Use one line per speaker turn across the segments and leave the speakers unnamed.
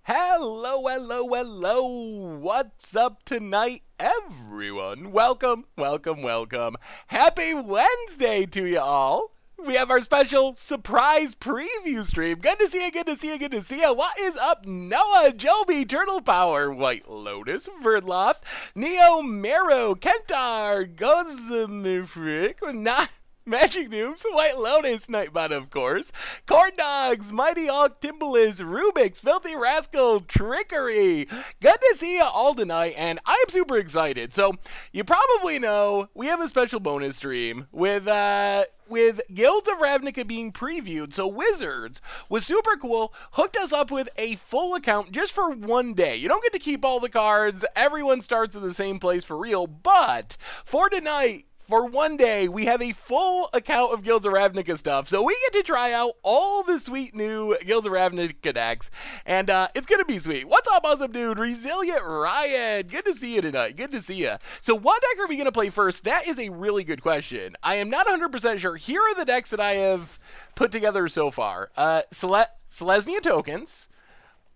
Hello, hello, hello. What's up tonight, everyone? Welcome, welcome, welcome. Happy Wednesday to you all. We have our special surprise preview stream. Good to see you, good to see you, good to see you. What is up, Noah, Joby, Turtle Power, White Lotus, Verdloth, Neo, Marrow, Kentar, Gozamifric, not Magic Noobs, White Lotus, Nightbot, of course, Corn Dogs, Mighty Hulk, Timbalis, Rubik's, Filthy Rascal, Trickery. Good to see you all tonight, and I'm super excited. So, you probably know we have a special bonus stream with Guilds of Ravnica being previewed. So Wizards was super cool, hooked us up with a full account just for one day. You don't get to keep all the cards, everyone starts in the same place for real, but for tonight, for one day, we have a full account of Guilds of Ravnica stuff, so we get to try out all the sweet new Guilds of Ravnica decks, and it's gonna be sweet. What's up, awesome dude? Resilient Ryan, good to see you tonight, good to see you. So what deck are we gonna play first? That is a really good question. I am not 100% sure. Here are the decks that I have put together so far. Selesnya tokens,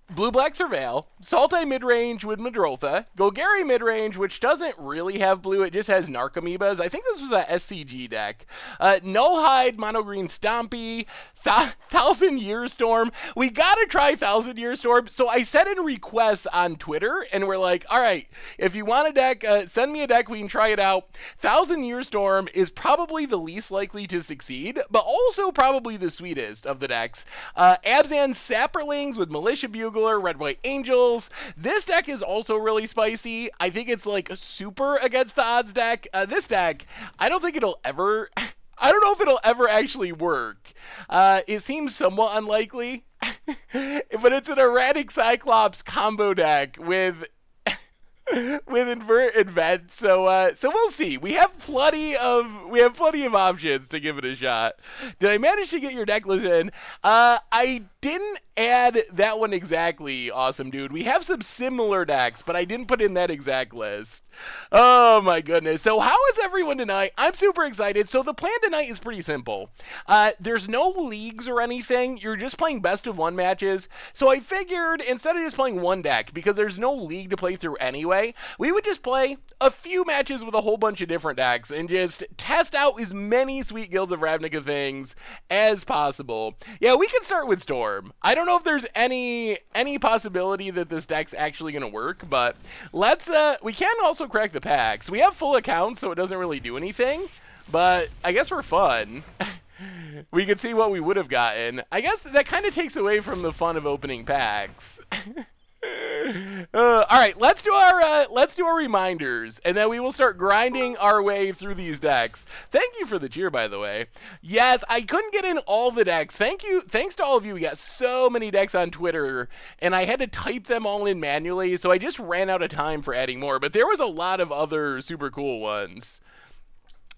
Blue-Black Surveil, Sultai midrange with Madrotha, Golgari midrange, which doesn't really have blue, it just has Narcomoebas. I think this was a SCG deck. Nullhide, Mono-Green Stompy, Thousand Year Storm. We gotta try Thousand Year Storm. So I sent in requests on Twitter, and we're like, alright, if you want a deck, send me a deck, we can try it out. Thousand Year Storm is probably the least likely to succeed, but also probably the sweetest of the decks. Abzan Saprolings with Militia Bugler, Red White Angels. This deck is also really spicy. I think it's like super against the odds deck. This deck, I don't think it'll ever, I don't know if it'll ever actually work. It seems somewhat unlikely, but it's an Erratic Cyclops combo deck with invert and vent, so we'll see. We have plenty of options to give it a shot. Did I manage to get your deck list in? I didn't add that one exactly, awesome dude. We have some similar decks, but I didn't put in that exact list. Oh my goodness. So how is everyone tonight? I'm super excited. So the plan tonight is pretty simple. There's no leagues or anything. You're just playing best of one matches. So I figured instead of just playing one deck, because there's no league to play through anyway, we would just play a few matches with a whole bunch of different decks and just test out as many sweet Guilds of Ravnica things as possible. Yeah, we can start with Storm. I don't know if there's any possibility that this deck's actually going to work, but let's, we can also crack the packs. We have full accounts, so it doesn't really do anything, but I guess for fun, we could see what we would have gotten. I guess that kind of takes away from the fun of opening packs. All right, let's do our reminders, and then we will start grinding our way through these decks. Thank you for the cheer, by the way. Yes, I couldn't get in all the decks. Thanks to all of you. We got so many decks on Twitter, and I had to type them all in manually, so I just ran out of time for adding more. But there was a lot of other super cool ones.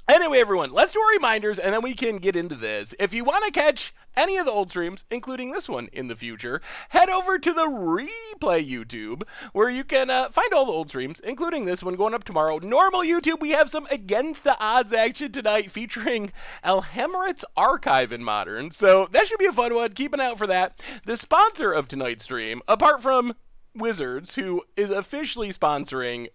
Anyway, everyone, let's do our reminders, and then we can get into this. If you want to catch any of the old streams, including this one in the future, head over to the replay YouTube, where you can find all the old streams, including this one going up tomorrow. Normal YouTube, we have some Against the Odds action tonight, featuring Elhemrit's Archive in Modern, so that should be a fun one. Keep an eye out for that. The sponsor of tonight's stream, apart from Wizards, who is officially sponsoring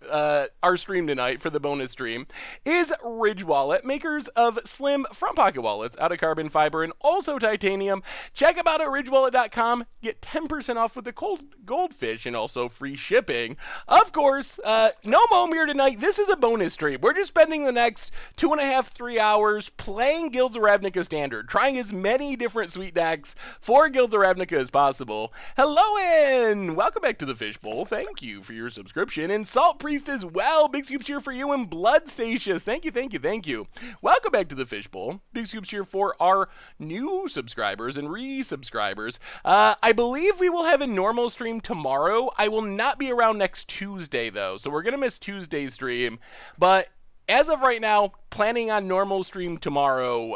our stream tonight for the bonus stream, is Ridge Wallet, makers of slim front pocket wallets out of carbon fiber and also titanium. Check them out at ridgewallet.com. Get 10% off with the goldfish and also free shipping. Of course, no Momir tonight. This is a bonus stream. We're just spending the next 2.5-3 hours playing Guilds of Ravnica Standard, trying as many different sweet decks for Guilds of Ravnica as possible. Hello, and welcome back to the Fishbowl. Thank you for your subscription. And Salt Priest as well. Big scoops here for you. And Blood Statius. Thank you, thank you, thank you. Welcome back to the Fishbowl. Big scoops here for our new subscribers and resubscribers. I believe we will have a normal stream tomorrow. I will not be around next Tuesday, though. So we're going to miss Tuesday's stream. But as of right now, planning on normal stream tomorrow.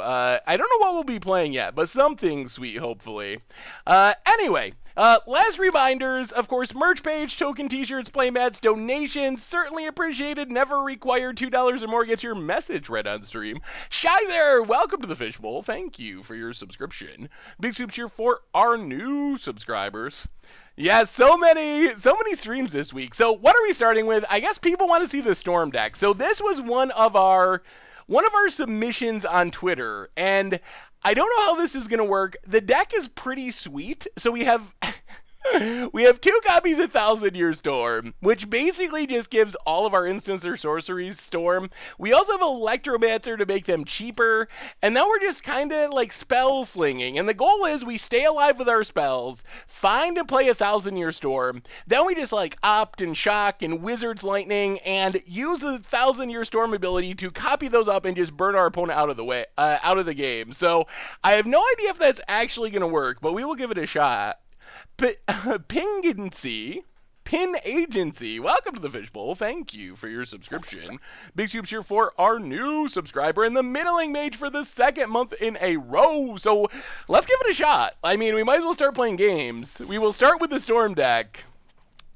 I don't know what we'll be playing yet, but something sweet, hopefully. Anyway, Last reminders, of course, merch page, token t-shirts, playmats, donations, certainly appreciated, never required. $2 or more gets your message read on stream. Shizer, welcome to the Fishbowl. Thank you for your subscription. Big soup cheer for our new subscribers. Yeah, so many streams this week. So what are we starting with? I guess people want to see the Storm deck. So this was one of our submissions on Twitter, and I don't know how this is going to work. The deck is pretty sweet. So we have we have 2 copies of Thousand Year Storm, which basically just gives all of our instants or sorceries Storm. We also have Electromancer to make them cheaper, and now we're just kind of like spell slinging. And the goal is we stay alive with our spells, find and play a Thousand Year Storm, then we just like Opt and Shock and Wizard's Lightning and use the Thousand Year Storm ability to copy those up and just burn our opponent out of the way, out of the game. So I have no idea if that's actually going to work, but we will give it a shot. Pin Agency, welcome to the Fishbowl. Thank you for your subscription. Big soups here for our new subscriber and the middling mage for the 2nd month in a row. So let's give it a shot. I mean, we might as well start playing games. We will start with the Storm deck.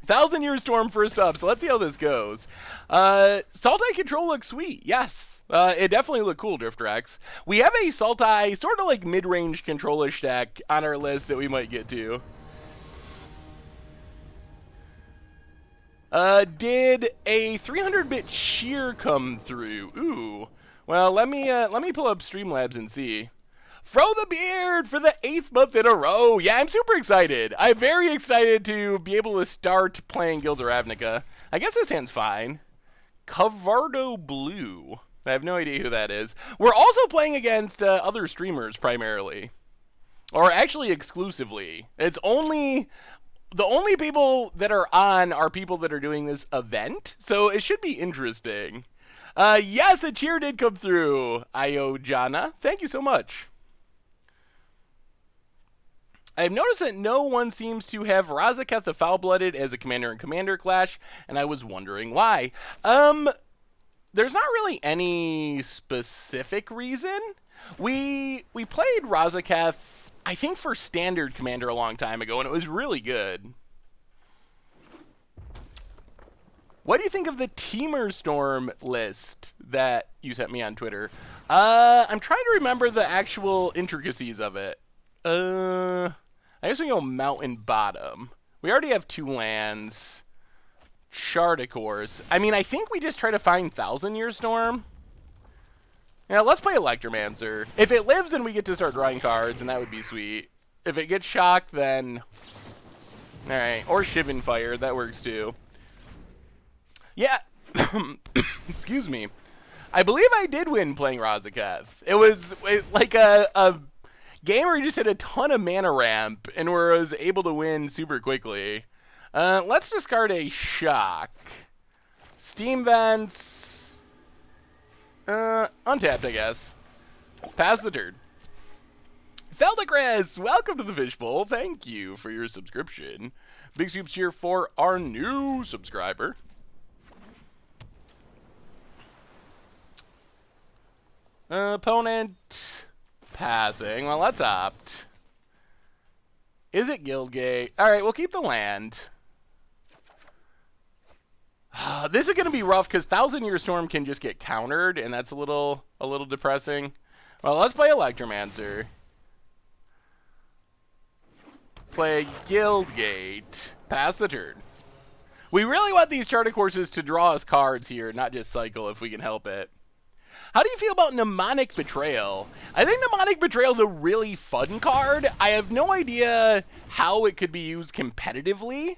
Thousand Year Storm first up, so let's see how this goes. Sultai control looks sweet, yes. It definitely looked cool, Driftrax. We have a Sultai, sort of like mid-range control-ish deck on our list that we might get to. Did a 300-bit shear come through? Ooh. Well, let me pull up Streamlabs and see. Fro the Beard for the 8th month in a row. Yeah, I'm super excited. I'm very excited to be able to start playing Guilds of Ravnica. I guess this hand's fine. Cavardo Blue. I have no idea who that is. We're also playing against other streamers primarily. Or actually exclusively. It's only... The only people that are on are people that are doing this event, so it should be interesting. Yes, a cheer did come through, Iojana. Thank you so much. I've noticed that no one seems to have Razaketh the Foul-Blooded as a commander in Commander Clash, and I was wondering why. There's not really any specific reason. We played Razaketh, I think, for Standard Commander a long time ago, and it was really good. What do you think of the Teamer Storm list that you sent me on Twitter? I'm trying to remember the actual intricacies of it. I guess we go Mountain Bottom. We already have 2 lands. Charticors. I mean, I think we just try to find Thousand Year Storm. Yeah, let's play Electromancer. If it lives, then we get to start drawing cards, and that would be sweet. If it gets shocked, then... Alright, or Shivan Fire, that works too. Yeah, excuse me. I believe I did win playing Razaketh. It was like a game where you just hit a ton of mana ramp, and where I was able to win super quickly. Let's discard a Shock. Steam Vents... untapped, I guess. Pass the turn. Feldacris, welcome to the Fishbowl. Thank you for your subscription. Big soups here for our new subscriber. Opponent passing. Well, let's opt. Is it Guildgate? All right, we'll keep the land. This is going to be rough because Thousand Year Storm can just get countered, and that's a little depressing. Well, let's play Electromancer. Play Guildgate. Pass the turn. We really want these charter courses to draw us cards here, not just cycle if we can help it. How do you feel about Mnemonic Betrayal? I think Mnemonic Betrayal is a really fun card. I have no idea how it could be used competitively.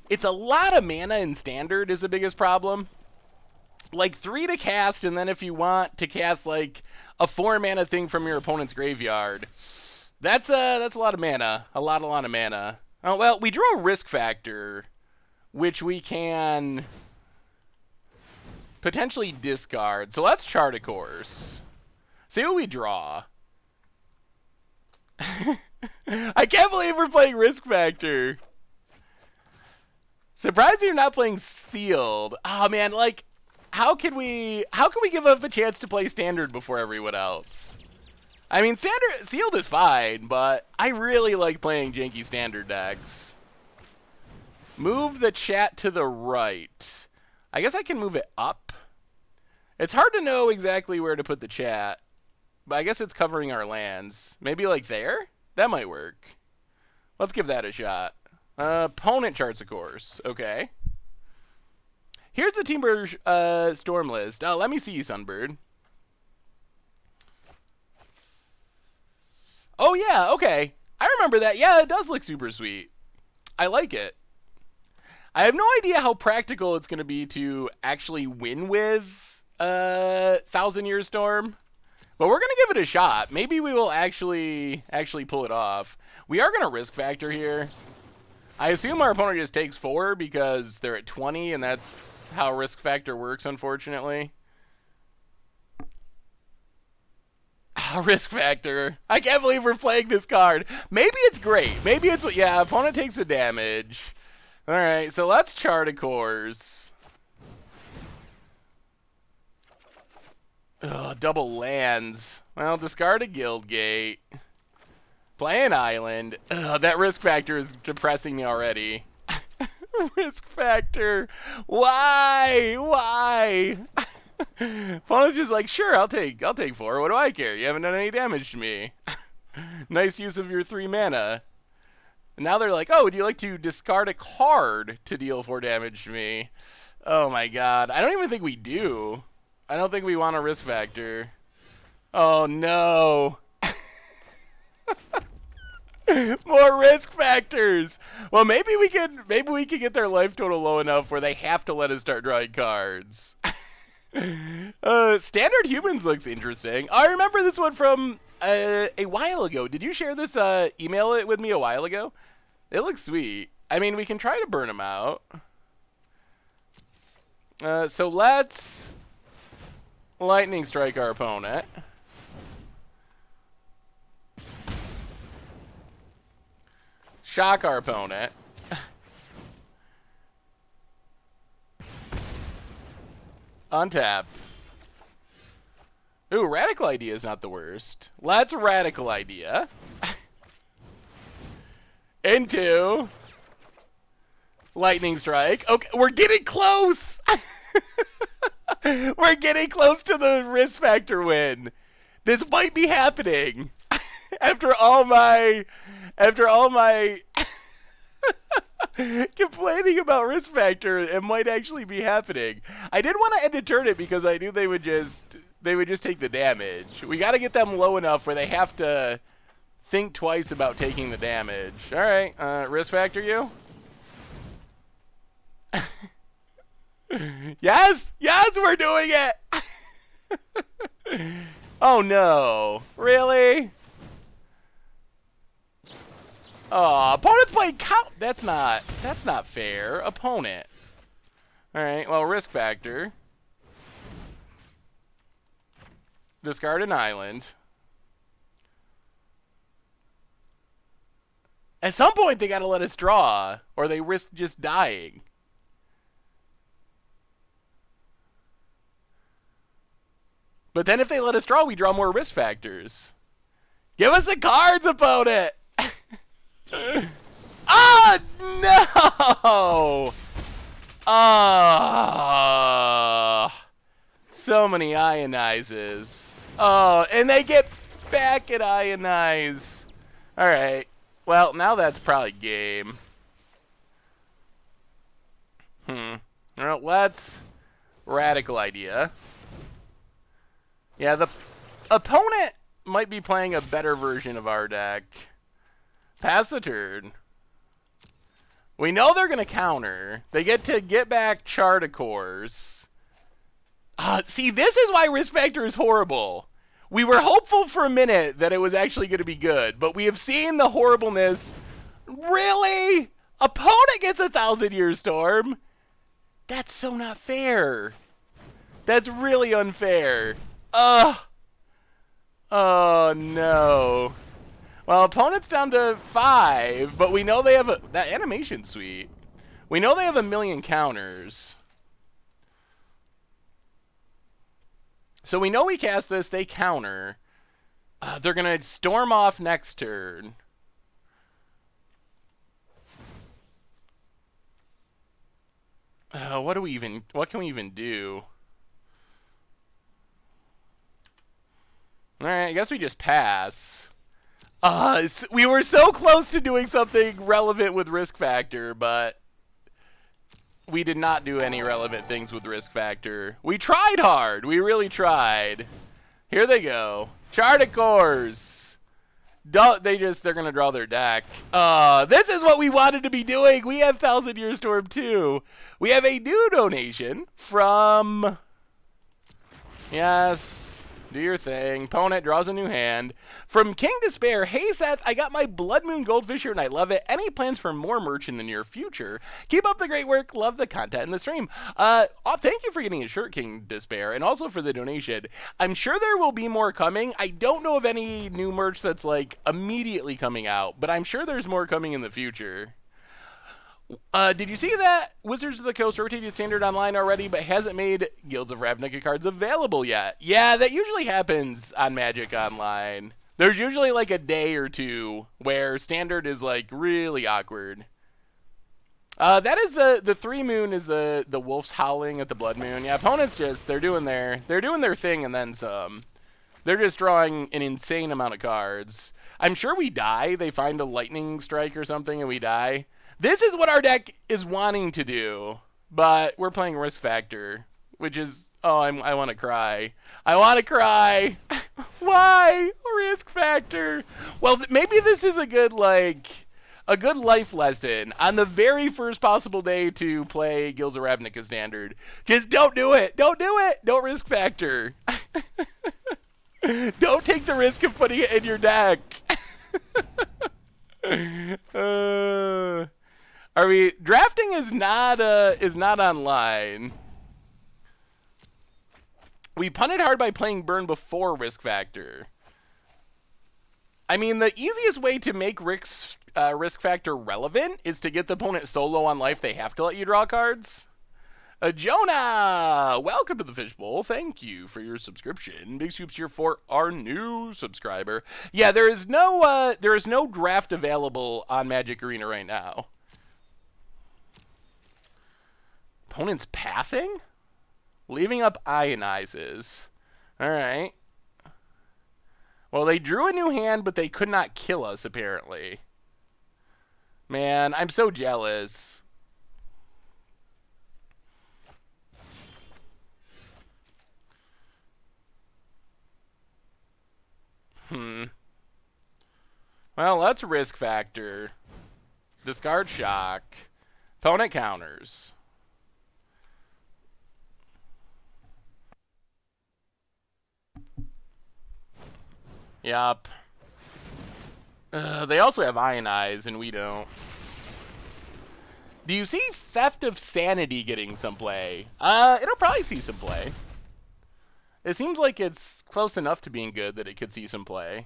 It's a lot of mana in Standard is the biggest problem. Like 3 to cast, and then if you want to cast like a 4 mana thing from your opponent's graveyard, that's a lot of mana. A lot of mana. Oh, well, we drew a Risk Factor, which we can potentially discard. So let's chart a course. See what we draw. I can't believe we're playing Risk Factor. Surprised you're not playing Sealed. Oh man, like, how can we give up a chance to play Standard before everyone else? I mean, standard sealed is fine, but I really like playing janky standard decks. Move the chat to the right. I guess I can move it up. It's hard to know exactly where to put the chat, but I guess it's covering our lands. Maybe like there? That might work. Let's give that a shot. Opponent charts, of course. Okay. Here's the Timber Storm list. Let me see, Sunbird. Oh, yeah, okay. I remember that. Yeah, it does look super sweet. I like it. I have no idea how practical it's going to be to actually win with 1,000 Year Storm, but we're going to give it a shot. Maybe we will actually pull it off. We are going to risk factor here. I assume our opponent just takes 4 because they're at 20, and that's how risk factor works, unfortunately. Risk factor. I can't believe we're playing this card. Maybe it's great. Maybe it's, yeah, opponent takes the damage. All right, so let's chart a course. Ugh, double lands. Well, discard a guild gate. Play an island. Ugh, that risk factor is depressing me already. Risk factor. Why? Why? Opponent's just like, sure, I'll take 4. What do I care? You haven't done any damage to me. Nice use of your 3 mana. And now they're like, oh, would you like to discard a card to deal 4 damage to me? Oh my god. I don't even think we do. I don't think we want a risk factor. Oh no. More risk factors. Well, maybe we can get their life total low enough where they have to let us start drawing cards. Standard Humans looks interesting. I remember this one from a while ago. Did you share this, email it with me a while ago? It looks sweet. I mean, we can try to burn them out. So let's lightning strike our opponent. Shock our opponent. Untap. Ooh, Radical Idea is not the worst. Let's Radical Idea. Into Lightning Strike. Okay, we're getting close. We're getting close to the risk factor win. This might be happening. After all my complaining about risk factor, it might actually be happening. I did want to end a turn it because I knew they would just take the damage. We got to get them low enough where they have to think twice about taking the damage. All right, risk factor you. Yes, we're doing it. Oh no, really? Oh, opponent's playing count. That's not fair. Opponent. All right. Well, risk factor. Discard an island. At some point, they gotta let us draw, or they risk just dying. But then if they let us draw, we draw more risk factors. Give us the cards, opponent. Oh, no! Oh, so many ionizes. Oh, and they get back at ionize. All right. Well, now that's probably game. All right, let's Radical Idea. Yeah, the opponent might be playing a better version of our deck. Pass the turn. We know they're going to counter. They get to get back chart a course. See, this is why risk factor is horrible. We were hopeful for a minute that it was actually going to be good, but we have seen the horribleness. Really? Opponent gets 1,000 Year Storm? That's so not fair. That's really unfair. Oh no. Well, opponent's down to 5, but we know they have that animation's sweet. We know they have 1,000,000 counters. So we know we cast this, they counter. They're going to storm off next turn. What can we even do? Alright, I guess we just pass. We were so close to doing something relevant with risk factor, but we did not do any relevant things with risk factor. We tried hard. We really tried. Here they go. Charticores. They're going to draw their deck. This is what we wanted to be doing. We have 1,000 Year Storm too. We have a new donation from... Yes... Do your thing. Opponent draws a new hand. From King Despair, hey Seth, I got my Blood Moon Goldfisher and I love it. Any plans for more merch in the near future? Keep up the great work. Love the content in the stream. Thank you for getting a shirt, King Despair, and also for the donation. I'm sure there will be more coming. I don't know of any new merch that's like immediately coming out, but I'm sure there's more coming in the future. Did you see that Wizards of the Coast rotated Standard online already, but hasn't made Guilds of Ravnica cards available yet? Yeah, that usually happens on Magic Online. There's usually like a day or two where Standard is like really awkward. That is the 3 moon is the wolves howling at the blood moon. Yeah, opponents just they're doing their thing and then some. They're just drawing an insane amount of cards. I'm sure we die. They find a lightning strike or something and we die. This is what our deck is wanting to do, but we're playing risk factor, which is, I want to cry. I want to cry. Why? Risk factor. Well, maybe this is a good life lesson on the very first possible day to play Guilds of Ravnica Standard. Just don't do it. Don't do it. Don't risk factor. Don't take the risk of putting it in your deck. Are we drafting is not online. We punted hard by playing burn before risk factor. I mean, the easiest way to make risk factor relevant is to get the opponent so low on life they have to let you draw cards. Jonah, welcome to the Fishbowl. Thank you for your subscription. Big scoops here for our new subscriber. Yeah, there is no draft available on Magic Arena right now. Opponent's passing? Leaving up ionizes. Alright. Well, they drew a new hand, but they could not kill us, apparently. Man, I'm so jealous. Well, that's risk factor. Discard shock. Opponent counters. Yup. They also have Ionize, and we don't. Do you see Theft of Sanity getting some play? It'll probably see some play. It seems like it's close enough to being good that it could see some play.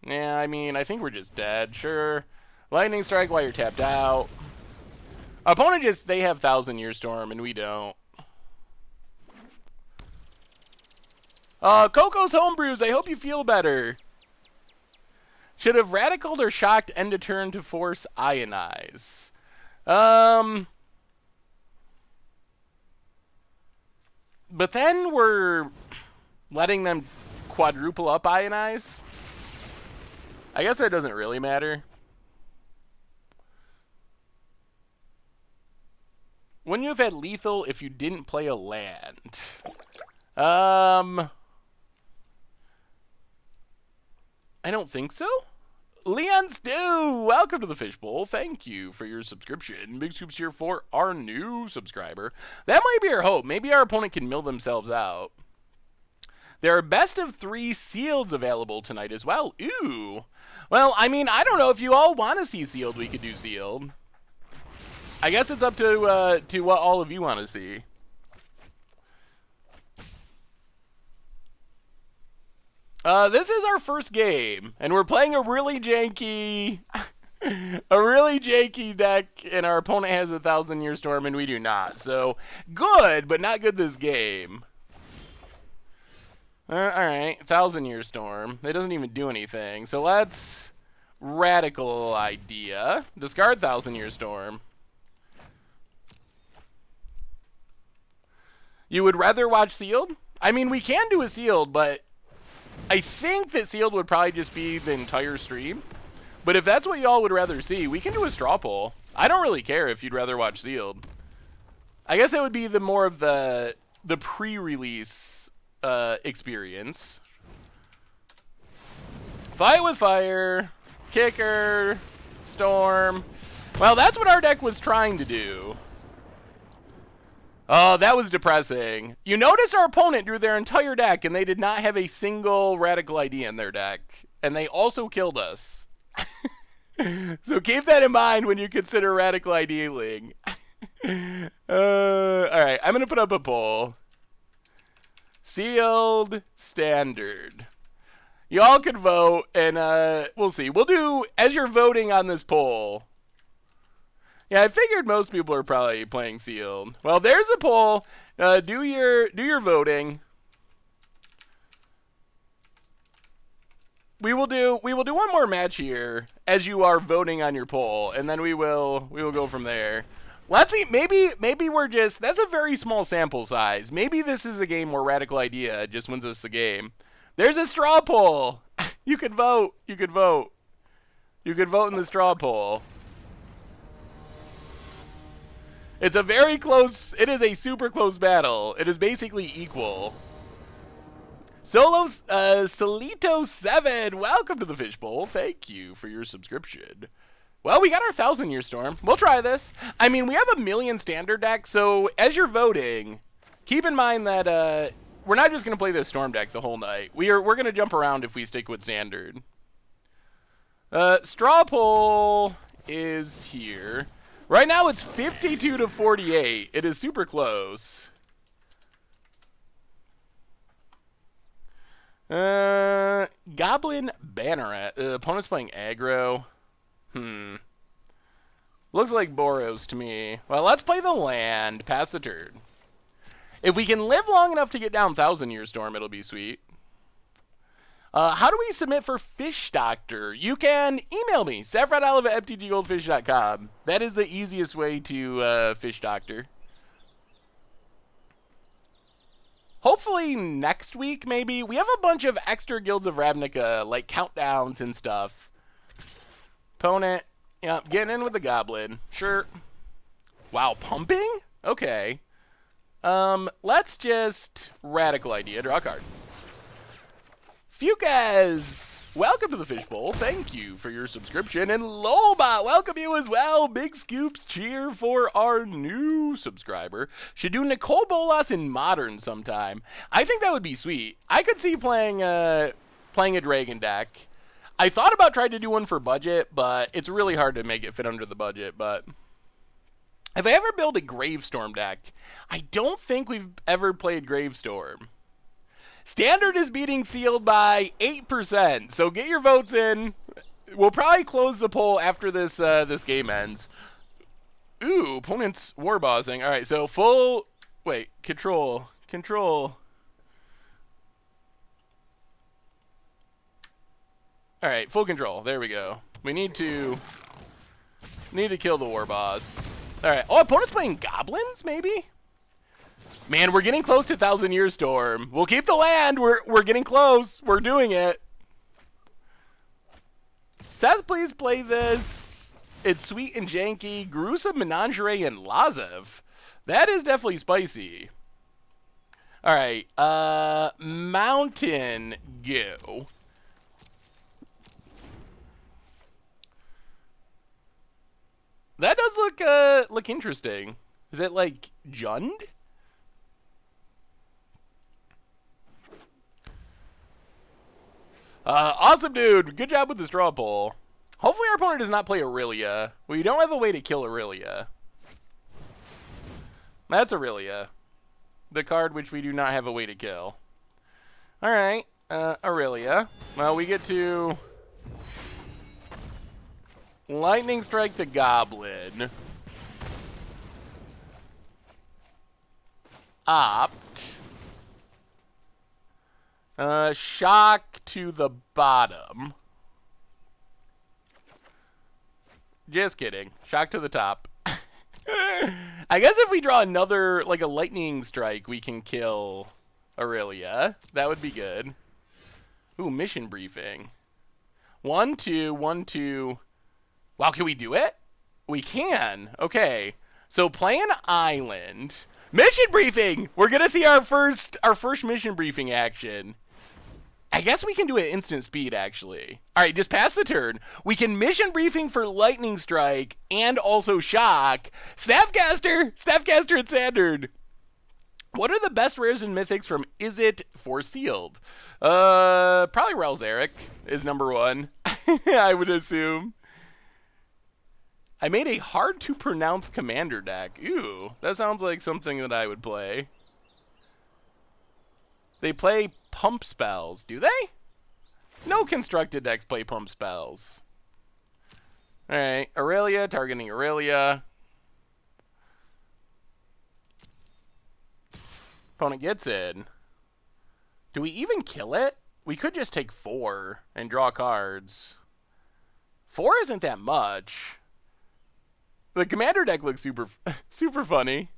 Yeah, I mean, I think we're just dead. Sure. Lightning Strike while you're tapped out. Opponent they have 1,000 Year Storm, and we don't. Coco's Homebrews, I hope you feel better. Should have radicaled or shocked end of turn to force Ionize. But then we're letting them quadruple up Ionize. I guess that doesn't really matter. Wouldn't you have had lethal if you didn't play a land? I don't think so. Leon Stew, welcome to the Fishbowl. Thank you for your subscription. Big scoops here for our new subscriber. That might be our hope. Maybe our opponent can mill themselves out. There are best of 3 sealeds available tonight as well. Ooh. Well, I mean, I don't know if you all want to see sealed. We could do sealed. I guess it's up to what all of you want to see. This is our first game, and we're playing a really janky, deck, and our opponent has 1,000 Year Storm, and we do not. So, good, but not good this game. Alright, 1,000-Year Storm. It doesn't even do anything. So let's radical idea. Discard 1,000-Year Storm. You would rather watch Sealed? I mean, we can do a Sealed, but I think that Sealed would probably just be the entire stream. But if that's what y'all would rather see, we can do a straw poll. I don't really care if you'd rather watch Sealed. I guess it would be the more of the pre-release experience. Fight with Fire, Kicker, Storm. Well, that's what our deck was trying to do. Oh, that was depressing. You notice our opponent drew their entire deck, and they did not have a single radical idea in their deck. And they also killed us. So keep that in mind when you consider radical idealing. Alright, I'm going to put up a poll. Sealed, Standard. Y'all can vote, and we'll see. We'll do, as you're voting on this poll. Yeah, I figured most people are probably playing Sealed. Well, there's a poll. Do your voting. We will do one more match here as you are voting on your poll, and then we will go from there. Let's see. Maybe we're just, that's a very small sample size. Maybe this is a game where Radical Idea just wins us the game. There's a straw poll. You could vote. You could vote. You could vote in the straw poll. It's a very close, it is a super close battle. It is basically equal. Solito7, welcome to the Fishbowl. Thank you for your subscription. Well, we got our 1,000-Year Storm. We'll try this. I mean, we have a million standard decks, so as you're voting, keep in mind that we're not just going to play this Storm deck the whole night. We're going to jump around if we stick with standard. Straw poll is here. Right now, it's 52 to 48. It is super close. Goblin Banneret. Opponent's playing aggro. Looks like Boros to me. Well, let's play the land. Pass the turn. If we can live long enough to get down 1,000-Year Storm, it'll be sweet. How do we submit for Fish Doctor? You can email me, saffronolive@mtggoldfish.com. That is the easiest way to Fish Doctor. Hopefully next week, maybe. We have a bunch of extra Guilds of Ravnica, like countdowns and stuff. Opponent, yeah, getting in with the Goblin. Sure. Wow, pumping? Okay. Let's just Radical Idea, draw a card. Fukas, welcome to the Fishbowl. Thank you for your subscription. And Lobot, welcome you as well. Big scoops cheer for our new subscriber. Should do Nicole Bolas in Modern sometime. I think that would be sweet. I could see playing a Dragon deck. I thought about trying to do one for budget, but it's really hard to make it fit under the budget. But if I ever build a Gravestorm deck, I don't think we've ever played Gravestorm. Standard is beating Sealed by 8%, so get your votes in. We'll probably close the poll after this this game ends. Ooh, opponent's warbossing. All right, so control. All right, full control. There we go. We need to kill the warboss. All right. Oh, opponent's playing goblins, maybe. Man, we're getting close to 1,000-Year Storm. We'll keep the land. We're getting close. We're doing it. Seth, please play this. It's sweet and janky. Gruesome Menagerie and Lazev. That is definitely spicy. All right. Mountain Go. That does look interesting. Is it like Jund? Awesome, dude. Good job with the straw poll. Hopefully our opponent does not play Aurelia. We don't have a way to kill Aurelia. That's Aurelia. The card which we do not have a way to kill. Alright, Aurelia. Well, we get to Lightning Strike the Goblin. Opt. Shock to the bottom. Just kidding. Shock to the top. I guess if we draw another, like a lightning strike, we can kill Aurelia. That would be good. Ooh, mission briefing. 1, 2, 1, 2. Wow, can we do it? We can. Okay. So play an island. Mission briefing! We're gonna see our first mission briefing action. I guess we can do it instant speed, actually. All right, just pass the turn. We can mission briefing for Lightning Strike and also Shock. Snapcaster at Standard. What are the best rares and mythics from Is It for Sealed? Probably Relzeric is number 1, I would assume. I made a hard-to-pronounce commander deck. Ooh, that sounds like something that I would play. They play pump spells, do they? No constructed decks play pump spells. Alright, Aurelia, targeting Aurelia. Opponent gets in. Do we even kill it? We could just take 4 and draw cards. 4 isn't that much. The commander deck looks super funny.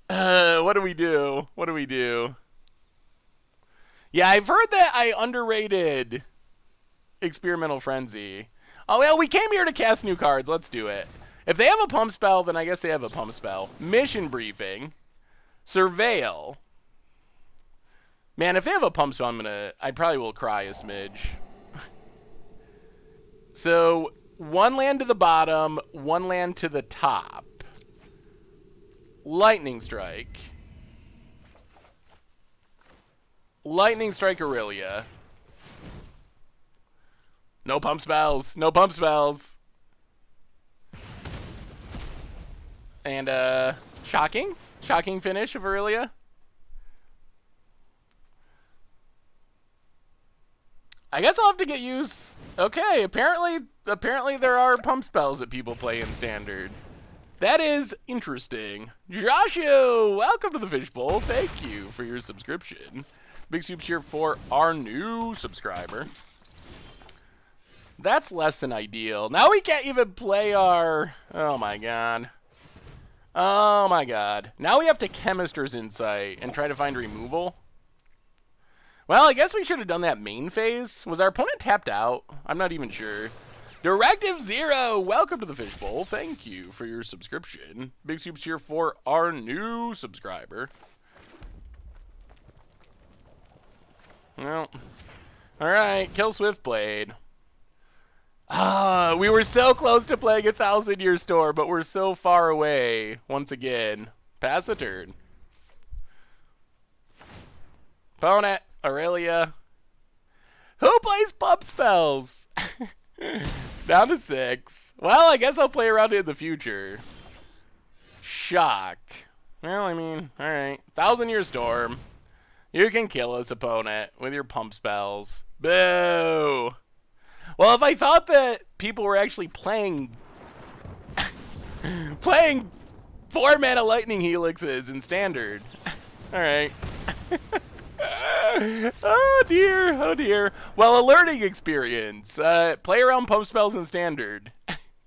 What do we do? What do we do? Yeah, I've heard that I underrated Experimental Frenzy. Oh, well, we came here to cast new cards. Let's do it. If they have a pump spell, then I guess they have a pump spell. Mission briefing. Surveil. Man, if they have a pump spell, I probably will cry a smidge. So, 1 land to the bottom, 1 land to the top. Lightning Strike. Lightning Strike Aurelia. No pump spells. No pump spells. And, shocking? Shocking finish of Aurelia. I guess I'll have to get used. Okay, apparently there are pump spells that people play in Standard. That is interesting. Joshua, welcome to the Fishbowl. Thank you for your subscription. Big soup cheer for our new subscriber. That's less than ideal. Now we can't even play our... Oh my god. Oh my god. Now we have to Chemister's Insight and try to find removal. Well, I guess we should have done that main phase. Was our opponent tapped out? I'm not even sure. Directive Zero, welcome to the Fishbowl. Thank you for your subscription. Big soups here for our new subscriber. Well, all right, kill Swiftblade. We were so close to playing 1,000-Year Storm, but we're so far away once again. Pass the turn. Opponent, Aurelia. Who plays pump spells? Down to 6. Well, I guess I'll play around it in the future. Shock. Well, I mean, alright. 1,000-Year Storm. You can kill us, opponent, with your pump spells. Boo! Well, if I thought that people were actually playing 4-mana Lightning Helixes in Standard. Alright. Oh dear, oh dear. Well, a learning experience. Play around pump spells in Standard.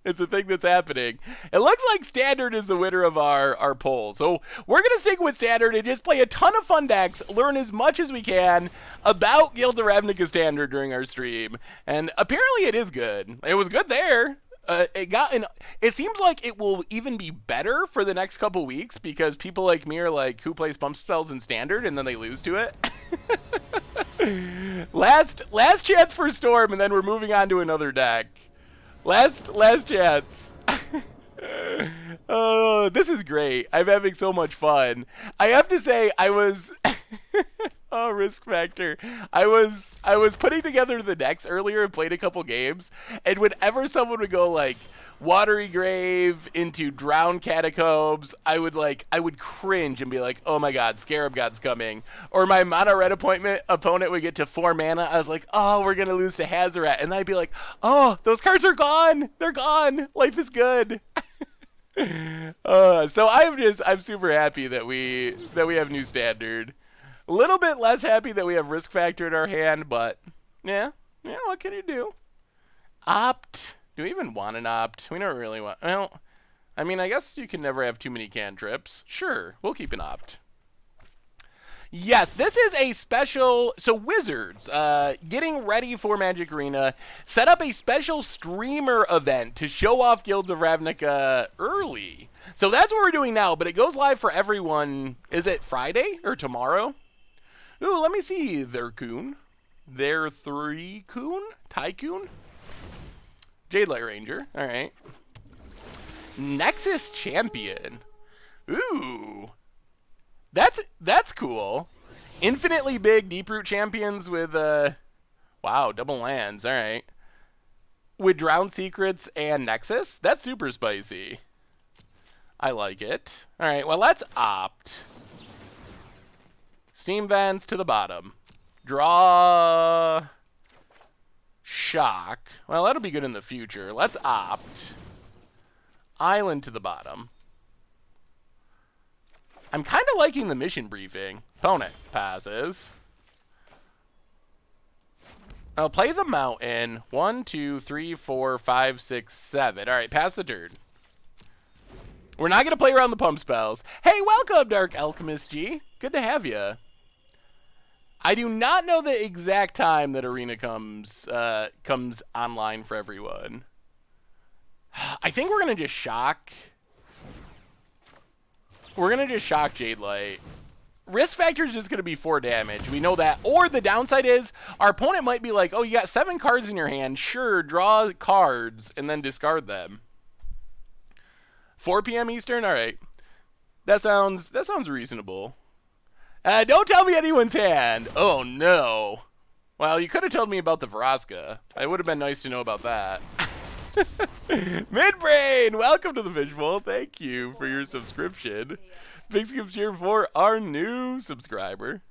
It's a thing that's happening. It looks like Standard is the winner of our poll. So we're going to stick with Standard and just play a ton of fun decks, learn as much as we can about Guild of Ravnica Standard during our stream. And apparently it is good. It was good there. It seems like it will even be better for the next couple weeks because people like me are like, who plays pump spells in Standard, and then they lose to it. Last chance for Storm, and then we're moving on to another deck. Last chance. Oh, this is great. I'm having so much fun. I have to say, I was... Oh, risk factor. I was putting together the decks earlier and played a couple games, and whenever someone would go like Watery Grave into Drowned Catacombs, I would cringe and be like, oh my god, Scarab God's coming. Or my mono red opponent would get to 4 mana. I was like, oh, we're gonna lose to Hazoret, and then I'd be like, oh, those cards are gone. They're gone. Life is good. So I'm super happy that we have new standard. A little bit less happy that we have risk factor in our hand, but yeah, what can you do? Opt. Do we even want an opt? We don't really want. Well, I mean, I guess you can never have too many cantrips. Sure, we'll keep an opt. Yes, this is a special. So Wizards, getting ready for Magic Arena, set up a special streamer event to show off Guilds of Ravnica early. So that's what we're doing now, but it goes live for everyone. Is it Friday or tomorrow? Ooh, let me see. Their Coon. Their 3 Coon? Tycoon? Jadelight Ranger. All right. Nexus Champion. Ooh. That's cool. Infinitely big Deeproot Champions with, wow, double lands. All right. With Drowned Secrets and Nexus? That's super spicy. I like it. All right, well, let's opt. Steam Vents to the bottom. Draw. Shock. Well, that'll be good in the future. Let's opt. Island to the bottom. I'm kind of liking the mission briefing. Opponent passes. I'll play the mountain. 1, 2, 3, 4, 5, 6, 7. All right, pass the turn. We're not going to play around the pump spells. Hey, welcome, Dark Alchemist G. Good to have you. I do not know the exact time that Arena comes online for everyone. I think we're going to just shock. We're going to just shock Jadelight. Risk factor is just going to be 4 damage. We know that. Or the downside is our opponent might be like, oh, you got 7 cards in your hand. Sure, draw cards and then discard them. 4 p.m. Eastern? All right. That sounds reasonable. Don't tell me anyone's hand. Oh, no. Well, you could have told me about the Vraska. It would have been nice to know about that. Midbrain, welcome to the visual. Thank you for your subscription. Big scoop cheer for our new subscriber.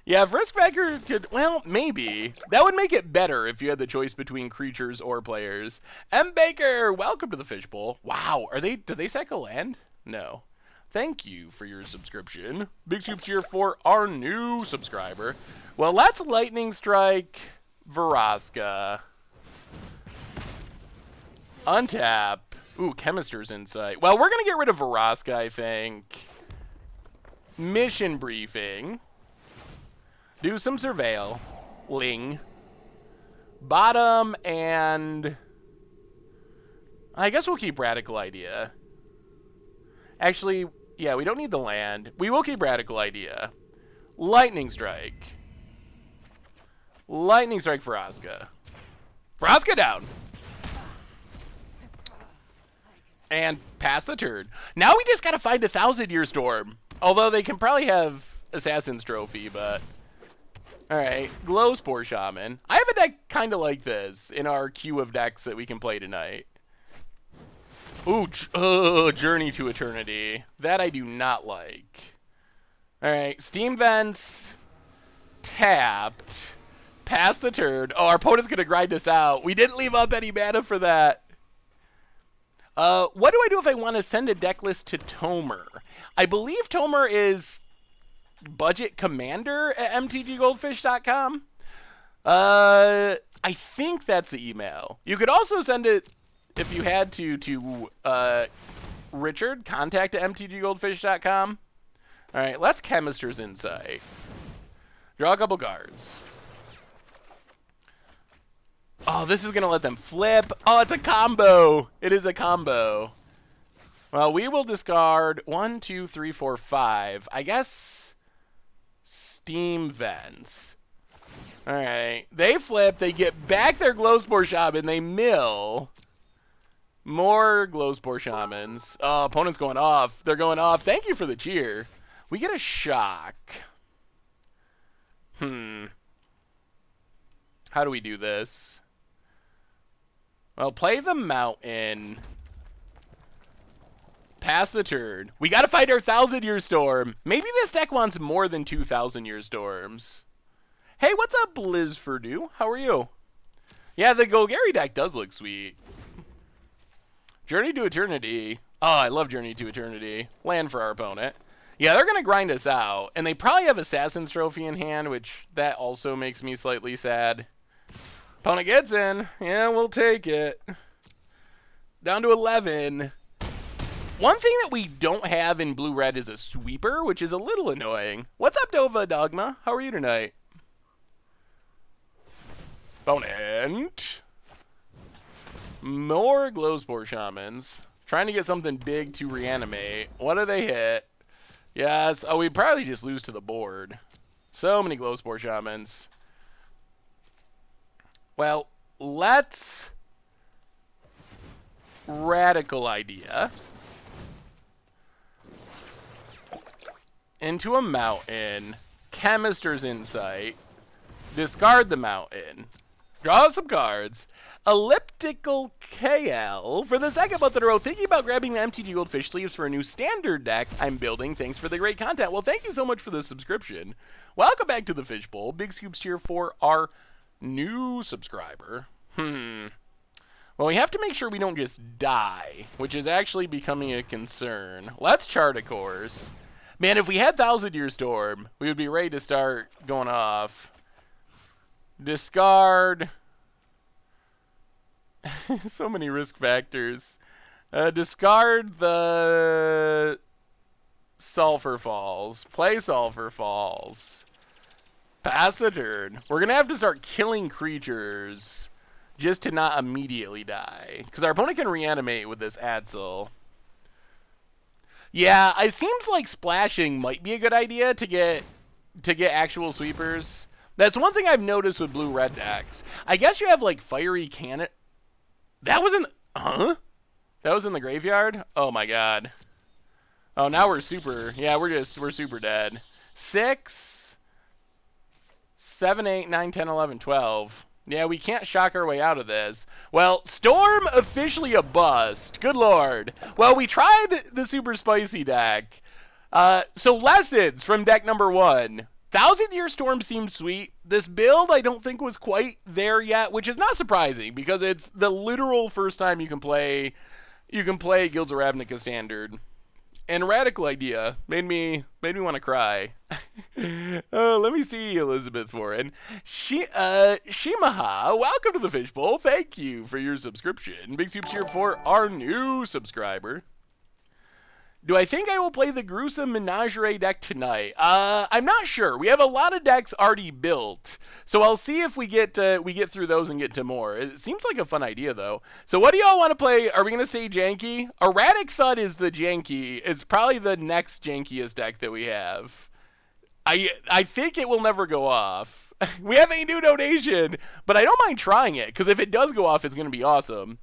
Yeah, if risk factor could, well, maybe. That would make it better if you had the choice between creatures or players. M. Baker, welcome to the fishbowl. Wow, did they sack a land? No. Thank you for your subscription. Big scoop cheer for our new subscriber. Well, let's Lightning Strike Vraska. Untap. Ooh, Chemister's Insight. Well, we're going to get rid of Vraska, I think. Mission briefing. Do some surveil. Ling. Bottom and... I guess we'll keep Radical Idea. Actually, yeah, we don't need the land. We will keep Radical Idea. Lightning Strike. Lightning Strike Vraska. Vraska down. And pass the turn. Now we just gotta find a 1,000-year storm. Although they can probably have Assassin's Trophy, but... Alright, Glowspore Shaman. I have a deck kind of like this in our queue of decks that we can play tonight. Ooh, Journey to Eternity. That I do not like. Alright, Steam Vents. Tapped. Pass the turn. Oh, our opponent's gonna grind us out. We didn't leave up any mana for that. What do I do if I want to send a deck list to Tomer? I believe Tomer is budget commander at mtggoldfish.com. I think that's the email. You could also send it, if you had to Richard, contact at mtggoldfish.com. All right, let's Chemister's Insight. Draw a couple cards. Oh, this is going to let them flip. Oh, it's a combo. It is a combo. Well, we will discard 1, 2, 3, 4, 5. I guess Steam Vents. All right. They flip. They get back their Glowspore Shaman. They mill. More Glowspore Shamans. Oh, opponent's going off. They're going off. Thank you for the cheer. We get a shock. How do we do this? Well, play the mountain. Pass the turn. We got to find our 1,000-year storm. Maybe this deck wants more than 2,000-year storms. Hey, what's up, Blizzfordu? How are you? Yeah, the Golgari deck does look sweet. Journey to Eternity. Oh, I love Journey to Eternity. Land for our opponent. Yeah, they're going to grind us out. And they probably have Assassin's Trophy in hand, which that also makes me slightly sad. Opponent gets in. Yeah, we'll take it. Down to 11. One thing that we don't have in blue-red is a sweeper, which is a little annoying. What's up, Dova Dogma? How are you tonight? Opponent. More Glowspore Shamans. Trying to get something big to reanimate. What do they hit? Yes. Oh, we probably just lose to the board. So many Glowspore Shamans. Well, let's... Radical idea. Into a mountain. Chemister's Insight. Discard the mountain. Draw some cards. Elliptical KL. For the second month in a row, thinking about grabbing the MTG Goldfish sleeves for a new standard deck I'm building. Thanks for the great content. Well, thank you so much for the subscription. Welcome back to the Fishbowl. Big scoops here for our new subscriber. Well, we have to make sure we don't just die, which is actually becoming a concern. Let's chart a course. Man, if we had Thousand Year Storm, we would be ready to start going off. Discard. So many risk factors. Discard the Sulfur Falls. Play Sulfur Falls. Pass the turn. We're going to have to start killing creatures just to not immediately die. Because our opponent can reanimate with this Adsil. Yeah, it seems like splashing might be a good idea to get actual sweepers. That's one thing I've noticed with blue-red decks. I guess you have, like, Fiery Cannon. That was in... Huh? That was in the graveyard? Oh, my God. Oh, now we're super... Yeah, we're super dead. 6, 7, 8, 9, 10, 11, 12. Yeah, we can't shock our way out of this. Well, Storm officially a bust. Good lord. Well, we tried the super spicy deck. So lessons from deck number 1. Thousand Year Storm seemed sweet. This build I don't think was quite there yet, which is not surprising because it's the literal first time you can play Guilds of Ravnica standard. And Radical idea made me want to cry. Let me see Elizabeth Foreign. Shimaha, welcome to the Fishbowl. Thank you for your subscription. Big soups here for our new subscriber. Do I think I will play the Gruesome Menagerie deck tonight? I'm not sure. We have a lot of decks already built, so I'll see if we get through those and get to more. It seems like a fun idea, though. So what do y'all want to play? Are we going to stay janky? Erratic Thud is the janky. It's probably the next jankiest deck that we have. I think it will never go off. We have a new donation, but I don't mind trying it, because if it does go off, it's going to be awesome.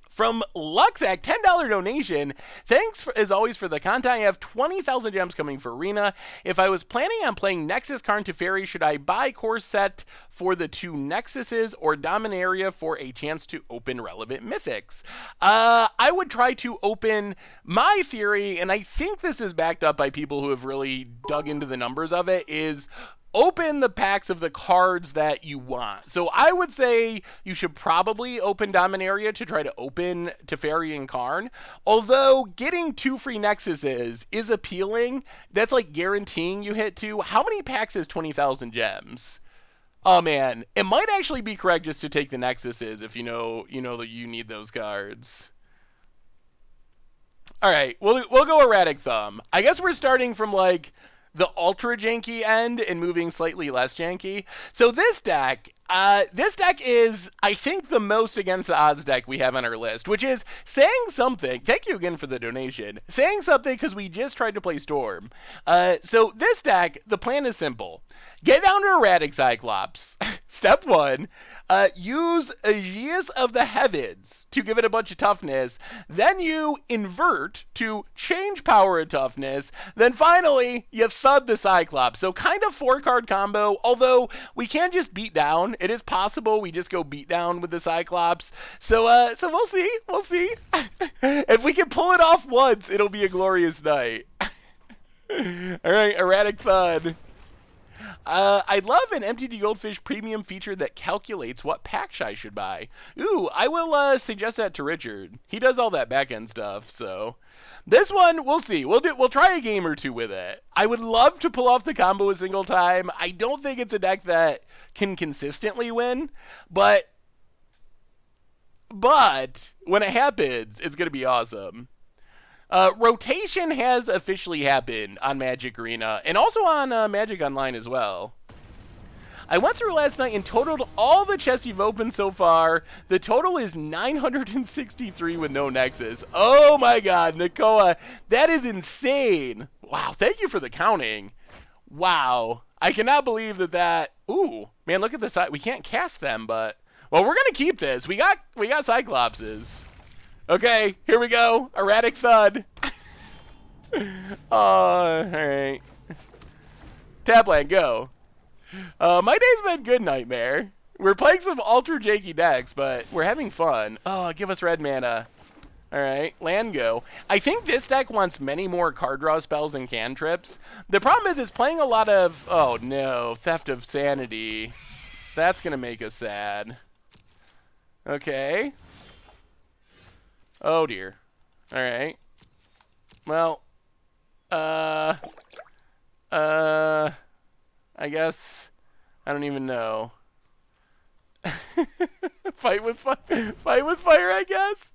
From Luxac, $10 donation. Thanks, as always, for the content. I have 20,000 gems coming for Arena. If I was planning on playing Nexus Karn Teferi, should I buy Core Set for the 2 Nexuses or Dominaria for a chance to open relevant mythics? I would try to open my theory, and I think this is backed up by people who have really dug into the numbers of it, is open the packs of the cards that you want. So I would say you should probably open Dominaria to try to open Teferi and Karn. Although getting 2 free Nexuses is appealing. That's like guaranteeing you hit 2. How many packs is 20,000 gems? Oh man, it might actually be correct just to take the Nexuses if you know that you need those cards. All right, we'll go Erratic Thumb. I guess we're starting from like the ultra janky end and moving slightly less janky. So this deck is, I think, the most against the odds deck we have on our list, which is saying something. Thank you again for the donation. Saying something because we just tried to play Storm. So this deck, the plan is simple. Get down to Erratic Cyclops. Step 1, use Aegeus of the Heavens to give it a bunch of toughness. Then you invert to change power and toughness. Then finally, you thud the Cyclops. So kind of 4-card combo, although we can just beat down. It is possible we just go beat down with the Cyclops. So we'll see. We'll see. If we can pull it off once, it'll be a glorious night. All right, Erratic Thud. I love an MTG Goldfish premium feature that calculates what packs I should buy. Ooh, I will suggest that to Richard. He does all that back end stuff, so this one we'll see. We'll try a game or two with it. I would love to pull off the combo a single time. I don't think it's a deck that can consistently win, but when it happens, it's gonna be awesome. Rotation has officially happened on MTGArena and also on Magic Online as well. I went through last night and totaled all the chests you've opened so far. The total is 963 with no Nexus. Oh my god, Nakoa, that is insane. Wow, thank you for the counting. Wow, I cannot believe that. Ooh, man, look at the side. We can't cast them, but well, we're gonna keep this. We got Cyclopses. Okay, here we go. Erratic thud. Alright. Tapland, go. My day's been good, Nightmare. We're playing some ultra janky decks, but we're having fun. Oh, give us red mana. Alright, land go. I think this deck wants many more card draw spells and cantrips. The problem is it's playing a lot of... Oh no, Theft of Sanity. That's gonna make us sad. Okay. Oh dear. Alright. Well, I guess I don't even know. Fight with fire, I guess.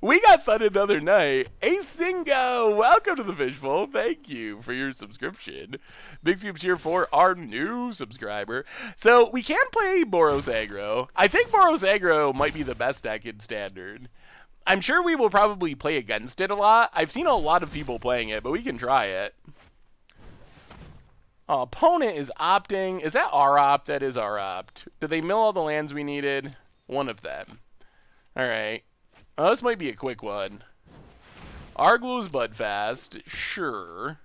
We got thudded the other night. Asingo, welcome to the Fishbowl. Thank you for your subscription. Big scoops here for our new subscriber. So we can play Boros aggro. I think Boros aggro might be the best deck in Standard. I'm sure we will probably play against it a lot. I've seen a lot of people playing it, but we can try it. Opponent is opting. Is that our opt? That is our opt. Did they mill all the lands we needed? One of them. All right. Oh, this might be a quick one. Arglu's Budfast, sure.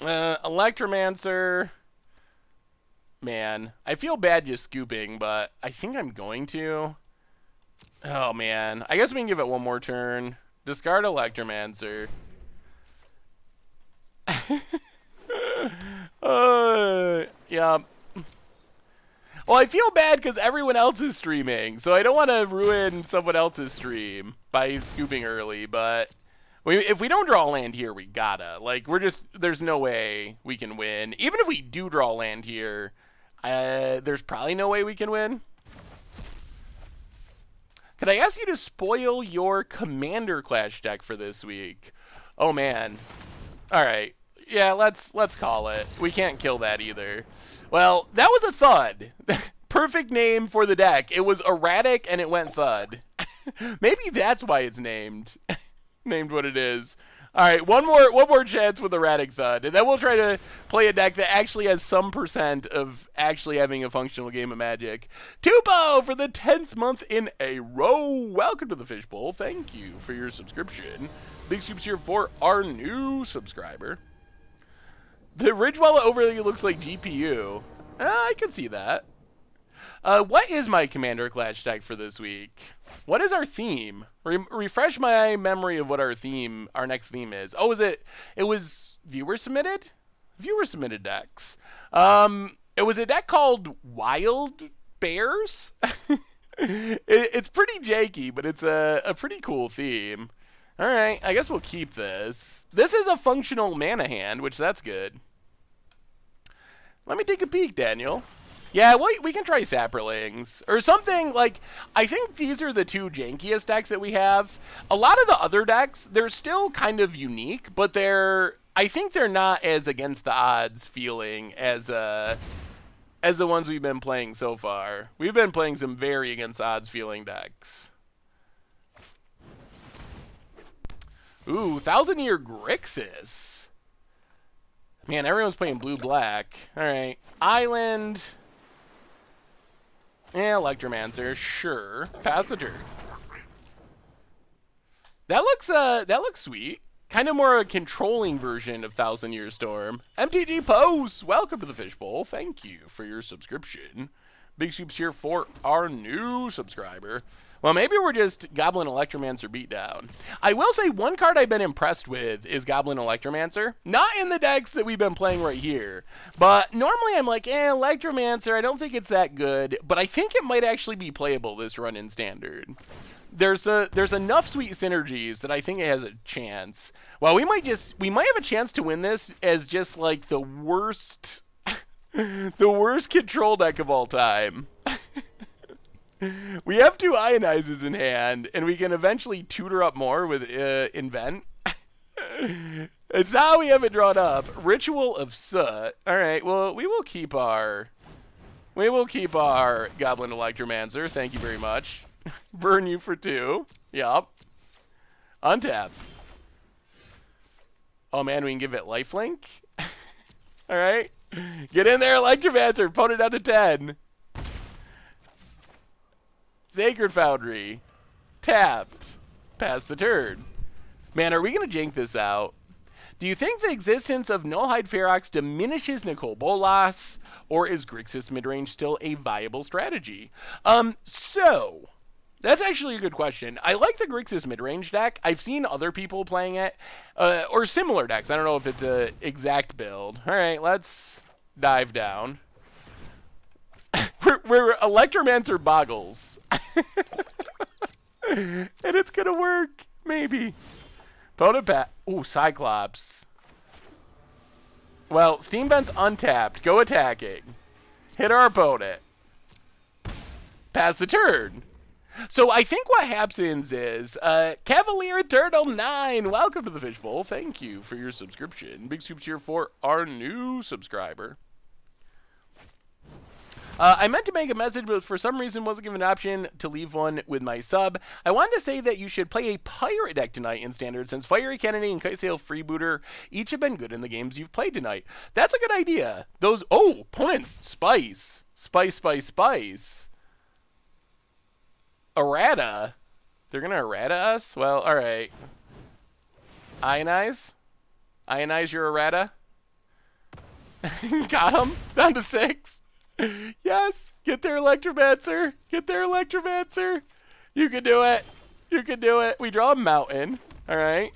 Electromancer. Man, I feel bad just scooping, but I think I'm going to. Oh, man. I guess we can give it one more turn. Discard Electromancer. Yeah. Well, I feel bad because everyone else is streaming, so I don't want to ruin someone else's stream by scooping early, but if we don't draw land here, we gotta. Like, there's no way we can win. Even if we do draw land here, there's probably no way we can win. Could I ask you to spoil your Commander Clash deck for this week? Oh, man. All right. Yeah, let's call it. We can't kill that either. Well, that was a thud. Perfect name for the deck. It was erratic and it went thud. Maybe that's why it's named what it is. All right, one more chance with erratic thud, and then we'll try to play a deck that actually has some % of actually having a functional game of Magic. Tupo for the 10th month in a row. Welcome to the Fishbowl. Thank you for your subscription. Big soups here for our new subscriber. The Ridgewalla overlay looks like GPU. I can see that. What is my Commander Clash deck for this week? What is our theme? Refresh my memory of what our next theme is. Oh, it was viewer submitted? Viewer submitted decks. It was a deck called Wild Bears. It's pretty janky, but it's a pretty cool theme. All right, I guess we'll keep this. This is a functional mana hand, which that's good. Let me take a peek, Daniel. Yeah, we can try saprolings or something. Like, I think these are the two jankiest decks that we have. A lot of the other decks, they're still kind of unique, but I think they're not as against the odds feeling as the ones we've been playing so far. We've been playing some very against odds feeling decks. Ooh, 1,000-Year Grixis. Man, everyone's playing blue-black. All right. Island. Yeah, Electromancer. Sure. Pass the turn. That looks sweet. Kind of more a controlling version of 1,000-Year Storm. MTG Post, welcome to the Fishbowl. Thank you for your subscription. Big soups here for our new subscriber. Well, maybe we're just Goblin Electromancer beatdown. I will say one card I've been impressed with is Goblin Electromancer. Not in the decks that we've been playing right here. But normally I'm like, Electromancer, I don't think it's that good. But I think it might actually be playable this run in Standard. There's enough sweet synergies that I think it has a chance. Well, we might have a chance to win this as just like the worst the worst control deck of all time. We have 2 Ionizes in hand, and we can eventually tutor up more with Invent. It's not how we have it drawn up. Ritual of Soot. All right, well, we will keep our Goblin Electromancer. Thank you very much. Burn you for 2. Yup. Untap. Oh, man, we can give it lifelink? All right. Get in there, Electromancer. Put it down to 10. Sacred Foundry. Tapped. Pass the turn. Man, are we going to jank this out? Do you think the existence of Nullhide Ferox diminishes Nicol Bolas, or is Grixis midrange still a viable strategy? So, that's actually a good question. I like the Grixis midrange deck. I've seen other people playing it, or similar decks. I don't know if it's an exact build. All right, let's dive down. we're Electromancer Boggles. And it's going to work, maybe. Opponent pat. Ooh, Cyclops. Well, Steam Vent's untapped. Go attacking. Hit our opponent. Pass the turn. So I think what happens is, Cavalier Eternal 9, welcome to the Fishbowl. Thank you for your subscription. Big soups here for our new subscriber. I meant to make a message, but for some reason wasn't given an option to leave one with my sub. I wanted to say that you should play a Pirate deck tonight in Standard, since Fiery Kennedy and Kitesail Freebooter each have been good in the games you've played tonight. That's a good idea. Those, opponent, Spice. Spice. Errata? They're gonna errata us? Well, alright. Ionize? Ionize your errata? Got him. Down to 6. Yes. Get there, Electromancer. Get there, Electromancer. You can do it. You can do it. We draw a mountain. Alright.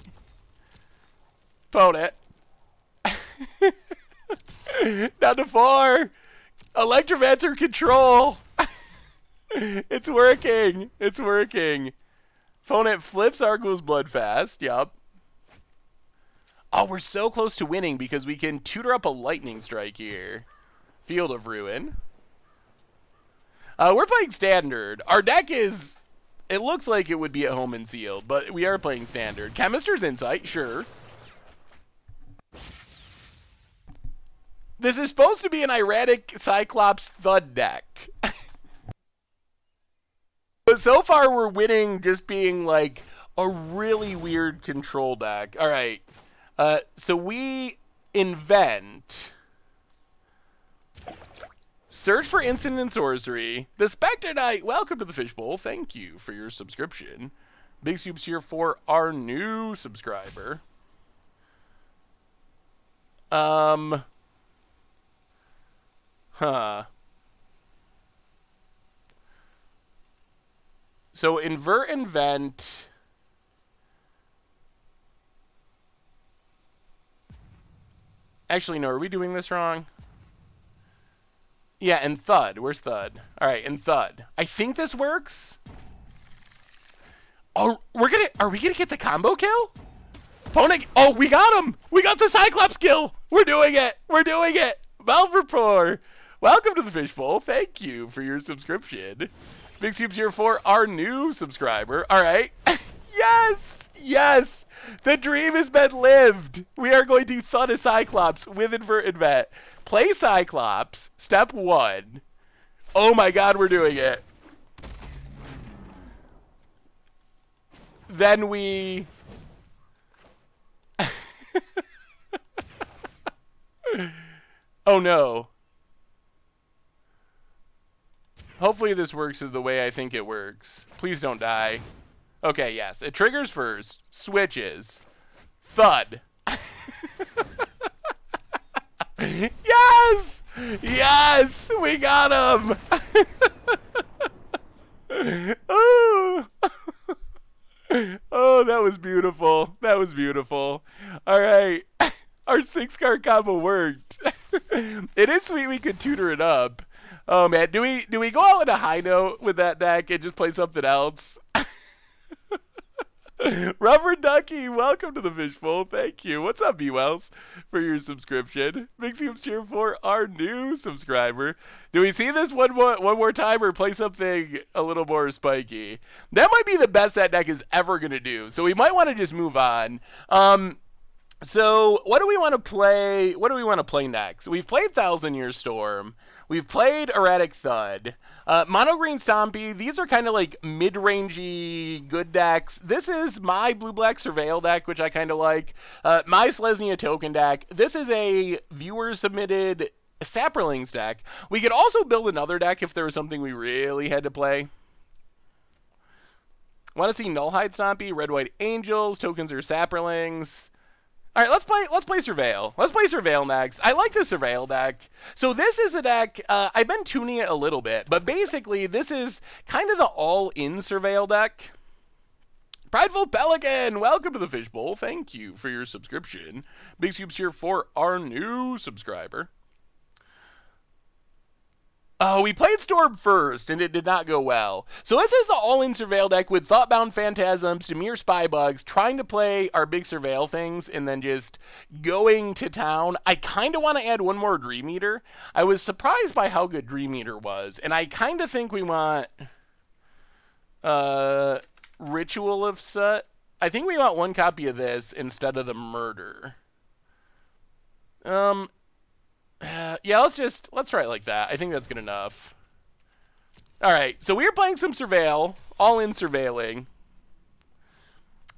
Opponent. Down to 4. Electromancer control. It's working. It's working. Opponent flips Arguel's Bloodfast. Yup. Oh, we're so close to winning because we can tutor up a Lightning Strike here. Field of Ruin. We're playing Standard. Our deck is... It looks like it would be at home and sealed, but we are playing Standard. Chemister's Insight, sure. This is supposed to be an Erratic Cyclops Thud deck. But so far, we're winning just being, like, a really weird control deck. All right. So we invent... Search for instant and sorcery. The Spectre Knight, welcome to the Fishbowl. Thank you for your subscription. Big soups here for our new subscriber. Huh. So invert and vent. Actually, no, are we doing this wrong? Yeah, and thud. Where's thud? All right, and thud. I think this works. Oh, are we gonna get the combo kill? Opponent. Oh, we got him. We got the Cyclops kill. We're doing it. We're doing it. Valvrapor. Welcome to the Fishbowl. Thank you for your subscription. Big soups here for our new subscriber. All right. Yes. Yes. The dream has been lived. We are going to thud a Cyclops with invert and vet. Play Cyclops. Step 1. Oh my god, we're doing it. Then we... Oh no. Hopefully this works the way I think it works. Please don't die. Okay, yes. It triggers first. Switches. Thud. Yes! Yes! We got him! Oh. Oh, that was beautiful. That was beautiful. All right. Our 6-card combo worked. It is sweet we could tutor it up. Oh man, do we go out on a high note with that deck and just play something else? Rubber Ducky, welcome to the fishbowl. Thank you. What's up, B-Wells, for your subscription? Big Scoops cheer for our new subscriber. Do we see this one more time or play something a little more spiky? That might be the best that deck is ever going to do. So we might want to just move on. So what do we want to play? What do we want to play next? We've played Thousand Year Storm. We've played Erratic Thud. Mono Green Stompy. These are kind of like mid-rangey good decks. This is my blue-black surveil deck, which I kind of like. My Selesnya token deck. This is a viewer-submitted saprolings deck. We could also build another deck if there was something we really had to play. Want to see Nullhide Stompy, Red White Angels, tokens or saprolings. All right, let's play surveil. Let's play surveil next. I like the surveil deck. So this is a deck, I've been tuning it a little bit, but basically this is kind of the all-in surveil deck. Prideful Pelican, welcome to the fishbowl. Thank you for your subscription. Big Scoops here for our new subscriber. Oh, we played Storm first, and it did not go well. So this is the all-in surveil deck with Thoughtbound Phantasms, Dimir Spybugs, trying to play our big surveil things, and then just going to town. I kind of want to add one more Dream Eater. I was surprised by how good Dream Eater was, and I kind of think we want Ritual of Soot. I think we want one copy of this instead of the Murder. Yeah, let's try it like that. I think that's good enough. All right, so we are playing some surveil, all in surveilling.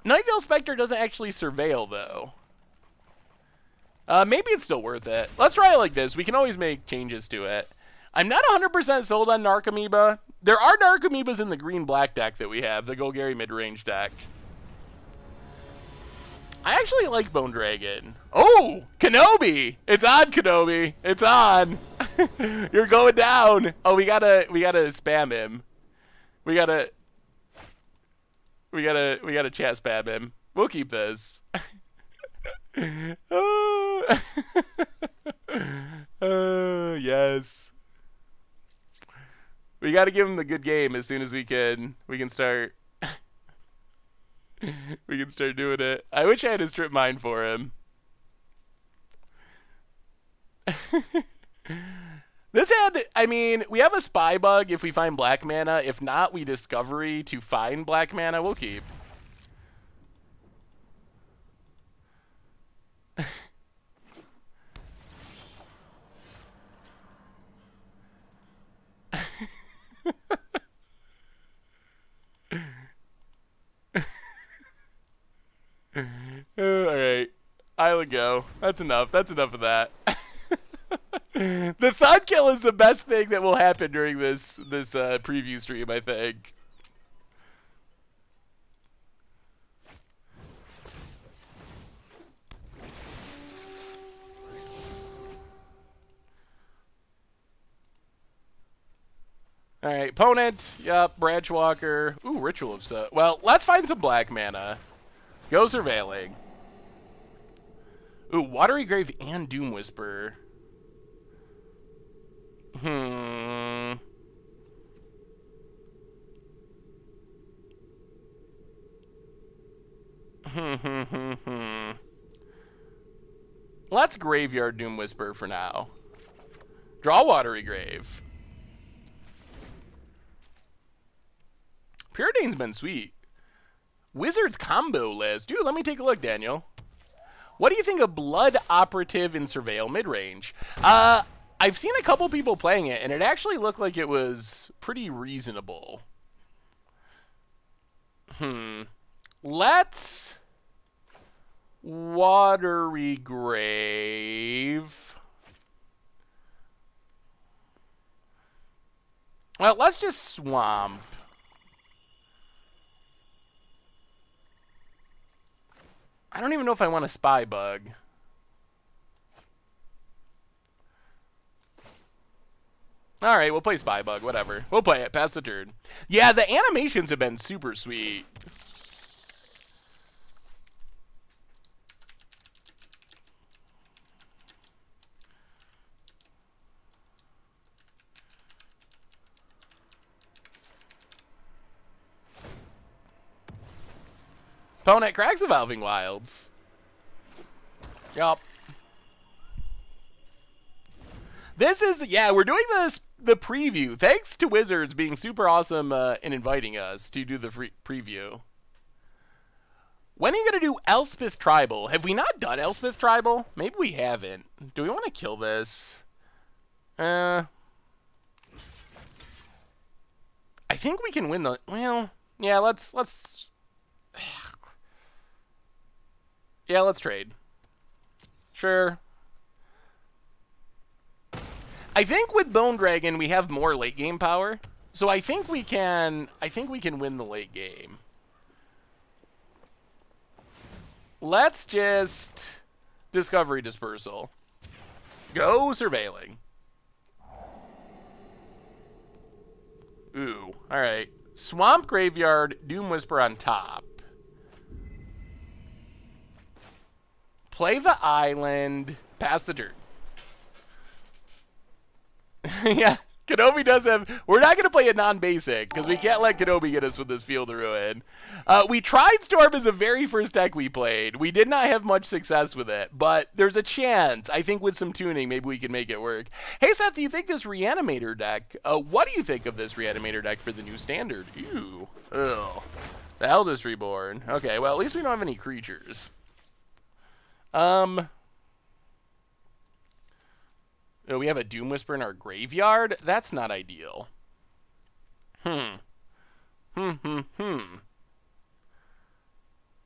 Nightveil Spectre doesn't actually surveil though. Maybe it's still worth it. Let's try it like this. We can always make changes to it. I'm not 100% sold on Narcomoeba. There are Narcomoebas in the green-black deck that we have, the Golgari mid-range deck. I actually like Bone Dragon. Oh, Kenobi! It's on, Kenobi. It's on. You're going down. Oh, we gotta spam him. We gotta chat spam him. We'll keep this. Yes. We gotta give him the good game as soon as we can. We can start. We can start doing it. I wish I had a strip mine for him. This had, I mean, we have a spy bug if we find black mana. If not, we discovery to find black mana. We'll keep. Alright. I'll go. That's enough. That's enough of that. The thud kill is the best thing that will happen during this preview stream, I think. Alright, opponent. Yup, Branch Walker. Ooh, Ritual of Soot. Well, let's find some black mana. Go surveilling. Ooh, Watery Grave and Doom Whisper. Let's Graveyard Doom Whisper for now. Draw Watery Grave. Preordain's been sweet. Wizards combo list. Dude, let me take a look, Daniel. What do you think of Blood Operative in Surveil midrange? I've seen a couple people playing it, and it actually looked like it was pretty reasonable. Let's Watery Grave. Well, let's just Swamp. I don't even know if I want a Spy Bug. All right, we'll play Spybug, whatever. We'll play it, pass the turn. Yeah, the animations have been super sweet. Opponent cracks Evolving Wilds. Yup. This is, yeah, we're doing the preview. Thanks to Wizards being super awesome in inviting us to do the preview. When are you going to do Elspeth Tribal? Have we not done Elspeth Tribal? Maybe we haven't. Do we want to kill this? I think we can win the, well, yeah, let's yeah, let's trade. Sure. I think with Bone Dragon we have more late game power, so I think we can win the late game. Let's just Discovery Dispersal. Go surveilling. Ooh, all right. Swamp Graveyard, Doom Whisper on top. Play the island, pass the turn. Yeah, Kenobi does have... We're not going to play a non-basic, because we can't let Kenobi get us with this Field of Ruin. We tried Storm as the very first deck we played. We did not have much success with it, but there's a chance. I think with some tuning, maybe we can make it work. Hey, Seth, do you think this Reanimator deck... what do you think of this Reanimator deck for the new standard? Ew. Ugh. The Eldest Reborn. Okay, well, at least we don't have any creatures. Oh, we have a Doom Whisper in our graveyard? That's not ideal.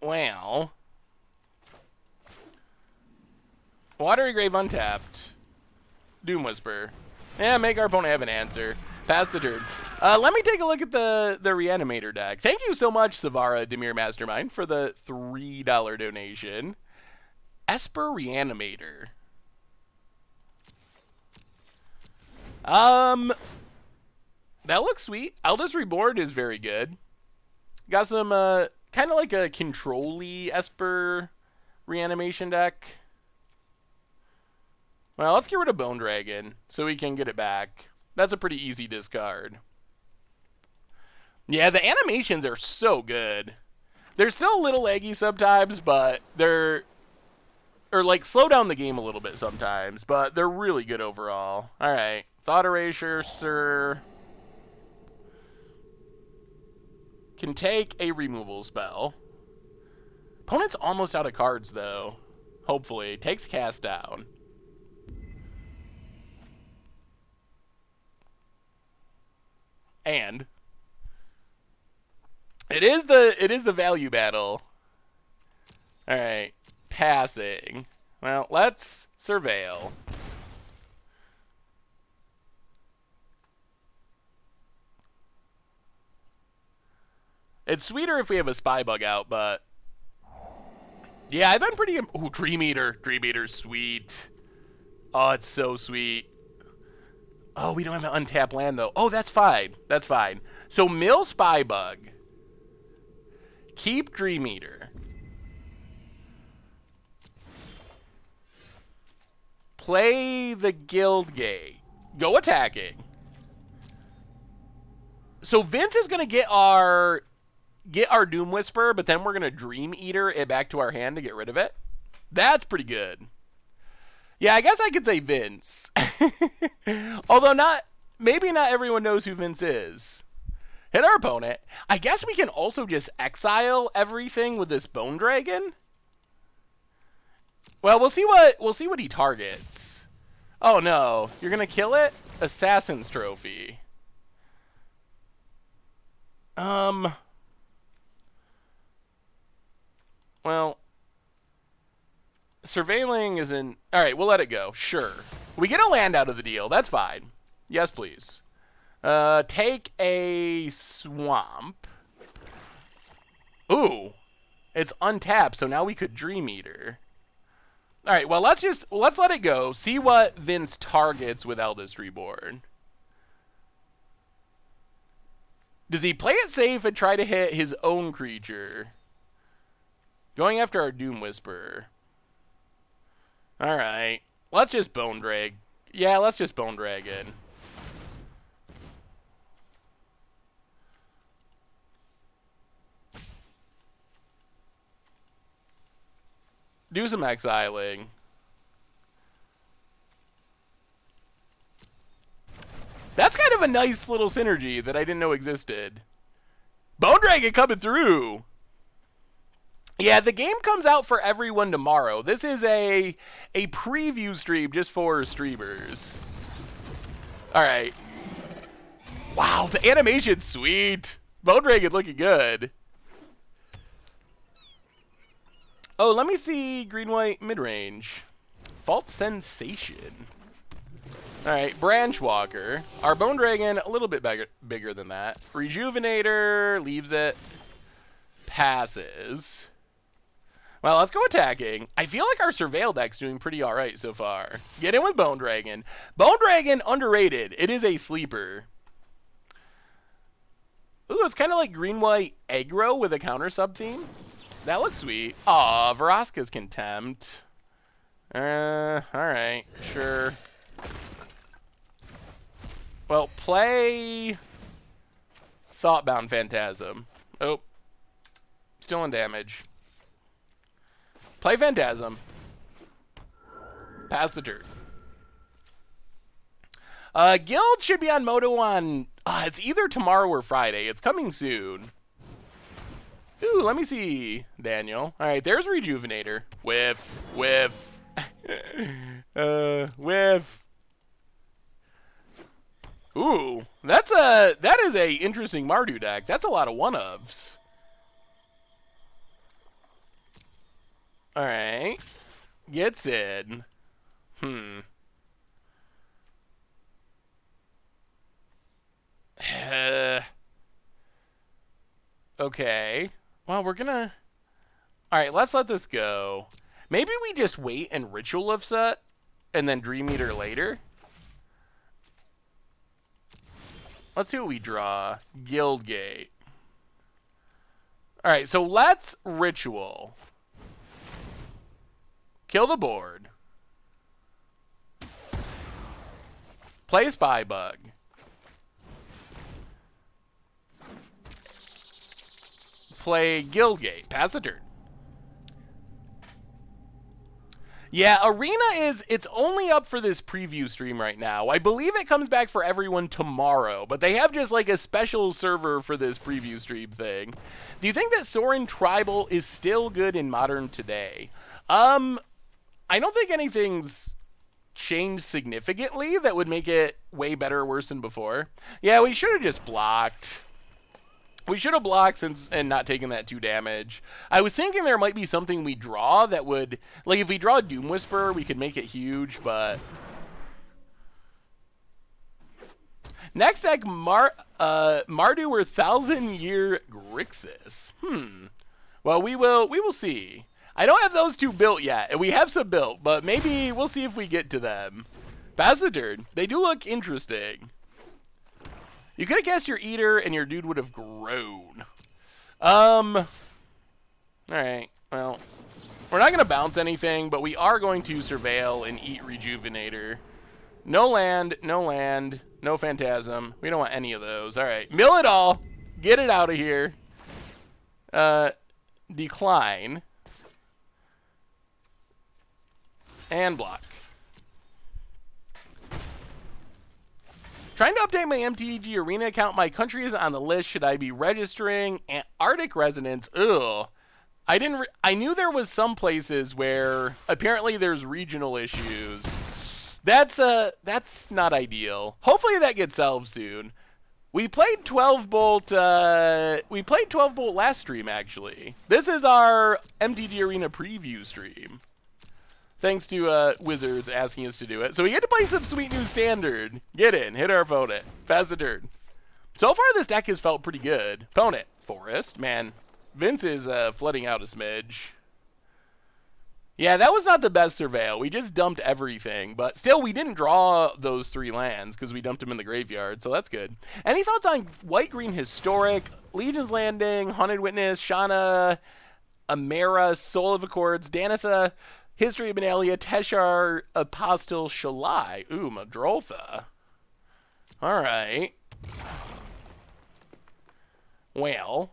Well. Watery Grave untapped. Doom Whisper. Yeah, make our opponent have an answer. Pass the turn. Let me take a look at the Reanimator deck. Thank you so much, Savara Demir Mastermind, for the $3 donation. Esper Reanimator. That looks sweet. Eldest Reborn is very good. Got some, kind of like a control-y Esper reanimation deck. Well, let's get rid of Bone Dragon so we can get it back. That's a pretty easy discard. Yeah, the animations are so good. They're still a little laggy sometimes, but they're... Or, like, slow down the game a little bit sometimes, but they're really good overall. All right. Thought Erasure, sir. Can take a removal spell. Opponent's almost out of cards, though. Hopefully. Takes cast down. And it is the value battle. All right. Passing. Well, let's surveil. It's sweeter if we have a Spybug out, but... Yeah, I've been pretty... Ooh, Dream Eater. Dream Eater's sweet. Oh, it's so sweet. Oh, we don't have an untapped land, though. Oh, that's fine. That's fine. So, mill Spybug. Keep Dream Eater. Play the Guildgate. Go attacking. So, Vince is going to get our Doom Whisper, but then we're going to Dream Eater it back to our hand to get rid of it. That's pretty good. Yeah, I guess I could say Vince. Although maybe not everyone knows who Vince is. Hit our opponent. I guess we can also just exile everything with this Bone Dragon. Well, we'll see what he targets. Oh no, you're going to kill it? Assassin's Trophy. Well, surveilling isn't... All right, we'll let it go. Sure. We get a land out of the deal. That's fine. Yes, please. Take a swamp. Ooh. It's untapped, so now we could Dream Eater. All right, well, let's let it go. See what Vince targets with Eldest Reborn. Does he play it safe and try to hit his own creature? Going after our Doom Whisperer. Alright. Let's just Bone Drag. Yeah, let's just Bone Dragon. Do some exiling. That's kind of a nice little synergy that I didn't know existed. Bone Dragon coming through. Yeah, the game comes out for everyone tomorrow. This is a preview stream just for streamers. All right. Wow, the animation's sweet. Bone Dragon looking good. Oh, let me see green-white mid-range. False Sensation. All right, Branch Walker. Our Bone Dragon, a little bit bigger than that. Rejuvenator, leaves it. Passes. Well, let's go attacking. I feel like our Surveil deck's doing pretty all right so far. Get in with Bone Dragon. Bone Dragon, underrated. It is a sleeper. Ooh, it's kind of like green-white aggro with a counter sub-theme. That looks sweet. Aw, Vraska's Contempt. Alright, sure. Well, play Thoughtbound Phantasm. Oh. Still in damage. Play Phantasm. Pass the turn. Guild should be on Moto on... it's either tomorrow or Friday. It's coming soon. Ooh, let me see, Daniel. All right, there's Rejuvenator. Whiff. Whiff. Whiff. Ooh, that is a interesting Mardu deck. That's a lot of one-ofs. All right. Gets in. Okay. Well, we're gonna... Alright, let's let this go. Maybe we just wait and Ritual of Set, and then Dream Eater later? Let's see what we draw. Guildgate. Alright, so let's Ritual. Kill the board. Play Spybug. Play Guildgate. Pass the turn. Yeah, Arena it's only up for this preview stream right now. I believe it comes back for everyone tomorrow, but they have just like a special server for this preview stream thing. Do you think that Sorin Tribal is still good in Modern today? I don't think anything's changed significantly that would make it way better or worse than before. Yeah, we should have just blocked. We should have blocked and not taken that 2 damage. I was thinking there might be something we draw that would... Like, if we draw Doom Whisperer, we could make it huge, but... Next deck, Mardu or 1,000-Year Grixis. Well, we will see. I don't have those 2 built yet, and we have some built, but maybe we'll see if we get to them. Pass the turn. They do look interesting. You could have guessed your Eater, and your dude would have grown. Alright, well, we're not going to bounce anything, but we are going to Surveil and eat Rejuvenator. No land, no Phantasm. We don't want any of those. Alright, mill it all. Get it out of here. Decline. And block. Trying to update my MTGArena account. My country isn't on the list. Should I be registering? Arctic residents. Ugh. I knew there was some places where apparently there's regional issues. That's not ideal. Hopefully that gets solved soon. We played 12 Bolt. We played 12 Bolt last stream actually. This is our MTGArena preview stream. Thanks to Wizards asking us to do it. So we get to play some sweet new Standard. Get in. Hit our opponent. Pass the turn. So far, this deck has felt pretty good. Opponent. Forest. Man, Vince is flooding out a smidge. Yeah, that was not the best surveil. We just dumped everything, but still, we didn't draw those 3 lands because we dumped them in the graveyard, so that's good. Any thoughts on White-Green Historic, Legion's Landing, Haunted Witness, Shana, Amera, Soul of Accords, Danitha, History of Benalia, Teshar, Apostle, Shalai. Ooh, Madrotha. All right. Well,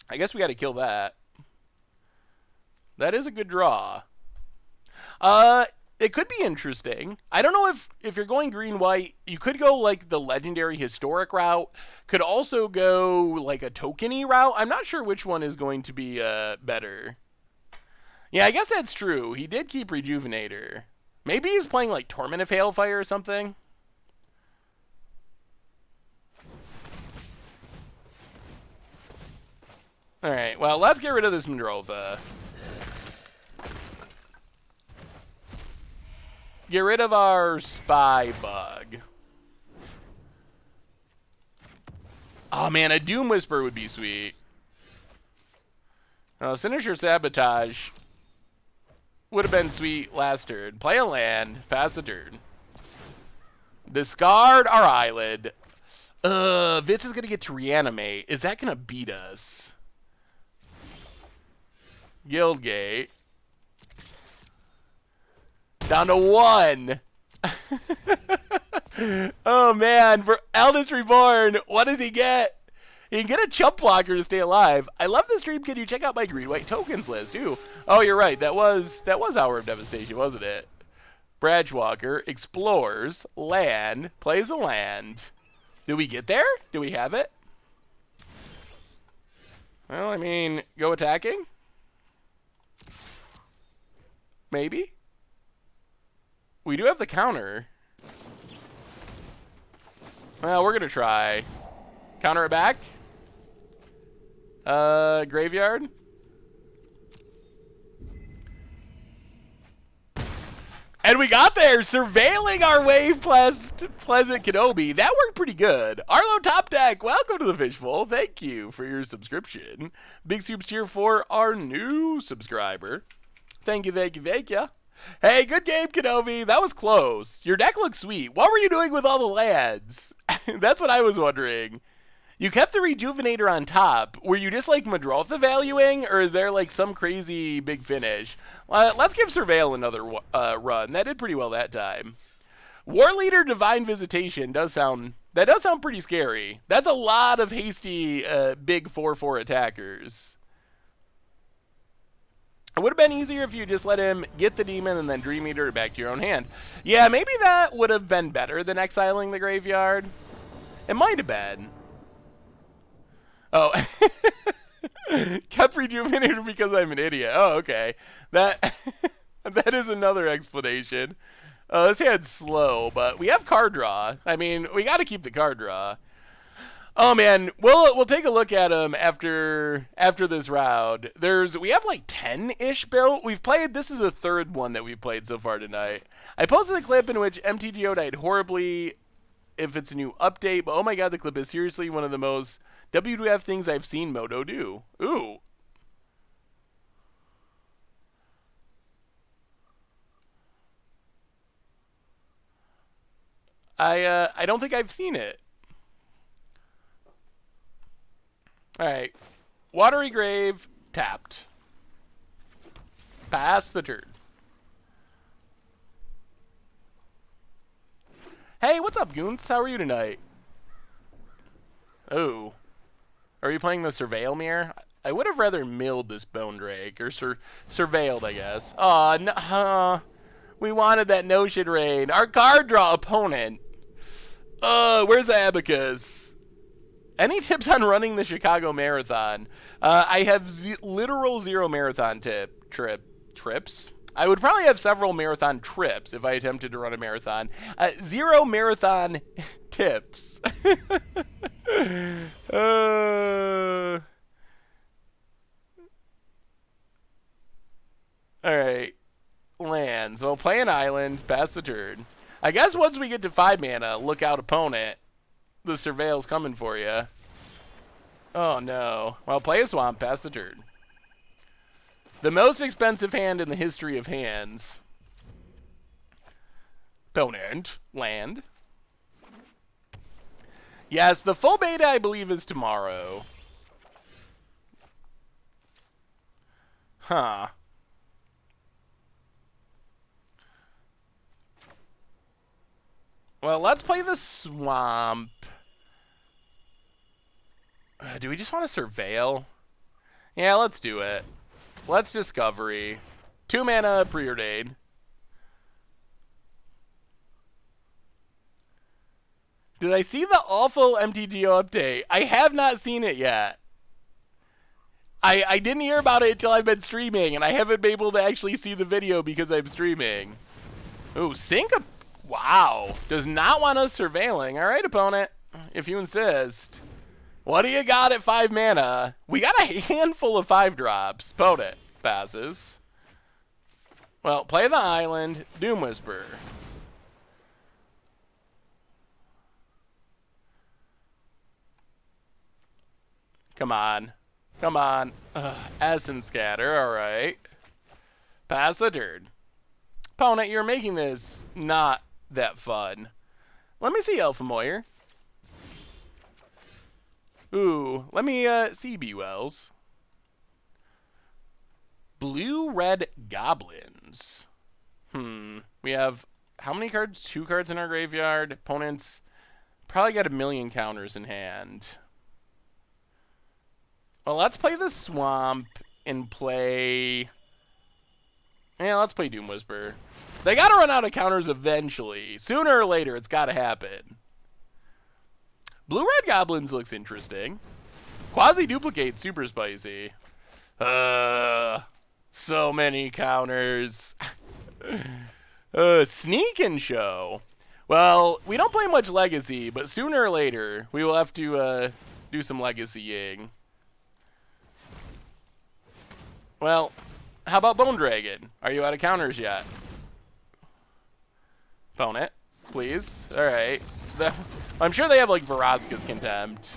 I guess we got to kill that. That is a good draw. It could be interesting. I don't know if you're going green-white, you could go like the legendary historic route. Could also go like a tokeny route. I'm not sure which one is going to be better. Yeah, I guess that's true. He did keep Rejuvenator. Maybe he's playing like Torment of Hailfire or something. Alright, well, let's get rid of this Madrotha. Get rid of our spy bug. Oh man, a Doom Whisper would be sweet. Sinister Sabotage would have been sweet last turn. Play a land, pass the turn. Discard our island. Vitz is gonna get to reanimate. Is that gonna beat us? Guildgate. Down to 1. Oh, man. For Eldest Reborn, what does he get? He can get a chump blocker to stay alive. I love the stream. Can you check out my green-white tokens list, too? Oh, you're right. That was Hour of Devastation, wasn't it? Bradgewalker explores, land, plays a land. Did we get there? Do we have it? Well, I mean, go attacking? Maybe? We do have the counter. Well, we're going to try. Counter it back. Graveyard. And we got there, surveilling our wave Pleasant Kenobi. That worked pretty good. Arlo Top Deck, welcome to the Fishbowl. Thank you for your subscription. Big Soups cheer for our new subscriber. Thank you, thank you, thank you. Hey, good game, Kenobi. That was close. Your deck looks sweet. What were you doing with all the lands? That's what I was wondering. You kept the Rejuvenator on top. Were you just like Madrotha valuing, or is there like some crazy big finish? Let's give Surveil another run. That did pretty well that time. War Leader Divine Visitation does sound pretty scary. That's a lot of hasty big 4/4 attackers. It would have been easier if you just let him get the demon and then Dream Eater back to your own hand. Yeah, maybe that would have been better than exiling the graveyard. It might have been. Oh. Kept Rejuvenator because I'm an idiot. Oh, okay. That is another explanation. This hand's slow, but we have card draw. I mean, we got to keep the card draw. Oh man, we'll take a look at them after this round. We have like 10-ish built. This is the third one that we've played so far tonight. I posted a clip in which MTGO died horribly if it's a new update, but oh my god, the clip is seriously one of the most WWF things I've seen Moto do. Ooh. I don't think I've seen it. Alright. Watery Grave, tapped. Pass the turn. Hey, what's up, Goons? How are you tonight? Oh. Are you playing the Surveil Mirror? I would have rather milled this Bone Drake, or surveilled, I guess. Aw, no, we wanted that Notion Rain. Our card draw opponent. Where's Abacus? Any tips on running the Chicago Marathon? I have literal 0 marathon trips. I would probably have several marathon trips if I attempted to run a marathon. 0 marathon tips. Alright. Lands. Well, play an island, pass the turn. I guess once we get to 5 mana, look out opponent. The Surveil's coming for you. Oh no. Well, play a swamp, pass the turn. The most expensive hand in the history of hands. Opponent. Land. Yes, the full beta, I believe, is tomorrow. Huh. Well, let's play the swamp. Do we just want to surveil? Yeah, let's do it. Let's discovery. 2 mana preordained. Did I see the awful MTGO update? I have not seen it yet. I didn't hear about it until I've been streaming, and I haven't been able to actually see the video because I'm streaming. Ooh, Sync. Wow. Does not want us surveilling. All right, opponent. If you insist. What do you got at 5 mana? We got a handful of 5-drops. Opponent passes. Well, play the island. Doom Whisper. Come on. Come on. Essence Scatter. All right. Pass the turn. Opponent, you're making this not that fun. Let me see Alpha Moyer. Ooh, let me see B-Wells. Blue-red goblins. We have how many cards? 2 cards in our graveyard. Opponents probably got 1 million counters in hand. Well, let's play the swamp and play... Yeah, let's play Doom Whisper. They got to run out of counters eventually. Sooner or later, it's got to happen. Blue-red goblins looks interesting. Quasi-duplicate, super spicy. So many counters. Sneak and show. Well, we don't play much Legacy, but sooner or later, we will have to do some Legacying. Well, how about Bone Dragon? Are you out of counters yet? Opponent, please. All right. I'm sure they have, like, Vraska's Contempt.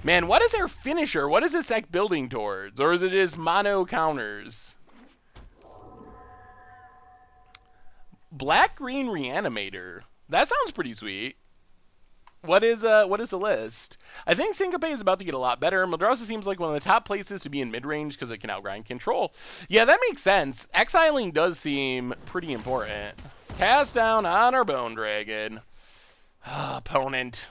Man, what is their finisher? What is this deck building towards? Or is it just mono counters? Black-green Reanimator. That sounds pretty sweet. What is the list? I think Syncope is about to get a lot better. Madrasa seems like one of the top places to be in mid-range because it can outgrind control. Yeah, that makes sense. Exiling does seem pretty important. Cast down on our Bone Dragon. Opponent.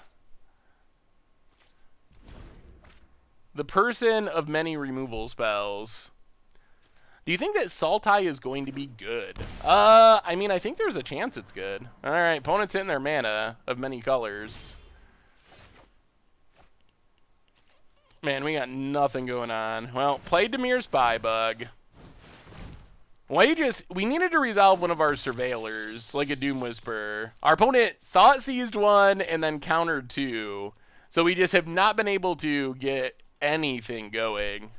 The person of many removal spells. Do you think that Sultai is going to be good? I mean, I think there's a chance it's good. All right, opponent's hitting their mana of many colors. Man, we got nothing going on. Well, play Dimir Spybug. We needed to resolve one of our surveillors, like a Doom Whisper. Our opponent thought seized one and then countered 2. So we just have not been able to get anything going.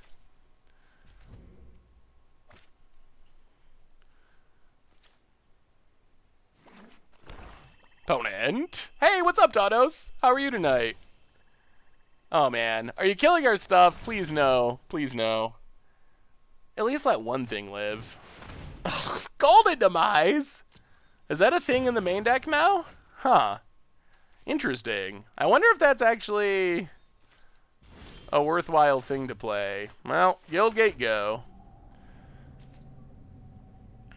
Opponent. Hey, what's up, Tados? How are you tonight? Oh, man. Are you killing our stuff? Please no. Please no. At least let one thing live. Golden Demise? Is that a thing in the main deck now? Huh. Interesting. I wonder if that's actually a worthwhile thing to play. Well, Guildgate go.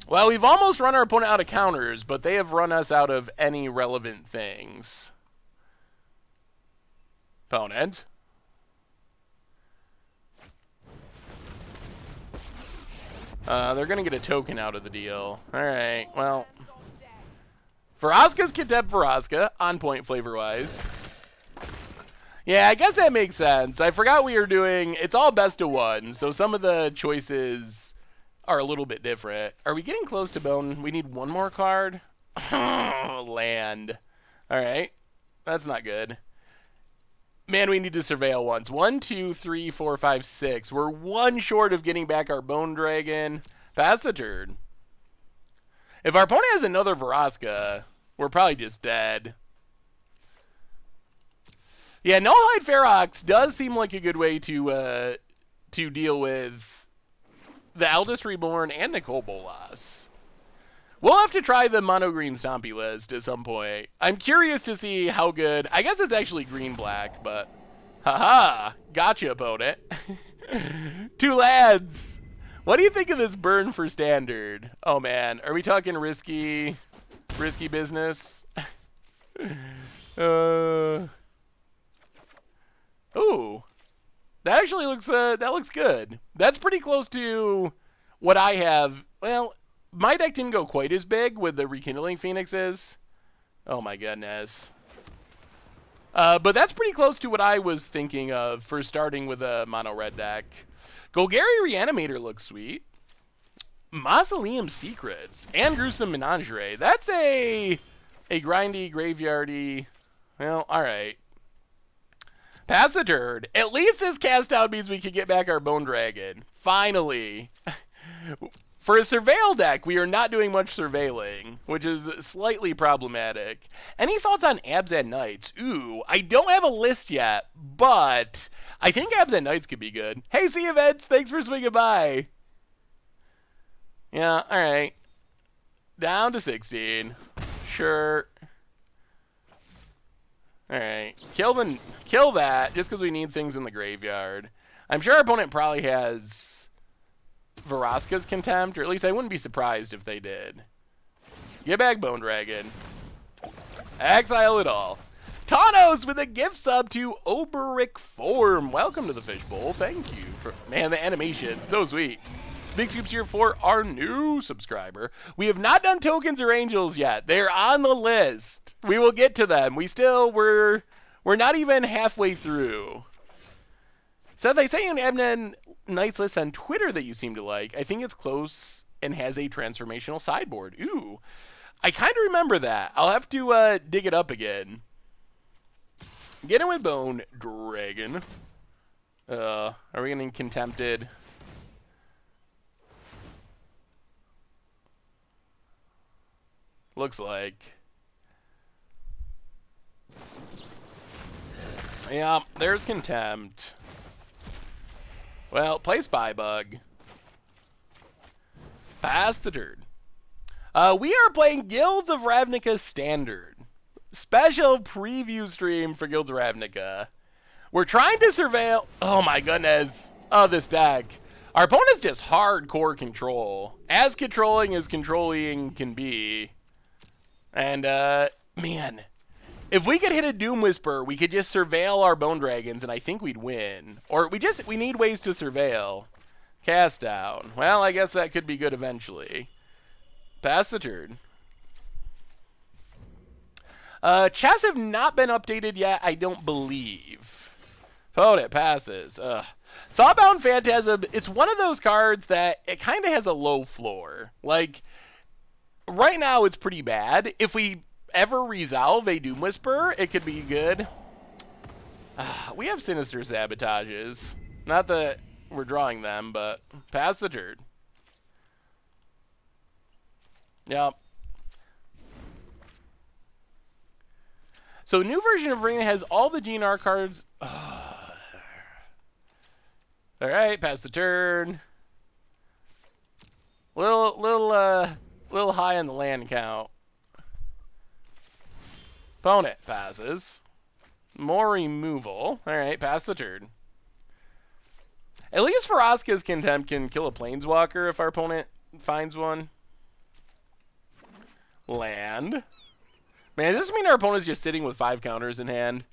Well, we've almost run our opponent out of counters, but they have run us out of any relevant things. Opponent. They're going to get a token out of the deal. All right, well. Vraska's Contempt Vraska, on point flavor-wise. Yeah, I guess that makes sense. I forgot we were doing, it's all best of 1, so some of the choices are a little bit different. Are we getting close to bone? We need one more card? Land. All right, that's not good. Man, we need to surveil once. 1, 2, 3, 4, 5, 6. We're 1 short of getting back our Bone Dragon. Pass the turn. If our opponent has another Vraska, we're probably just dead. Yeah, No Hide Ferox does seem like a good way to deal with the Eldest Reborn, and Nicole Bolas. We'll have to try the mono green stompy list at some point. I'm curious to see how good. I guess it's actually green black, but haha, gotcha, opponent. 2 lads. What do you think of this burn for standard? Oh man, are we talking risky business? Ooh, that actually looks that looks good. That's pretty close to what I have. Well, my deck didn't go quite as big with the Rekindling Phoenixes. Oh my goodness. But that's pretty close to what I was thinking of for starting with a mono red deck. Golgari Reanimator looks sweet. Mausoleum Secrets and Gruesome Menagerie. That's a grindy, graveyardy. Well, all right. Pass the turd. At least this cast out means we can get back our Bone Dragon. Finally. For a surveil deck, we are not doing much surveilling, which is slightly problematic. Any thoughts on Abzan Knights? Ooh, I don't have a list yet, but I think Abzan Knights could be good. Hey, see events, thanks for swinging by. Yeah, all right. Down to 16. Sure. All right. Kill that just because we need things in the graveyard. I'm sure our opponent probably has Vraska's Contempt, or at least I wouldn't be surprised if they did. Get back, Bone Dragon. Exile it all. Tanos with a gift sub to Oberic Form. Welcome to the Fishbowl. Thank you for, man, the animation, so sweet. Big scoops here for our new subscriber. We have not done tokens or angels yet. They're on the list. We will get to them. We're not even halfway through. Seth, I sent you an Abzan Knights list on Twitter that you seem to like. I think it's close and has a transformational sideboard. Ooh, I kind of remember that. I'll have to dig it up again. Get in with Bone Dragon. Are we getting Contempted? Looks like. Yeah, there's Contempt. Well, play Spybug. Pass the turd. We are playing Guilds of Ravnica Standard. Special preview stream for Guilds of Ravnica. We're trying to surveil. Oh my goodness. Oh, this deck. Our opponent's just hardcore control. As controlling as controlling can be. And, man, if we could hit a Doom Whisper, we could just surveil our Bone Dragons, and I think we'd win. Or we need ways to surveil. Cast down. Well, I guess that could be good eventually. Pass the turn. Chests have not been updated yet, I don't believe. Vote it passes. Thoughtbound Phantasm, it's one of those cards that it kind of has a low floor. Like, right now it's pretty bad. If we ever resolve a Doom Whisper, it could be good. We have Sinister Sabotages. Not that we're drawing them, but pass the turn. Yep. So new version of Arena has all the GNR cards. All right, pass the turn. Little high on the land count. Opponent passes. More removal. All right, pass the turn. At least Vraska's Contempt can kill a Planeswalker if our opponent finds one. Land. Man, does this mean our opponent's just sitting with 5 counters in hand?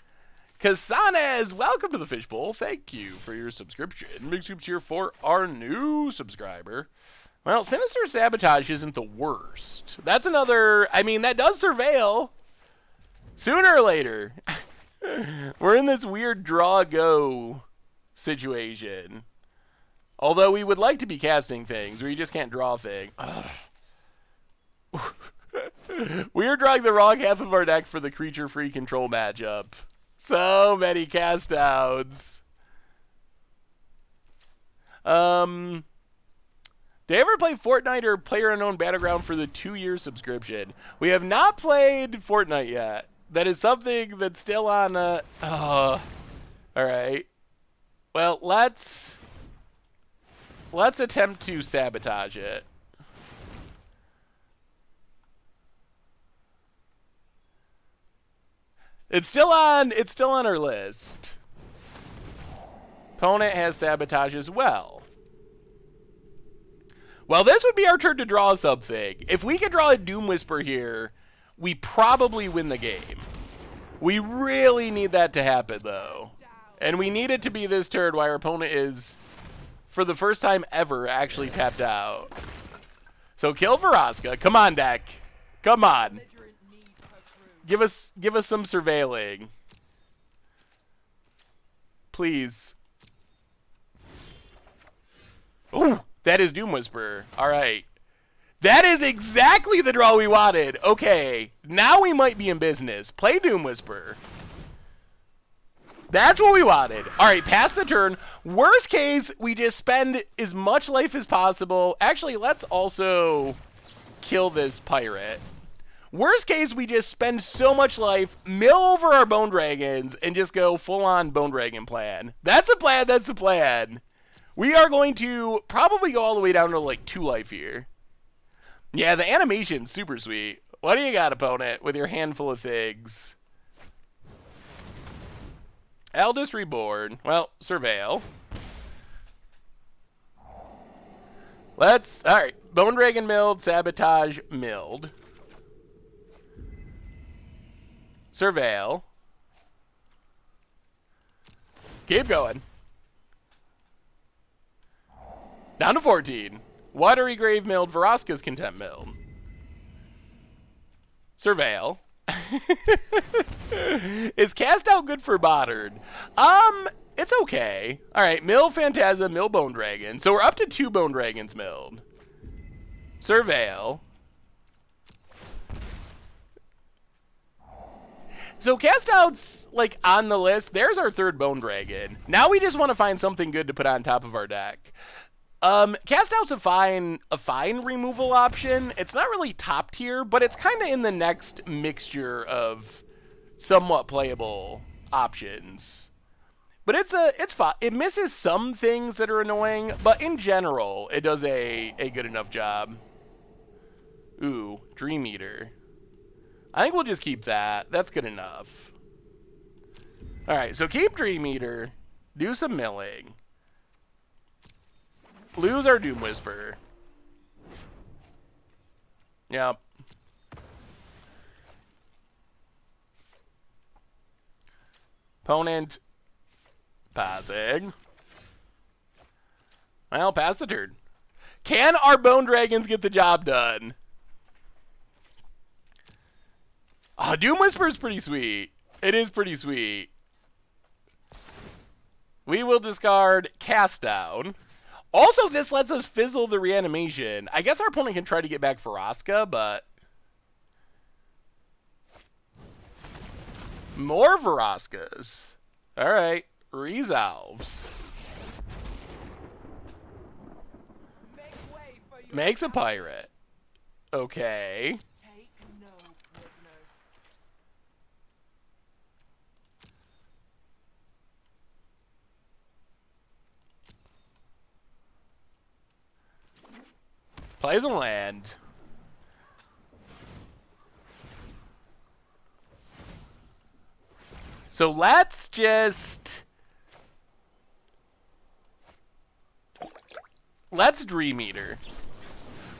Kasanez, welcome to the Fishbowl. Thank you for your subscription. Big soups here for our new subscriber. Well, Sinister Sabotage isn't the worst. That's another, I mean, that does surveil. Sooner or later. We're in this weird draw-go situation. Although we would like to be casting things, where you just can't draw things. We are drawing the wrong half of our deck for the creature-free control matchup. So many cast downs. Do you ever play Fortnite or PlayerUnknown Battleground for the 2-year subscription? We have not played Fortnite yet. That is something that's still on. All right. Well, let's let's attempt to sabotage it. It's still on our list. Opponent has sabotage as well. Well, this would be our turn to draw something. If we could draw a Doom Whisper here, we probably win the game. We really need that to happen, though. And we need it to be this turn while our opponent is, for the first time ever, actually tapped out. So kill Vraska. Come on, deck. Come on. Give us some surveilling. Please. Ooh, that is Doom Whisper. All right. That is exactly the draw we wanted. Okay, now we might be in business. Play Doom Whisper. That's what we wanted. All right, pass the turn. Worst case, we just spend as much life as possible. Actually, let's also kill this pirate. Worst case, we just spend so much life, mill over our Bone Dragons, and just go full-on Bone Dragon plan. That's the plan. That's the plan. We are going to probably go all the way down to like 2 life here. Yeah, the animation's super sweet. What do you got, opponent, with your handful of things? Eldest Reborn. Well, Surveil. Let's... Alright. Bone Dragon milled. Sabotage milled. Surveil. Keep going. Down to 14. Watery Grave milled. Vraska's Contempt milled. Surveil. Is Cast Out good for modern? It's okay. Alright, mill Phantasm, mill Bone Dragon. So we're up to 2 Bone Dragons milled. Surveil. So Cast Out's, like, on the list. There's our 3rd Bone Dragon. Now we just want to find something good to put on top of our deck. Cast Out's a fine removal option. It's not really top tier, but it's kind of in the next mixture of somewhat playable options. But it's fine. It misses some things that are annoying, but in general, it does a good enough job. Ooh, Dream Eater. I think we'll just keep that. That's good enough. All right, so keep Dream Eater. Do some milling. Lose our Doom Whisper. Yep. Opponent passing. Well, pass the turn. Can our Bone Dragons get the job done? Oh, Doom Whisper is pretty sweet. It is pretty sweet. We will discard Cast Down. Also, this lets us fizzle the reanimation. I guess our opponent can try to get back Vraska, but... More Vraskas. Alright. Resolves. Makes a pirate. Okay. Plays a land. So let's just... Let's Dream Eater.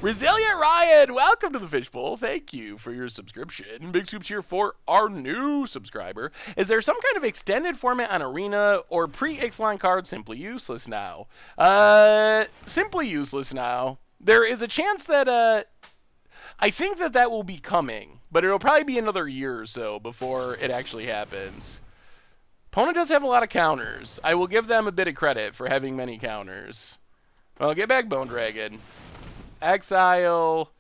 Resilient Ryan, welcome to the Fishbowl. Thank you for your subscription. Big soups here for our new subscriber. Is there some kind of extended format on Arena or pre-Ixalan card simply useless now? Simply useless now. There is a chance that, I think that will be coming, but it'll probably be another year or so before it actually happens. Opponent does have a lot of counters. I will give them a bit of credit for having many counters. Well, get back Bone Dragon. Exile,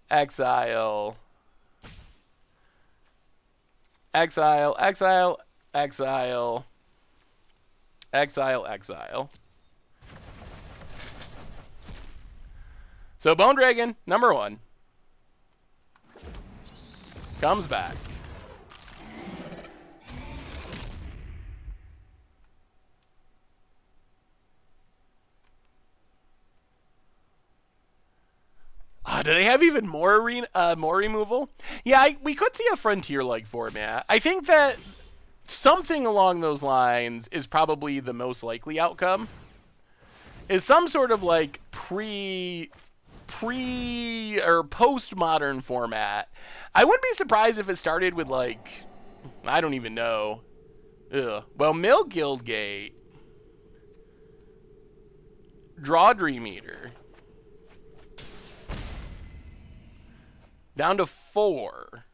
exile. Exile, exile, exile. Exile, exile. So Bone Dragon, number 1. Comes back. Do they have even more more removal? Yeah, we could see a Frontier-like format. I think that something along those lines is probably the most likely outcome. Is some sort of like pre or postmodern format. I wouldn't be surprised if it started with like, I don't even know. Ugh. Well, Mill Guildgate. Draw Dream Eater. Down to 4.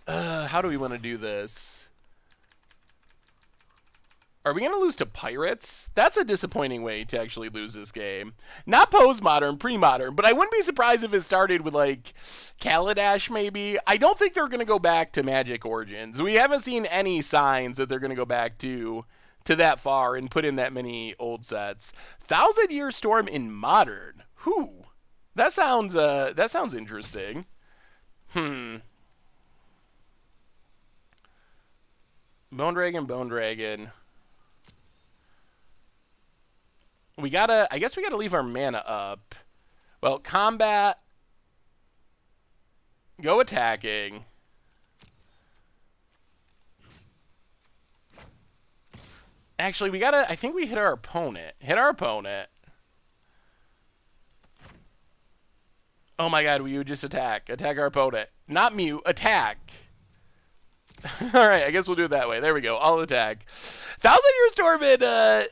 How do we want to do this? Are we going to lose to Pirates? That's a disappointing way to actually lose this game. Not postmodern, pre-modern, but I wouldn't be surprised if it started with, like, Kaladesh, maybe. I don't think they're going to go back to Magic Origins. We haven't seen any signs that they're going to go back to that far and put in that many old sets. 1,000 Year Storm in Modern. Whew. That sounds interesting. Bone Dragon. I guess we gotta leave our mana up. Well, combat. Go attacking. Actually, I think we hit our opponent. Oh my god, we would just attack. Attack our opponent. Not mute, attack. Alright, I guess we'll do it that way. There we go. I'll attack. 1,000 Year Storm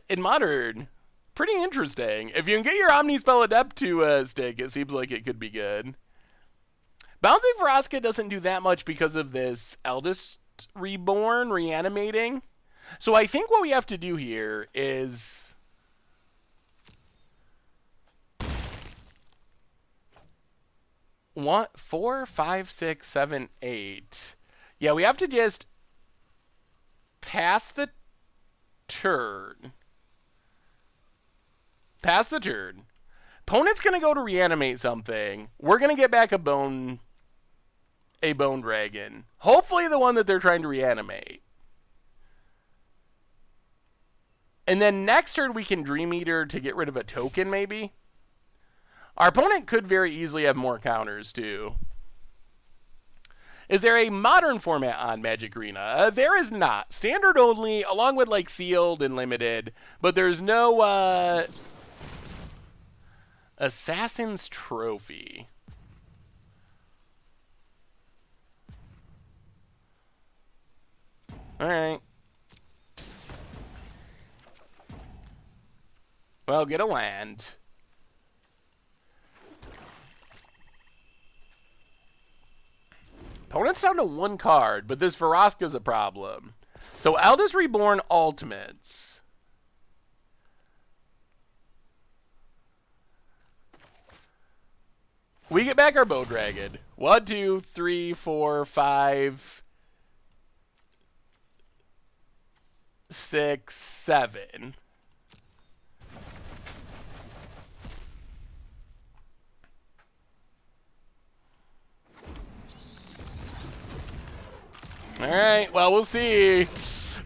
in Modern. Pretty interesting. If you can get your Omnispell Adept to stick, it seems like it could be good. Bouncing Vraska doesn't do that much because of this Eldest Reborn reanimating. So I think what we have to do here is... 4, 5, 6, 7, 8. Yeah, we have to just pass the turn. Opponent's going to go to reanimate something. We're going to get back a bone dragon. Hopefully the one that they're trying to reanimate. And then next turn we can Dream Eater to get rid of a token, maybe. Our opponent could very easily have more counters, too. Is there a modern format on MTGArena? There is not. Standard only, along with, like, sealed and limited. But there's no, Assassin's Trophy. Alright. Well, get a land. Opponent's down to 1 card, but this Vraska's a problem. So Eldest Reborn Ultimates. We get back our Bow Dragon. 1, 2, 3, 4, 5, 6, 7. Alright, well, we'll see.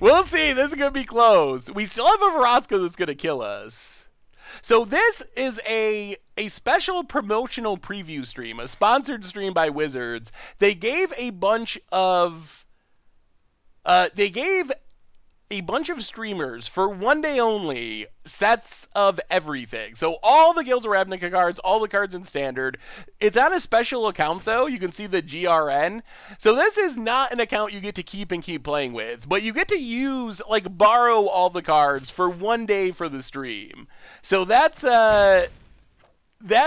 We'll see. This is going to be close. We still have a Vraska that's going to kill us. So this is a special promotional preview stream, a sponsored stream by Wizards. They gave a bunch of streamers for 1 day only sets of everything. So all the Guilds of Ravnica cards, all the cards in Standard. It's on a special account, though. You can see the GRN. So this is not an account you get to keep and keep playing with, but you get to use, like, borrow all the cards for 1 day for the stream. So that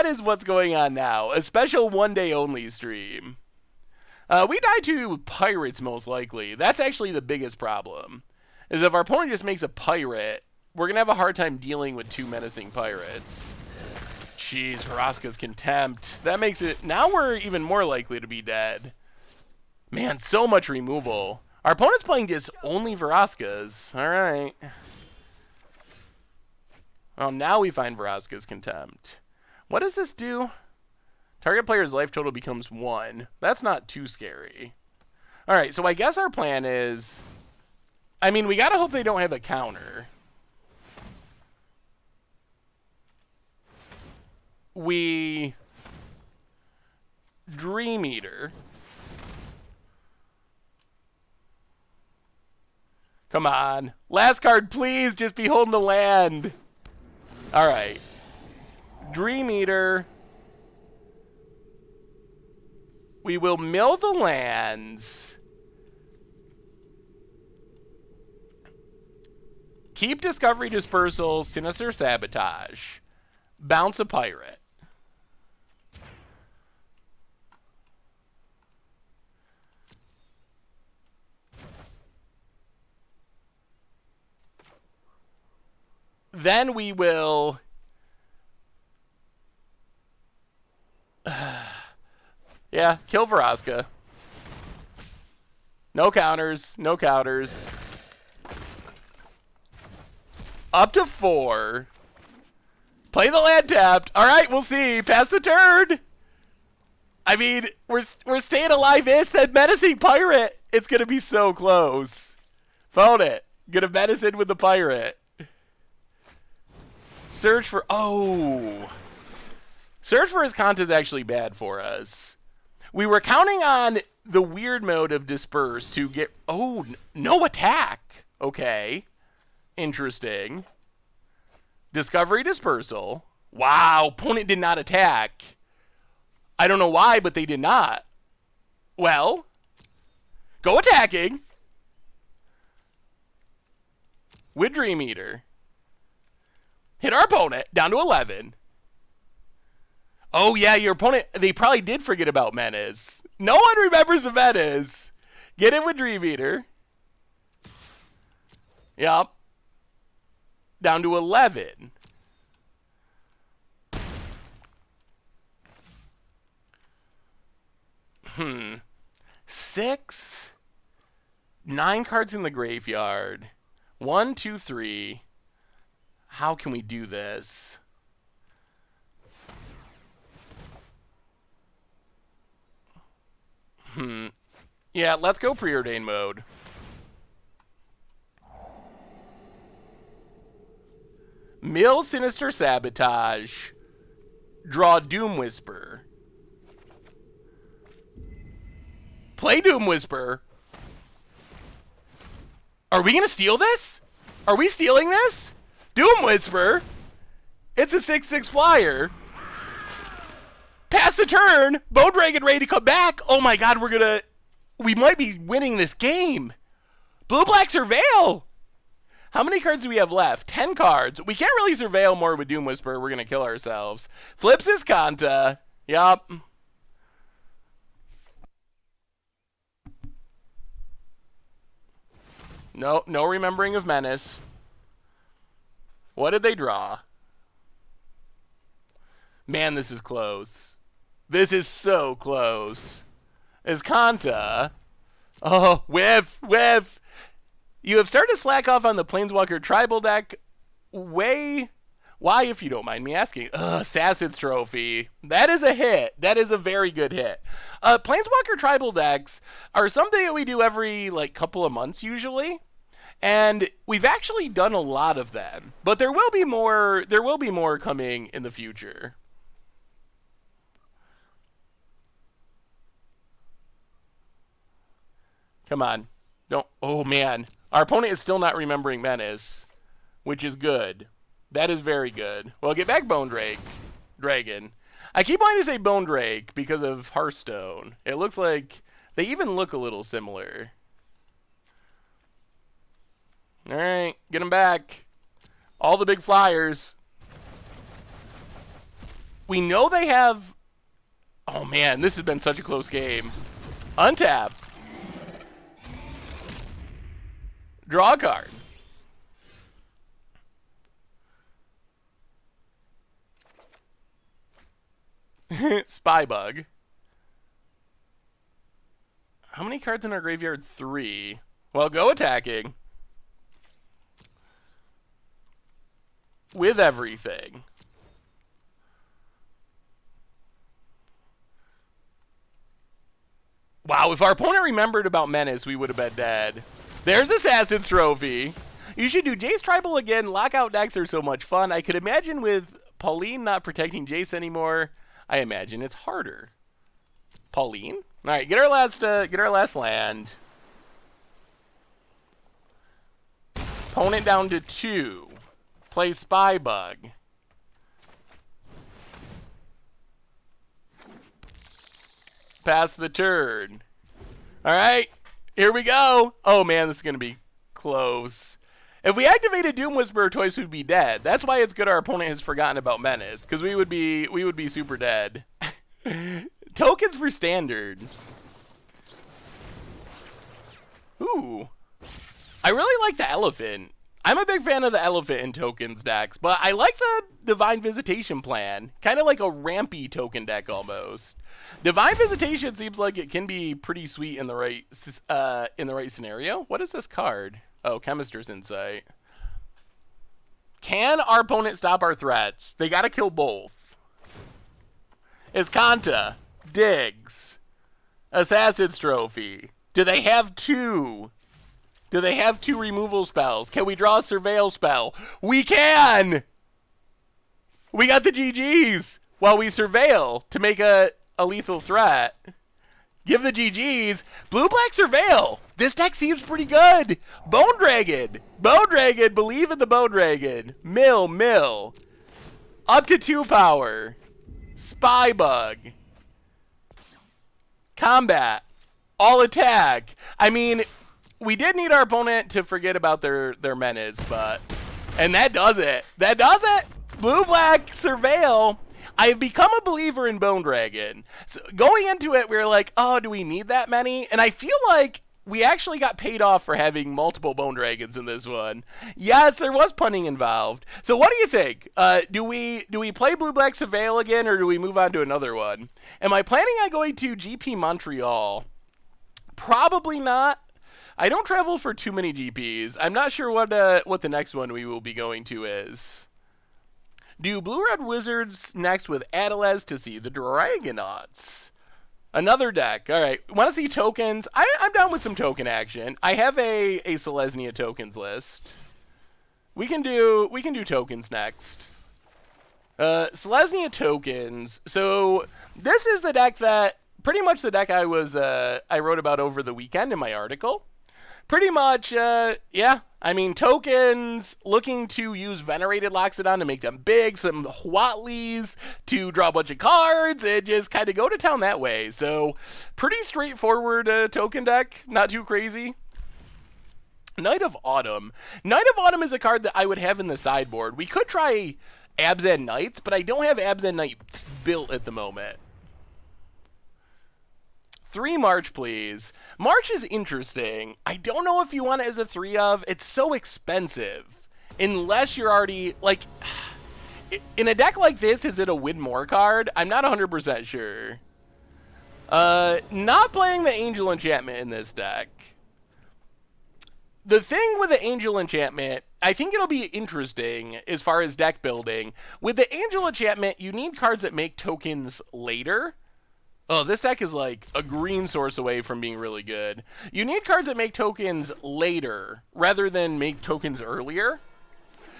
is what's going on now. A special 1 day only stream. We die to Pirates, most likely. That's actually the biggest problem. Is if our opponent just makes a pirate, we're going to have a hard time dealing with 2 menacing pirates. Jeez, Vraska's Contempt. That makes it... Now we're even more likely to be dead. Man, so much removal. Our opponent's playing just only Vraskas. Alright. Well, now we find Vraska's Contempt. What does this do? Target player's life total becomes 1. That's not too scary. Alright, so I guess our plan is... I mean, we gotta hope they don't have a counter. we Dream Eater. Come on. Last card, please. Just be holding the land. All right. Dream Eater. We will mill the lands. Keep Discovery Dispersal, Sinister Sabotage. Bounce a Pirate. Then we will... yeah, kill Vraska. No counters, no counters. Up to 4. Play the land tapped. All right, we'll see. Pass the turn. I mean, we're staying alive. Is that menacing pirate? It's gonna be so close. Phone it. Gonna medicine with the pirate. Search for Search for his Kanta is actually bad for us. We were counting on the weird mode of Disperse to get... oh, no attack. Okay. Interesting. Discovery Dispersal. Wow, opponent did not attack. I don't know why, but they did not. Well, go attacking. With Dream Eater. Hit our opponent, down to 11. Oh, yeah, your opponent, they probably did forget about Menace. No one remembers the Menace. Get it with Dream Eater. Yup. Down to 11. Six. 9 cards in the graveyard. 1, 2, 3. How can we do this? Yeah, let's go preordained mode. Mill Sinister Sabotage. Draw Doom Whisper. Play Doom Whisper. Are we going to steal this? Are we stealing this? Doom Whisper. It's a 6/6 flyer. Pass the turn. Bone Dragon ready to come back. Oh my god, we might be winning this game. Blue-black Surveil. How many cards do we have left? 10 cards. We can't really surveil more with Doom Whisper. We're going to kill ourselves. Flips his Kanta. Yup. No remembering of Menace. What did they draw? Man, this is close. This is so close. Is Kanta. Oh, whiff. You have started to slack off on the Planeswalker tribal deck. Why, if you don't mind me asking? Assassin's Trophy. That is a hit. That is a very good hit. Planeswalker tribal decks are something that we do every couple of months usually. And we've actually done a lot of them. But there will be more coming in the future. Come on. Don't. Oh, man. Our opponent is still not remembering Menace, which is good. That is very good. Well, get back Bone Dragon. I keep wanting to say Bone Drake because of Hearthstone. It looks like they even look a little similar. All right. Get them back. All the big flyers. We know they have... oh, man. This has been such a close game. Untap. Draw a card. Spybug. How many cards in our graveyard? 3. Well, go attacking. With everything. Wow, if our opponent remembered about Menace, we would have been dead. There's Assassin's Trophy. You should do Jace Tribal again. Lockout decks are so much fun. I could imagine with Pauline not protecting Jace anymore. I imagine it's harder. Pauline? All right, get our last land. Opponent down to 2. Play Spy Bug. Pass the turn. All right, here we go. Oh man, this is gonna be close. If we activated Doom Whisperer twice, we'd be dead. That's why it's good our opponent has forgotten about Menace, because we would be super dead. Tokens for standard. Ooh. I really like the elephant. I'm a big fan of the elephant in tokens decks, but I like the Divine Visitation plan. Kind of like a rampy token deck almost. Divine Visitation seems like it can be pretty sweet in the right scenario. What is this card? Oh, Chemister's Insight. Can our opponent stop our threats? They gotta kill both. Iskanta. Diggs. Assassin's Trophy. Do they have 2? Do they have 2 removal spells? Can we draw a surveil spell? We can! We got the GGs while we surveil to make a lethal threat. Give the GGs. Blue-black surveil. This deck seems pretty good. Bone Dragon. Bone Dragon. Believe in the Bone Dragon. Mill. Up to 2 power. Spy Bug. Combat. All attack. I mean, we did need our opponent to forget about their menace, but... And that does it. That does it. Blue-black surveil. I've become a believer in Bone Dragon. So going into it, we were like, oh, do we need that many? And I feel like we actually got paid off for having multiple Bone Dragons in this one. Yes, there was punning involved. So what do you think? Do we play Blue-Black Surveil again, or do we move on to another one? Am I planning on going to GP Montreal? Probably not. I don't travel for too many GPs. I'm not sure what the next one we will be going to is. Do Blue-Red Wizards next with Adalez to see the Dragonauts. Another deck. All right. Want to see tokens? I'm down with some token action. I have a Selesnya tokens list. We can do tokens next. Selesnya tokens. So this is the deck that pretty much the deck I wrote about over the weekend in my article. Pretty much, yeah. I mean, tokens, looking to use Venerated Loxodon to make them big, some Huatlis to draw a bunch of cards, and just kind of go to town that way. So, pretty straightforward token deck, not too crazy. Knight of Autumn. Knight of Autumn is a card that I would have in the sideboard. We could try Abzan Knights, but I don't have Abzan Knights built at the moment. 3 March, please. March is interesting. I don't know if you want it as a 3 of. It's so expensive. Unless you're already, like... In a deck like this, is it a win more card? I'm not 100% sure. Not playing the Angel Enchantment in this deck. The thing with the Angel Enchantment, I think it'll be interesting as far as deck building. With the Angel Enchantment, you need cards that make tokens later. Oh, this deck is like a green source away from being really good. You need cards that make tokens later rather than make tokens earlier.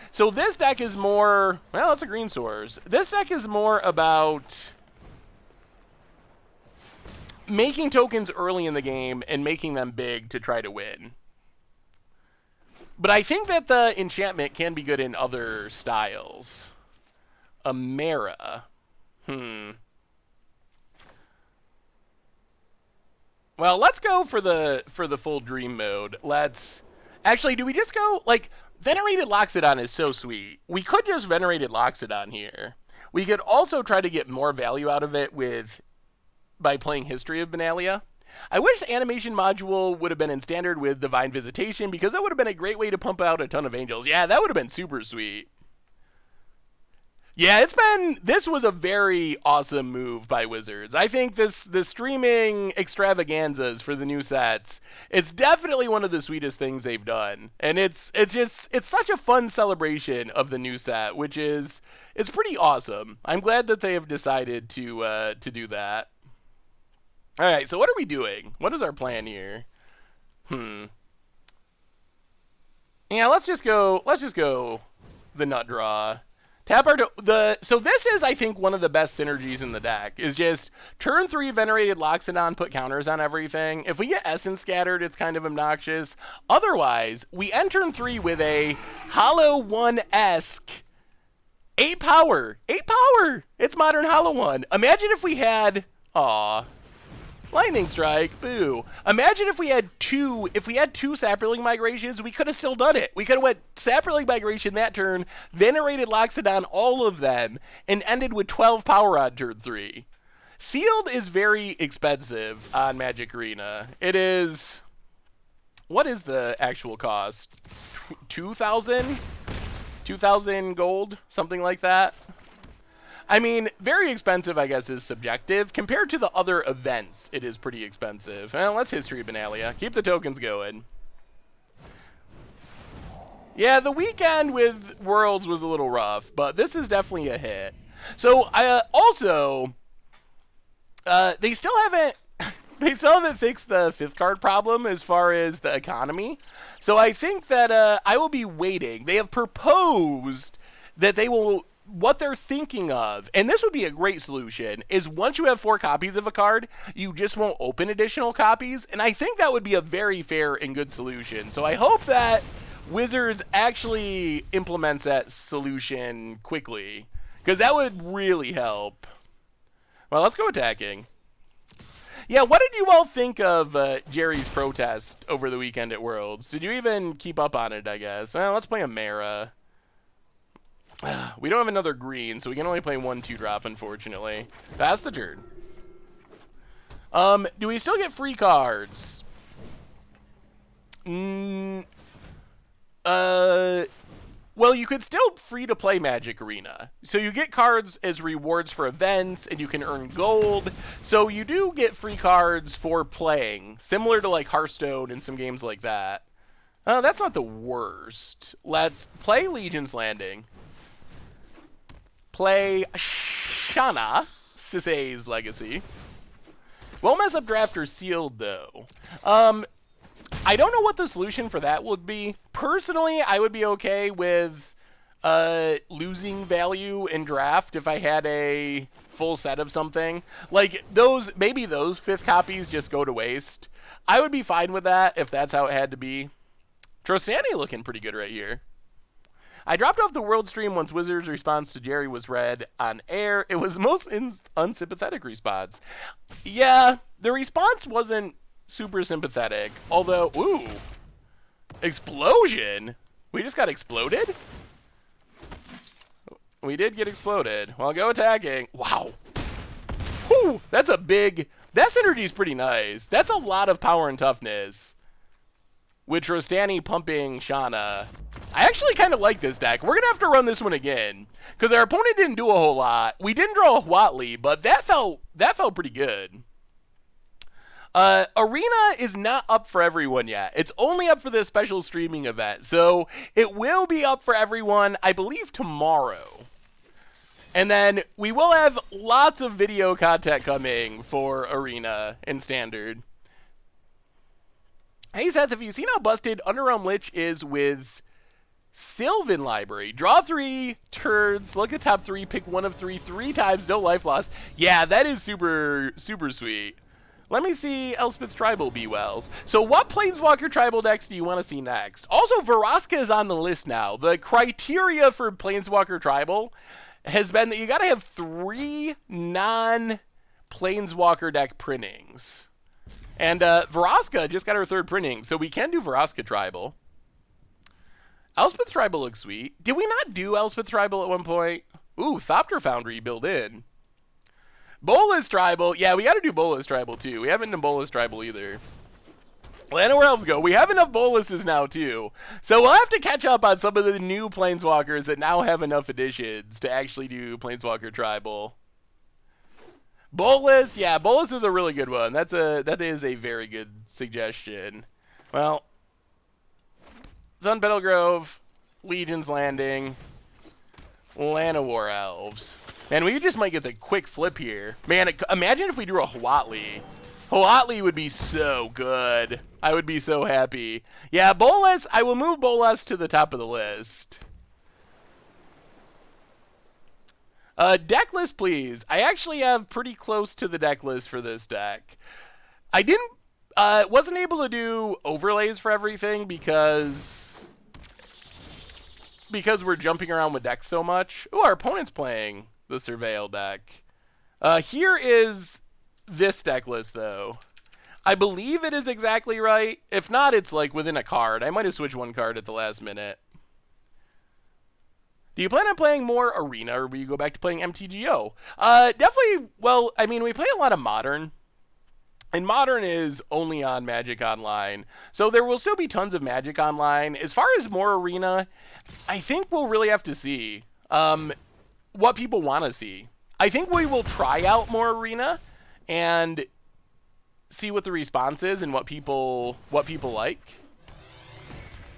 So this deck is more, well, it's a green source. This deck is more about making tokens early in the game and making them big to try to win. But I think that the enchantment can be good in other styles. Amera. Well, let's go for the full dream mode. Let's actually, do we just go like Venerated Loxodon is so sweet. We could just Venerated Loxodon here. We could also try to get more value out of it by playing History of Benalia. I wish Animation Module would have been in standard with Divine Visitation, because that would have been a great way to pump out a ton of angels. Yeah, that would have been super sweet. Yeah, this was a very awesome move by Wizards. I think the streaming extravaganzas for the new sets, it's definitely one of the sweetest things they've done. And it's such a fun celebration of the new set, which is, it's pretty awesome. I'm glad that they have decided to do that. All right, so what are we doing? What is our plan here? Yeah, let's just go the nut draw. Tap our so this is, I think, one of the best synergies in the deck, is just turn 3 Venerated Loxodon, put counters on everything. If we get Essence Scattered, it's kind of obnoxious. Otherwise, we end turn 3 with a Hollow 1-esque 8 power. 8 power! It's Modern Hollow 1. Imagine if we had... Aw. Lightning Strike, boo. Imagine if we had two Saproling Migrations, we could have still done it. We could have went Saproling Migration that turn, Venerated Loxodon, all of them, and ended with 12 power on turn 3. Sealed is very expensive on Magic Arena. It is... What is the actual cost? 2,000? 2,000 gold? Something like that? I mean, very expensive, I guess, is subjective. Compared to the other events, it is pretty expensive. Well, let's History Benalia. Keep the tokens going. Yeah, the weekend with Worlds was a little rough, but this is definitely a hit. So, they still haven't fixed the 5th card problem as far as the economy. So I think that I will be waiting. They have proposed that they will... What they're thinking of, and this would be a great solution, is once you have 4 copies of a card, you just won't open additional copies, and I think that would be a very fair and good solution. So I hope that Wizards actually implements that solution quickly, because that would really help. Well, let's go attacking. Yeah, what did you all think of Jerry's protest over the weekend at Worlds? Did you even keep up on it, I guess? Well, let's play a Mara. We don't have another green, so we can only play 1 2-drop, unfortunately. Pass the turn. Do we still get free cards? Well, you could still free-to-play Magic Arena. So you get cards as rewards for events, and you can earn gold. So you do get free cards for playing, similar to, like, Hearthstone and some games like that. Oh, that's not the worst. Let's play Legion's Landing. Play Shana, Sisei's Legacy. Won't mess up draft or sealed, though. I don't know what the solution for that would be. Personally, I would be okay with losing value in draft if I had a full set of something. Like, maybe those 5th copies just go to waste. I would be fine with that if that's how it had to be. Trostani looking pretty good right here. I dropped off the World stream once Wizards' response to Jerry was read on air. It was the most unsympathetic response. Yeah, the response wasn't super sympathetic. Although, ooh, explosion? We just got exploded? We did get exploded. Well, go attacking. Wow. Whew, that's a big... That synergy's pretty nice. That's a lot of power and toughness. With Trostani pumping Shana. I actually kind of like this deck. We're going to have to run this one again, because our opponent didn't do a whole lot. We didn't draw a Huatli, but that felt pretty good. Arena is not up for everyone yet. It's only up for this special streaming event, so it will be up for everyone, I believe, tomorrow. And then we will have lots of video content coming for Arena and Standard. Hey, Seth, have you seen how busted Underrealm Lich is with Sylvan Library? Draw 3 turns, look at top 3, pick 1 of 3, 3 times, no life loss. Yeah, that is super, super sweet. Let me see Elspeth's Tribal B-Wells. So what Planeswalker Tribal decks do you want to see next? Also, Vraska is on the list now. The criteria for Planeswalker Tribal has been that you got to have 3 non-Planeswalker deck printings. And Vraska just got her 3rd printing, so we can do Vraska Tribal. Elspeth Tribal looks sweet. Did we not do Elspeth Tribal at one point? Ooh, Thopter Foundry built in. Bolas Tribal. Yeah, we got to do Bolas Tribal, too. We haven't done Bolas Tribal either. Land of Where Elves Go. We have enough Bolases now, too. So we'll have to catch up on some of the new Planeswalkers that now have enough additions to actually do Planeswalker Tribal. Bolas, yeah, Bolas is a really good one. That is a very good suggestion. Well, Sun Petal Grove, Legion's Landing, Llanowar Elves. Man, we just might get the quick flip here. Man, imagine if we drew a Huatli. Huatli would be so good. I would be so happy. Yeah, Bolas, I will move Bolas to the top of the list. Deck list, please. I actually have pretty close to the deck list for this deck. I wasn't able to do overlays for everything because we're jumping around with decks so much. Oh, our opponent's playing the Surveil deck. Here is this deck list, though. I believe it is exactly right. If not, it's like within a card. I might have switched one card at the last minute. Do you plan on playing more Arena, or will you go back to playing MTGO? Definitely, well, I mean, we play a lot of Modern. And Modern is only on Magic Online. So there will still be tons of Magic Online. As far as more Arena, I think we'll really have to see what people want to see. I think we will try out more Arena and see what the response is and what people like.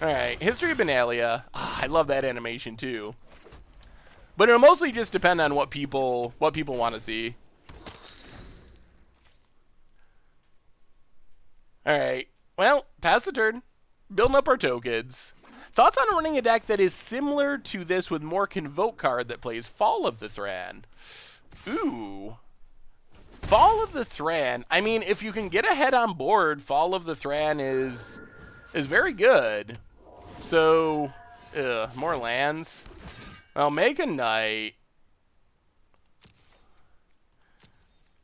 All right, History of Benalia. I love that animation too. But it'll mostly just depend on what people want to see. All right. Well, pass the turn. Building up our tokens. Thoughts on running a deck that is similar to this with more Convoke card that plays Fall of the Thran? Ooh. Fall of the Thran. I mean, if you can get ahead on board, Fall of the Thran is very good. So, more lands. I'll make a knight.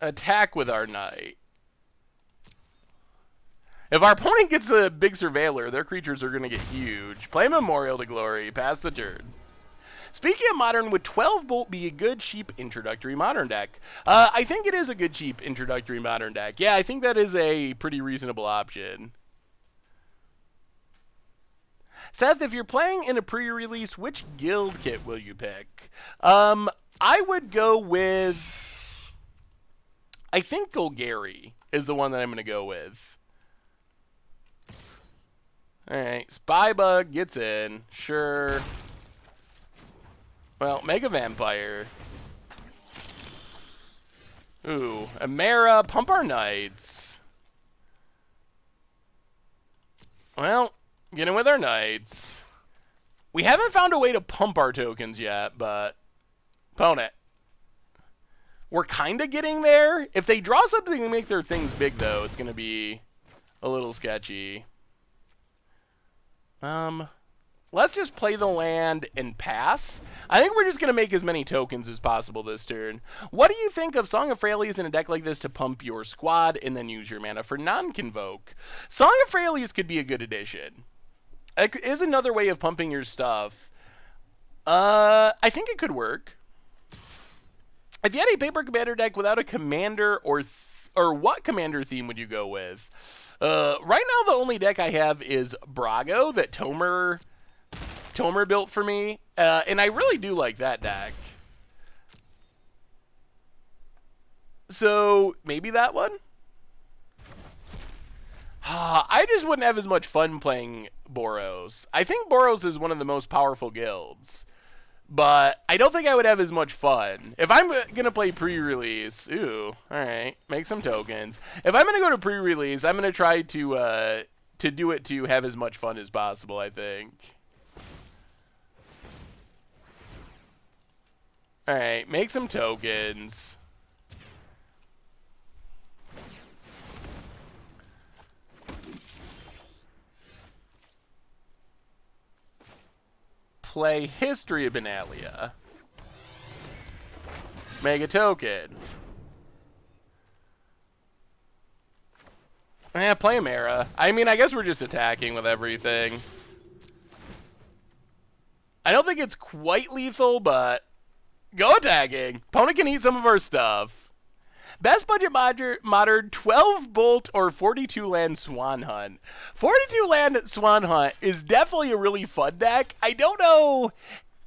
Attack with our knight. If our opponent gets a big Surveiler, their creatures are going to get huge. Play Memorial to Glory. Pass the turn. Speaking of Modern, would 12 Bolt be a good, cheap introductory Modern deck? I think it is a good, cheap introductory Modern deck. Yeah, I think that is a pretty reasonable option. Seth, if you're playing in a pre-release, which guild kit will you pick? I would go with... I think Golgari is the one that I'm going to go with. Alright, Spybug gets in. Sure. Well, Mega Vampire. Ooh, Amara, pump our Knights. Well, get in with our Knights. We haven't found a way to pump our tokens yet, but... Opponent. We're kind of getting there. If they draw something and make their things big, though, it's going to be a little sketchy. Let's just play the land and pass. I think we're just going to make as many tokens as possible this turn. What do you think of Song of Freyalise in a deck like this to pump your squad and then use your mana for non-convoke? Song of Freyalise could be a good addition. It is another way of pumping your stuff. I think it could work. If you had a paper commander deck without a commander or what commander theme would you go with? Right now, the only deck I have is Brago that Tomer built for me, and I really do like that deck. So maybe that one. I just wouldn't have as much fun playing Boros. I think Boros is one of the most powerful guilds, but I don't think I would have as much fun. If I'm going to play pre-release, ooh, all right, make some tokens. If I'm going to go to pre-release, I'm going to try to do it to have as much fun as possible, I think. All right, make some tokens. Play History of Benalia. Make a token. Yeah, play Amara. I mean, I guess we're just attacking with everything. I don't think it's quite lethal, but go attacking. Opponent can eat some of our stuff. Best budget modern 12 Bolt or 42 land Swan Hunt. 42 land Swan Hunt is definitely a really fun deck. I don't know.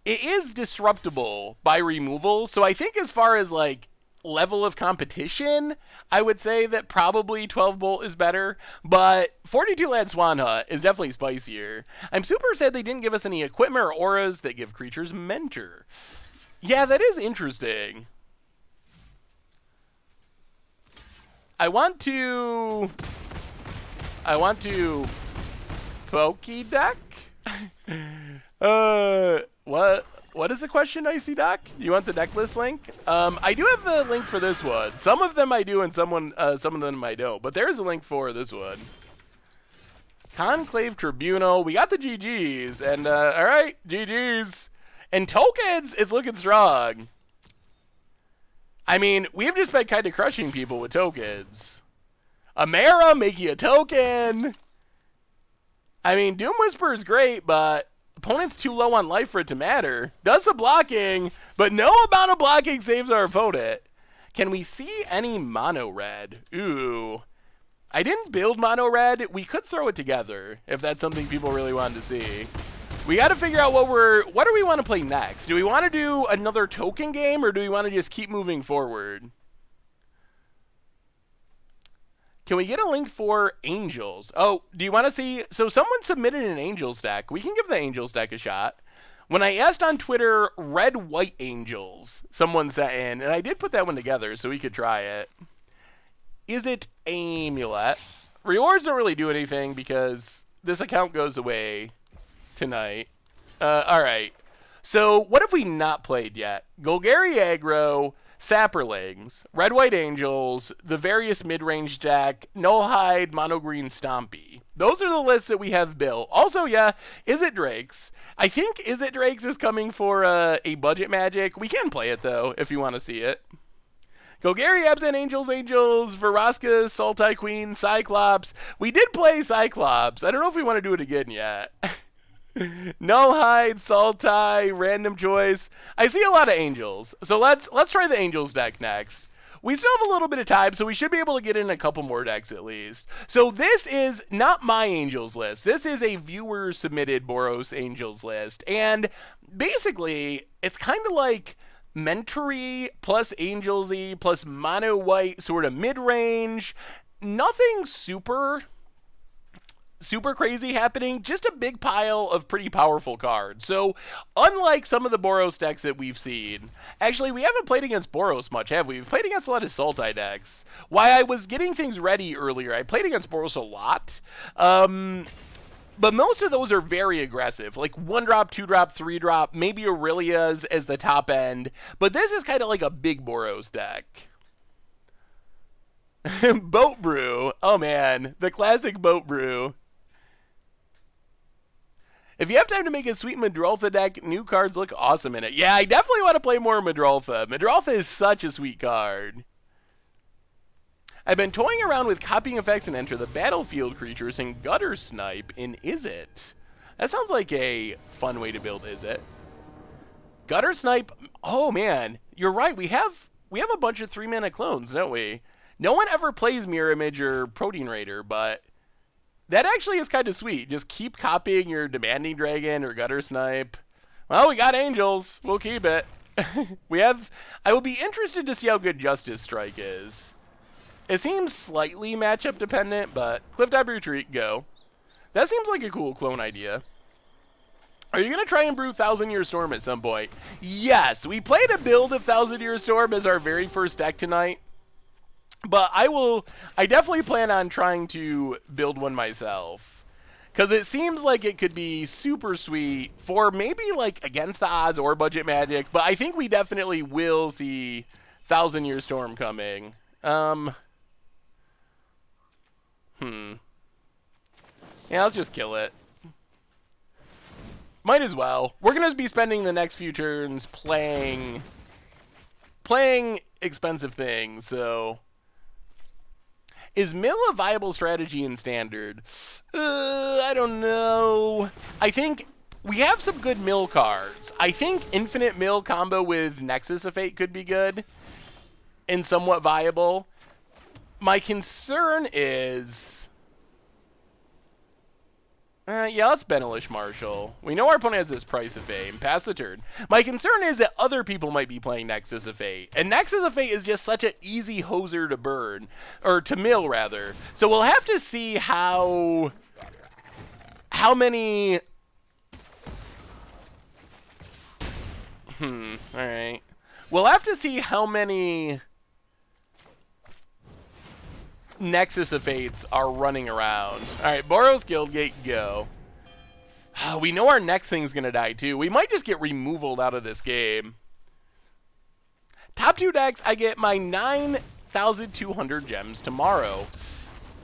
It is disruptible by removal. So I think as far as like level of competition, I would say that probably 12 Bolt is better. But 42 land Swan Hunt is definitely spicier. I'm super sad they didn't give us any equipment or auras that give creatures Mentor. Yeah, that is interesting. I want to Pokédeck? What What is the question, Icy Doc? You want the deck list link? I do have the link for this one. Some of them I do and some of them I don't. But there is a link for this one. Conclave Tribunal. We got the GGs. And, all right, GGs. And tokens is looking strong. I mean, we've just been kind of crushing people with tokens. Amara making a token. I mean, Doom Whisper is great, but opponent's too low on life for it to matter. Does the blocking, but no amount of blocking saves our opponent. Can we see any mono red? Ooh. I didn't build mono red. We could throw it together if that's something people really wanted to see. We got to figure out what do we want to play next? Do we want to do another token game or do we want to just keep moving forward? Can we get a link for Angels? Oh, do you want to see? So someone submitted an Angels deck. We can give the Angels deck a shot. When I asked on Twitter, red-white Angels, someone sent in, and I did put that one together so we could try it. Is it Amulet? Rewards don't really do anything because this account goes away tonight. All right. So what have we not played yet? Golgari aggro, saprolings, red-white angels, the various mid-range deck, null-hide, mono-green stompy. Those are the lists that we have built. Also, yeah, Is It Drakes. I think Is It Drakes is coming for a budget magic. We can play it, though, if you want to see it. Golgari, Abzan, Angels, Veraska, Sultai Queen, Cyclops. We did play Cyclops. I don't know if we want to do it again yet. Null-hide, Sultai, random choice. I see a lot of Angels. So let's try the Angels deck next. We still have a little bit of time, so we should be able to get in a couple more decks at least. So this is not my Angels list. This is a viewer-submitted Boros Angels list. And basically, it's kind of like Mentory plus Angelsy plus mono white sort of mid-range. Nothing super crazy happening, just a big pile of pretty powerful cards. So unlike some of the Boros decks that we've seen, actually we haven't played against Boros much, have we? We've played against a lot of Sultai decks. While I was getting things ready earlier, I played against Boros a lot. But most of those are very aggressive, like 1-drop, 2-drop, 3-drop, maybe Aurelia's as the top end. But this is kind of like a big Boros deck. Boat Brew. Oh man, the classic Boat Brew. If you have time to make a sweet Madroltha deck, new cards look awesome in it. Yeah, I definitely want to play more Madroltha. Madroltha is such a sweet card. I've been toying around with copying effects and enter the battlefield creatures in Gutter Snipe in Is It. That sounds like a fun way to build Is It. Gutter Snipe. Oh man, you're right. We have a bunch of 3-mana clones, don't we? No one ever plays Mirror Image or Protein Raider, but that actually is kind of sweet. Just keep copying your Demanding Dragon or Gutter Snipe. Well, we got Angels. We'll keep it. I will be interested to see how good Justice Strike is. It seems slightly matchup dependent, but Clifftop Retreat, go. That seems like a cool clone idea. Are you going to try and brew Thousand Year Storm at some point? Yes, we played a build of Thousand Year Storm as our very first deck tonight. But I definitely plan on trying to build one myself. Because it seems like it could be super sweet for maybe like against the odds or budget magic. But I think we definitely will see Thousand Year Storm coming. Yeah, let's just kill it. Might as well. We're going to be spending the next few turns playing expensive things, so... Is mill a viable strategy in Standard? I don't know. I think we have some good mill cards. I think Infinite Mill combo with Nexus of Fate could be good and somewhat viable. My concern is... yeah, let's Benelish Marshall. We know our opponent has this Price of Fame. Pass the turn. My concern is that other people might be playing Nexus of Fate. And Nexus of Fate is just such an easy hoser to burn. Or to mill, rather. So we'll have to see how many... Alright. We'll have to see how many Nexus of Fates are running around. Alright, Boros Guildgate, go. We know our next thing's going to die, too. We might just get removaled out of this game. Top 2 decks, I get my 9,200 gems tomorrow.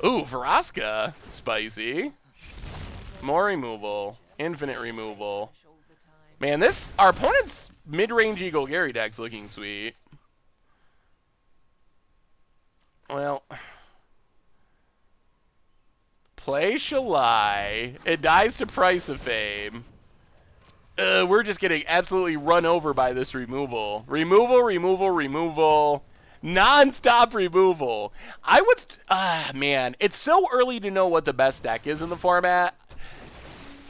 Ooh, Vraska. Spicy. More removal. Infinite removal. Man, our opponent's mid-range Golgari deck's looking sweet. Well, play Shalai. It dies to Price of Fame. We're just getting absolutely run over by this removal. Removal. Non-stop removal. Man, it's so early to know what the best deck is in the format.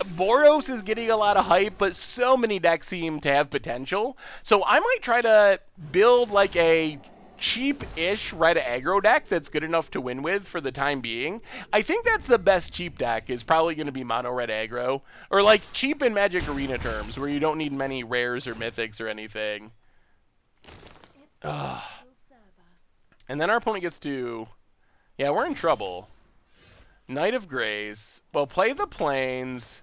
Boros is getting a lot of hype, but so many decks seem to have potential. So I might try to build like a cheap-ish red aggro deck that's good enough to win with for the time being. I think that's the best cheap deck, is probably going to be mono red aggro, or like cheap in Magic Arena terms, where you don't need many rares or mythics or anything. Ugh. And then our opponent gets to, yeah, we're in trouble. Knight of Grace. Well, play the Plains,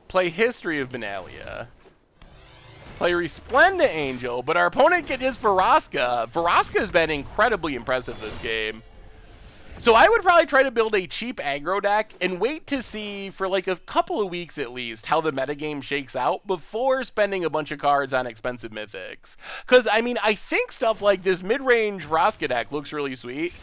play History of Benalia, play Resplendent Angel, but our opponent gets his Vraska. Vraska has been incredibly impressive this game. So I would probably try to build a cheap aggro deck and wait to see for like a couple of weeks at least how the metagame shakes out before spending a bunch of cards on expensive mythics. Because, I mean, I think stuff like this mid-range Vraska deck looks really sweet.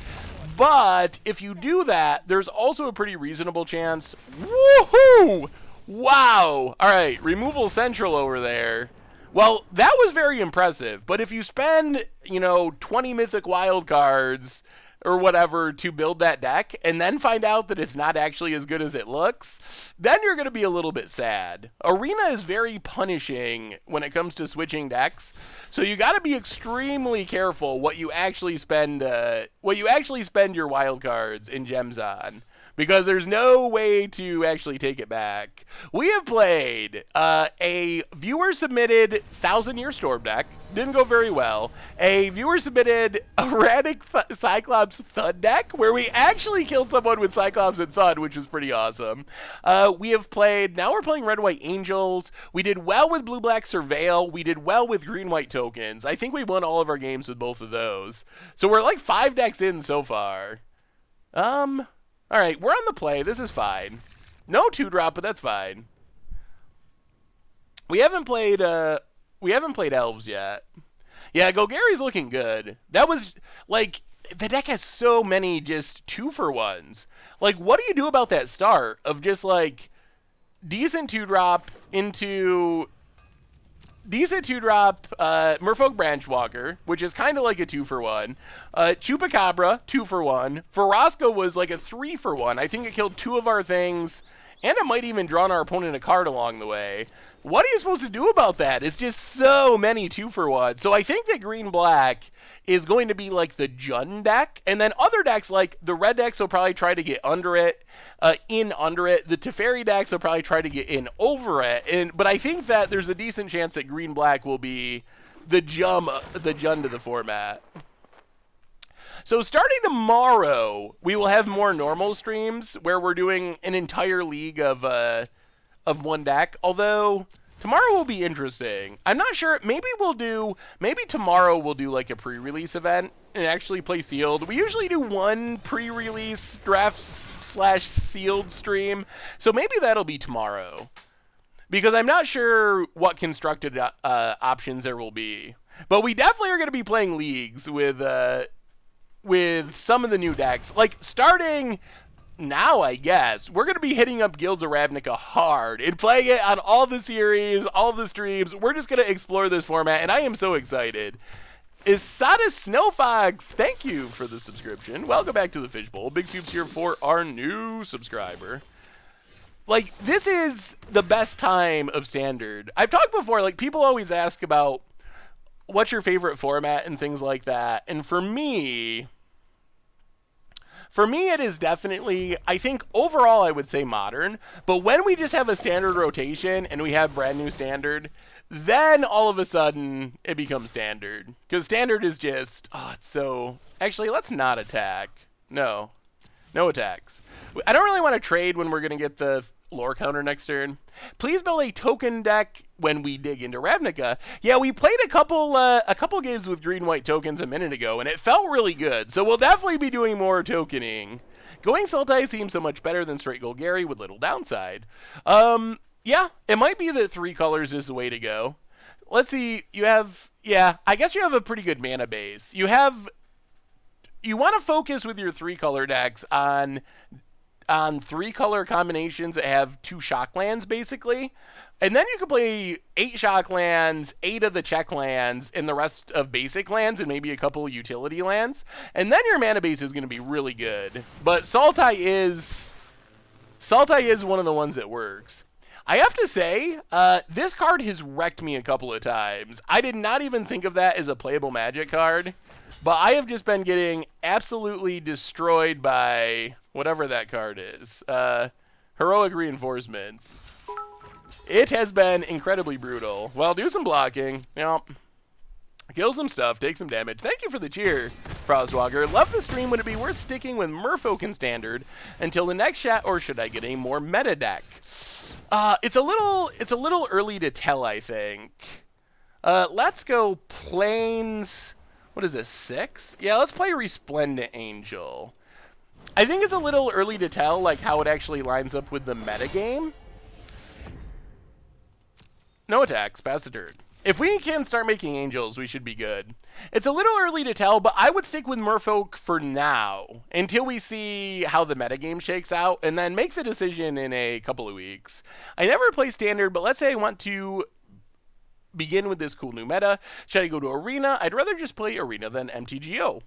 But if you do that, there's also a pretty reasonable chance. Woohoo! Wow! All right, Removal Central over there. Well, that was very impressive. But if you spend, 20 mythic wild cards or whatever to build that deck and then find out that it's not actually as good as it looks, then you're going to be a little bit sad. Arena is very punishing when it comes to switching decks, so you got to be extremely careful what you actually spend your wild cards in gems on, because there's no way to actually take it back. We have played a viewer-submitted 1,000-Year Storm deck. Didn't go very well. A viewer-submitted Erratic Cyclops Thud deck, where we actually killed someone with Cyclops and Thud, which was pretty awesome. We have played, now we're playing Red-White Angels. We did well with Blue-Black Surveil. We did well with Green-White Tokens. I think we won all of our games with both of those. So we're like 5 decks in so far. All right, we're on the play. This is fine. No 2-drop, but that's fine. We haven't played elves yet. Yeah, Golgari's looking good. That was like, the deck has so many just 2-for-1s. Like, what do you do about that start of just like decent 2-drop into decent 2-drop Merfolk Branchwalker, which is kind of like a 2-for-1. Chupacabra, 2-for-1. Vraska was like a 3-for-1. I think it killed 2 of our things, and it might even draw our opponent a card along the way. What are you supposed to do about that? It's just so many 2-for-1. So I think that Green-Black is going to be like the Jund deck, and then other decks like the red decks will probably try to get under it, under it. The Teferi decks will probably try to get in over it, but I think that there's a decent chance that Green-Black will be the Jund of the format. So starting tomorrow, we will have more normal streams where we're doing an entire league of one deck, although tomorrow will be interesting. I'm not sure. Maybe tomorrow we'll do like a pre-release event and actually play sealed. We usually do one pre-release draft / sealed stream, so maybe that'll be tomorrow, because I'm not sure what constructed options there will be. But we definitely are going to be playing leagues with some of the new decks. Like, starting now, I guess, we're going to be hitting up Guilds of Ravnica hard and playing it on all the series, all the streams. We're just going to explore this format, and I am so excited. Isada Snowfox, thank you for the subscription. Welcome back to the Fishbowl. Big Scoops here for our new subscriber. Like, this is the best time of Standard. I've talked before, like, people always ask about what's your favorite format and things like that. And for me, it is definitely, I think overall I would say Modern, but when we just have a Standard rotation and we have brand new Standard, then all of a sudden it becomes Standard. Because Standard is just, it's so, actually let's not attack. No attacks. I don't really want to trade when we're going to get the lore counter next turn. Please build a token deck when we dig into Ravnica. Yeah, we played a couple games with green-white tokens a minute ago, and it felt really good. So we'll definitely be doing more tokening. Going Sultai seems so much better than straight Golgari with little downside. Yeah, it might be that 3 colors is the way to go. Let's see. You have, yeah, I guess you have a pretty good mana base. You want to focus with your 3-color decks on 3-color combinations that have 2 shock lands, basically. And then you can play 8 shock lands, 8 of the check lands, and the rest of basic lands, and maybe a couple utility lands. And then your mana base is going to be really good. But Sultai is one of the ones that works. I have to say, this card has wrecked me a couple of times. I did not even think of that as a playable Magic card. But I have just been getting absolutely destroyed by whatever that card is. Heroic Reinforcements. It has been incredibly brutal. Well, do some blocking. Yep. Kill some stuff, take some damage. Thank you for the cheer, Frostwalker. Love the stream. Would it be worth sticking with Merfolk in Standard until the next chat, or should I get a more meta deck? It's a little early to tell, I think. Let's go Plains. What is this, 6? Yeah, let's play Resplendent Angel. I think it's a little early to tell, like, how it actually lines up with the metagame. No attacks, pass the turn. If we can start making angels, we should be good. It's a little early to tell, but I would stick with Merfolk for now, until we see how the metagame shakes out, and then make the decision in a couple of weeks. I never play Standard, but let's say I want to begin with this cool new meta. Should I go to Arena? I'd rather just play Arena than MTGO.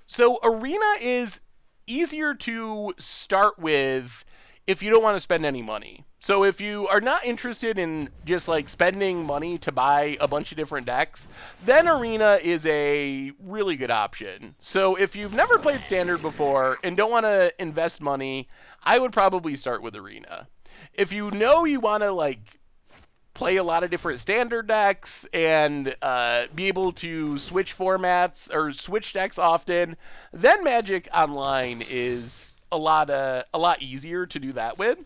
So Arena is easier to start with if you don't want to spend any money. So if you are not interested in just like spending money to buy a bunch of different decks, then Arena is a really good option. So if you've never played Standard before and don't want to invest money, I would probably start with Arena. If you know you want to like play a lot of different Standard decks and be able to switch formats or switch decks often, then Magic Online is a lot easier to do that with.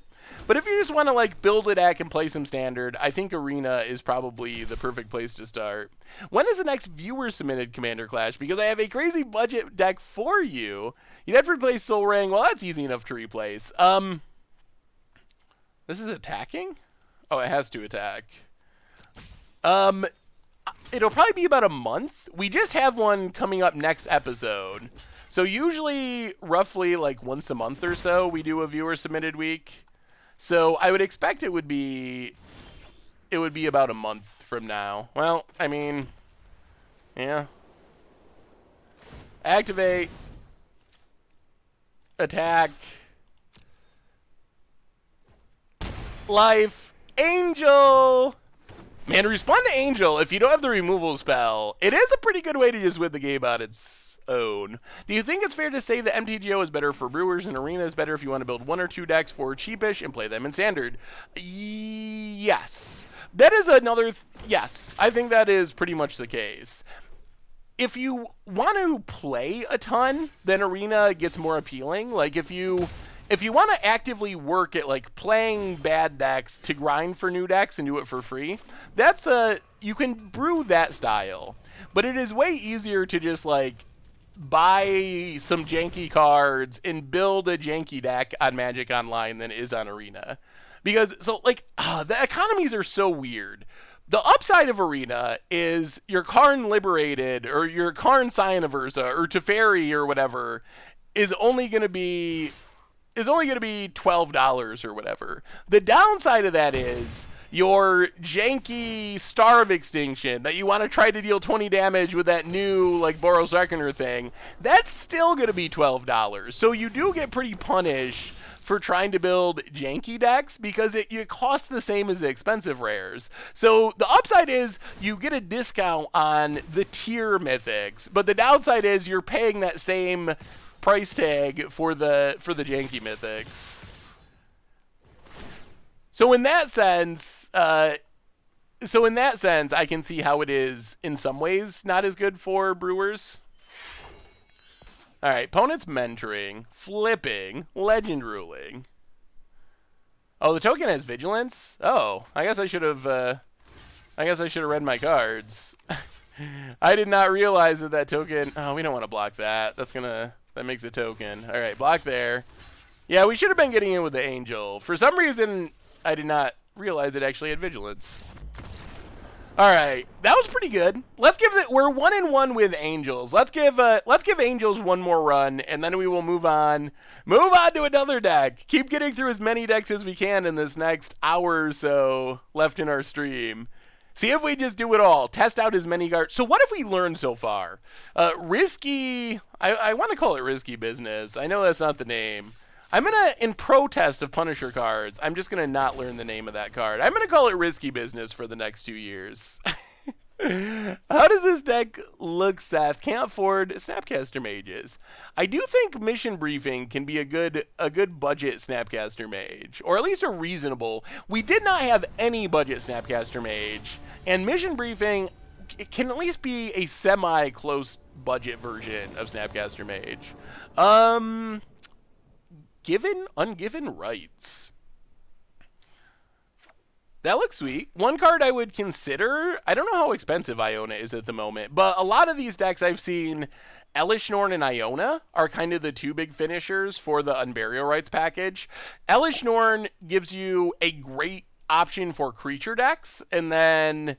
But if you just want to like build a deck and play some Standard, I think Arena is probably the perfect place to start. When is the next viewer submitted Commander Clash? Because I have a crazy budget deck for you. You'd have to replace Soul Ring. Well, that's easy enough to replace. This is attacking? Oh, it has to attack. It'll probably be about a month. We just have one coming up next episode. So usually, roughly like once a month or so, we do a viewer submitted week. So I would expect it would be about a month from now. Well, I mean, yeah. Activate. Attack. Life. Angel. Man, respond to Angel. If you don't have the removal spell, it is a pretty good way to just win the game on its own. Do you think it's fair to say that MTGO is better for Brewers and Arena is better if you want to build 1 or 2 decks for cheapish and play them in Standard? Yes. That is another... yes, I think that is pretty much the case. If you want to play a ton, then Arena gets more appealing. Like, if you want to actively work at like playing bad decks to grind for new decks and do it for free, that's you can brew that style. But it is way easier to just like buy some janky cards and build a janky deck on Magic Online than it is on Arena. Because so like the economies are so weird. The upside of Arena is your Karn Liberated or your Karn Cyanoversa or Teferi or whatever is only going to be $12 or whatever. The downside of that is your janky Star of Extinction that you want to try to deal 20 damage with that new like Boros Reckoner thing, that's still going to be $12. So you do get pretty punished for trying to build janky decks because it costs the same as the expensive rares. So the upside is you get a discount on the tier mythics, but the downside is you're paying that same price tag for the janky mythics. So in that sense, I can see how it is in some ways not as good for Brewers. All right, opponent's mentoring, flipping, legend ruling. Oh, the token has vigilance? Oh, I guess I should have read my cards. I did not realize that that token... Oh, we don't want to block that. That makes a token. All right, block there. Yeah, we should have been getting in with the angel. For some reason, I did not realize it actually had vigilance. All right, that was pretty good. Let's give it. We're 1-1 with angels. Let's give angels one more run, and then we will move on. Move on to another deck. Keep getting through as many decks as we can in this next hour or so left in our stream. See if we just do it all. Test out as many cards. So what have we learned so far? Risky. I want to call it risky business. I know that's not the name. I'm going to, in protest of Punisher cards, I'm just going to not learn the name of that card. I'm going to call it risky business for the next 2 years. How does this deck look, Seth? Can't afford Snapcaster Mages. I do think Mission Briefing can be a good budget Snapcaster Mage, or at least a reasonable. We did not have any budget Snapcaster Mage, and Mission Briefing can at least be a semi-close budget version of Snapcaster Mage. Ungiven Rights. That looks sweet. One card I would consider, I don't know how expensive Iona is at the moment, but a lot of these decks I've seen, Elish Norn and Iona are kind of the two big finishers for the Unburial Rights package. Elish Norn gives you a great option for creature decks, and then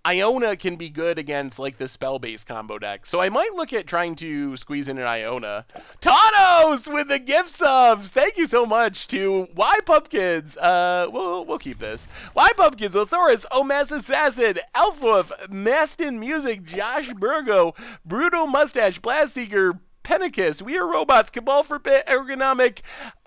Iona can be good against like the spell-based combo deck. So I might look at trying to squeeze in an Iona. Tanos with the gift subs! Thank you so much to Y Pumpkins. We'll keep this. Y Pumpkins, Othoris, Omas Assassin, Elfwolf, Mastin Music, Josh Burgo, Bruto Mustache, Blast Seeker, Pennicus, We Are Robots, Cabal for Bit, Ergonomic,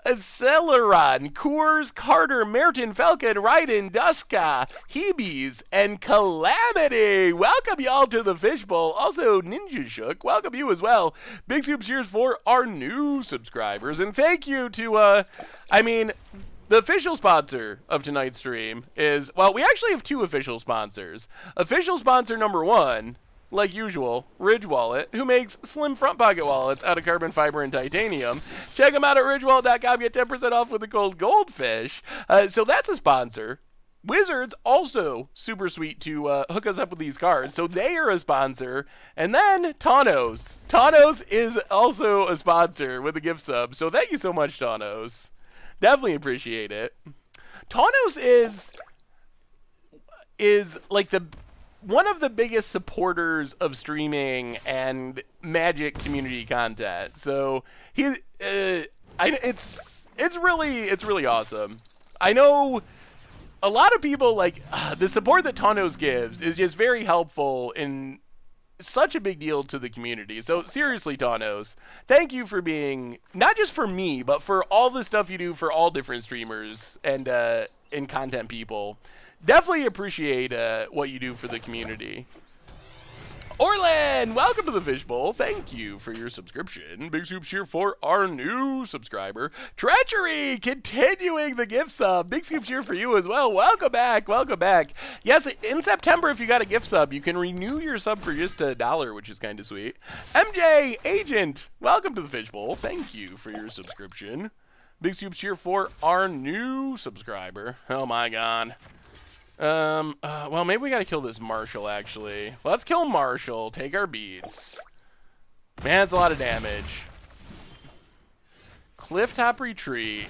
Celeron, Coors, Carter, Merton, Falcon, Raiden, Duska, Hebes, and Calamity. Welcome y'all to the Fishbowl. Also, Ninja Shook, welcome you as well. Big soup cheers for our new subscribers. And thank you to, the official sponsor of tonight's stream is, well, we actually have two official sponsors. Official sponsor number one, like usual, Ridge Wallet, who makes slim front pocket wallets out of carbon fiber and titanium. Check them out at ridgewallet.com. Get 10% off with the code GOLDFISH. So that's a sponsor. Wizards also super sweet to hook us up with these cards. So they are a sponsor. And then Tanos. Tanos is also a sponsor with a gift sub. So thank you so much, Tanos. Definitely appreciate it. Tanos is like one of the biggest supporters of streaming and Magic community content. So it's really awesome. I know a lot of people like the support that Tanos gives is just very helpful in such a big deal to the community. So seriously, Tanos, thank you for being not just for me, but for all the stuff you do for all different streamers and content people. Definitely appreciate what you do for the community. Orlan, welcome to the Fishbowl. Thank you for your subscription. Big soup cheer for our new subscriber. Treachery, continuing the gift sub. Big soup cheer for you as well. Welcome back. Welcome back. Yes, in September, if you got a gift sub, you can renew your sub for just $1, which is kind of sweet. MJ, Agent, welcome to the Fishbowl. Thank you for your subscription. Big soup cheer for our new subscriber. Oh my god. Well, maybe we gotta kill this Marshall, actually. Let's kill Marshall. Take our beats. Man, it's a lot of damage. Clifftop Retreat.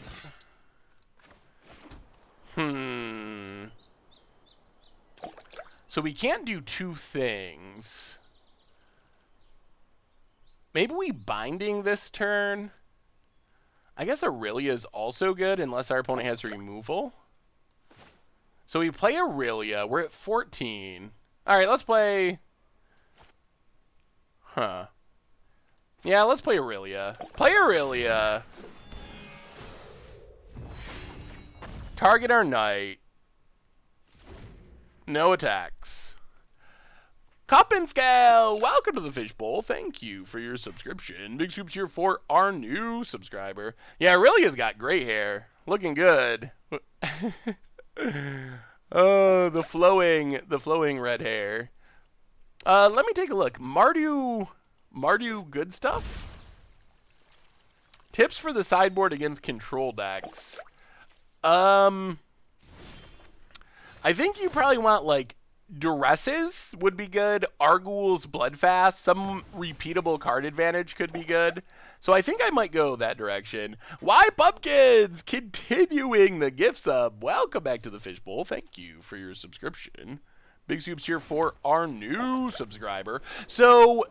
So we can't do two things. Maybe we Binding this turn. I guess Aurelia is also good unless our opponent has removal. So we play Aurelia. We're at 14. All right, let's play... Yeah, let's play Aurelia. Play Aurelia. Target our knight. No attacks. Cup and Scale, welcome to the Fishbowl. Thank you for your subscription. Big soups here for our new subscriber. Yeah, Aurelia's got great hair. Looking good. Oh, the flowing red hair. Let me take a look. Mardu good stuff? Tips for the sideboard against control decks. I think you probably want, like, Duresses would be good. Arguel's Bloodfast. Some repeatable card advantage could be good. So I think I might go that direction. Why Pumpkins? Continuing the gift sub. Welcome back to the Fishbowl. Thank you for your subscription. Big soups here for our new subscriber. So,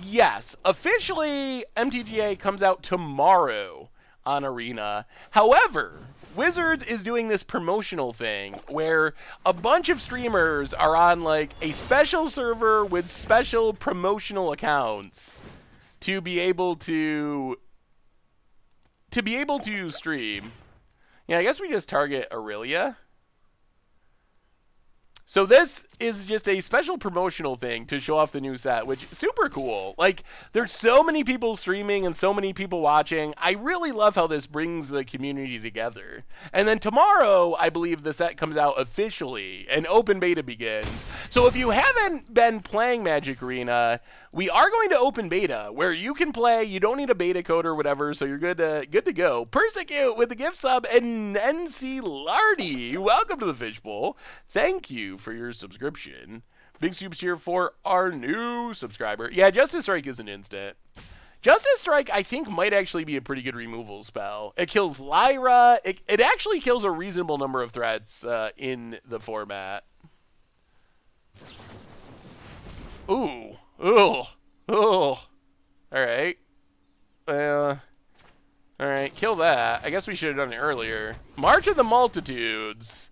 yes, officially MTGA comes out tomorrow on Arena. However, Wizards is doing this promotional thing where a bunch of streamers are on like a special server with special promotional accounts to be able to stream. Yeah, I guess we just target Aurelia. So this is just a special promotional thing to show off the new set, which is super cool. Like, there's so many people streaming and so many people watching. I really love how this brings the community together. And then tomorrow, I believe the set comes out officially and open beta begins. So if you haven't been playing Magic Arena, we are going to open beta where you can play. You don't need a beta code or whatever, so you're good to go. Persecute with the gift sub and NC Lardy. Welcome to the Fishbowl. Thank you for your subscription. Big soups here for our new subscriber. Yeah, Justice Strike is an instant. Justice Strike, I think, might actually be a pretty good removal spell. It kills Lyra. It actually kills a reasonable number of threats in the format. Ooh. Ooh. Ooh. Alright. Alright, kill that. I guess we should have done it earlier. March of the Multitudes.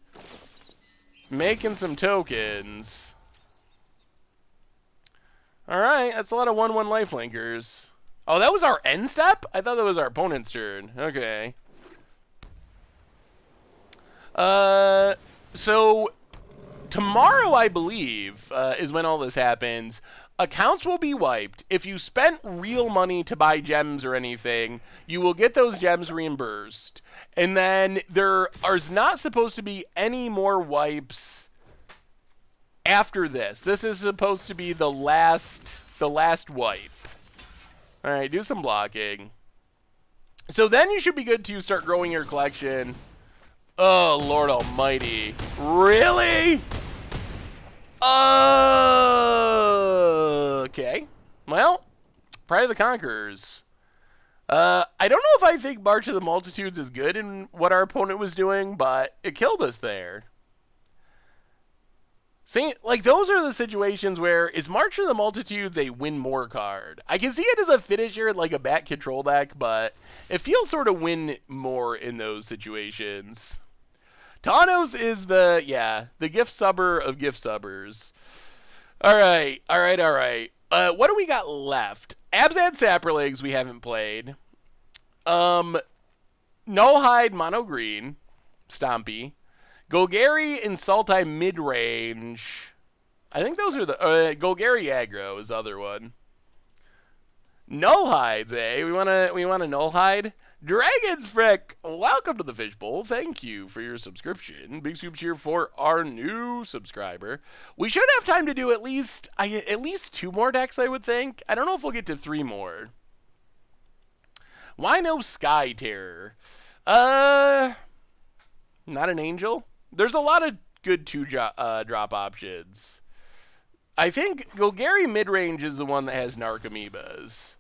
Making some tokens. Alright, that's a lot of 1/1 lifelinkers. Oh, that was our end step? I thought that was our opponent's turn. Okay. So tomorrow, I believe, is when all this happens. Accounts will be wiped. If you spent real money to buy gems or anything, you will get those gems reimbursed. And then there is not supposed to be any more wipes after this. This is supposed to be the last wipe. All right, do some blocking. So then you should be good to start growing your collection. Oh, Lord almighty. Really? Okay. Well, Pride of the Conquerors. I don't know if I think March of the Multitudes is good in what our opponent was doing, but it killed us there. See, like, those are the situations where, is March of the Multitudes a win more card? I can see it as a finisher, like a bat control deck, but it feels sort of win more in those situations. Thanos is the gift subber of gift subbers. All right. What do we got left? Abzan Saprolings we haven't played. Nullhide Mono Green, Stompy. Golgari and Sultai mid-range. I think those are the... Golgari aggro is the other one. Nullhides, eh? We want a Nullhide? Dragon's Frick, welcome to the Fishbowl. Thank you for your subscription. Big soups here for our new subscriber. We should have time to do at least 2 more decks, I would think. I don't know if we'll get to 3 more. Why no Sky Terror? Not an Angel? There's a lot of good 2-drop options. I think Golgari mid-range is the one that has Narcomoebas.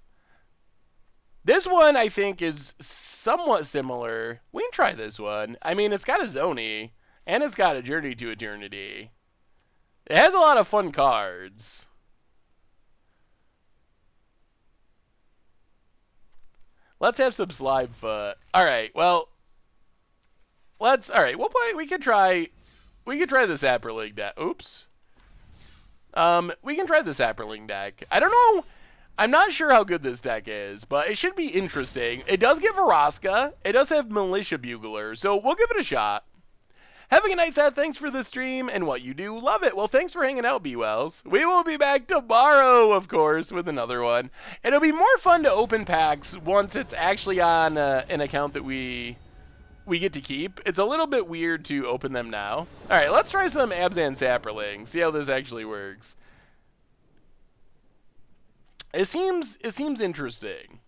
This one, I think, is somewhat similar. We can try this one. I mean, it's got a Zoni, and it's got a Journey to Eternity. It has a lot of fun cards. Let's have some Slime Foot. All right, well, we'll play. We can try the Saproling deck. Oops. We can try the Saproling deck. I don't know. I'm not sure how good this deck is, but it should be interesting. It does give Vraska. It does have Militia Bugler, so we'll give it a shot. Having a nice set. Thanks for the stream and what you do. Love it. Well, thanks for hanging out, B-Wells. We will be back tomorrow, of course, with another one. It'll be more fun to open packs once it's actually on an account that we get to keep. It's a little bit weird to open them now. All right, let's try some Abzan Saproling. See how this actually works. It seems interesting.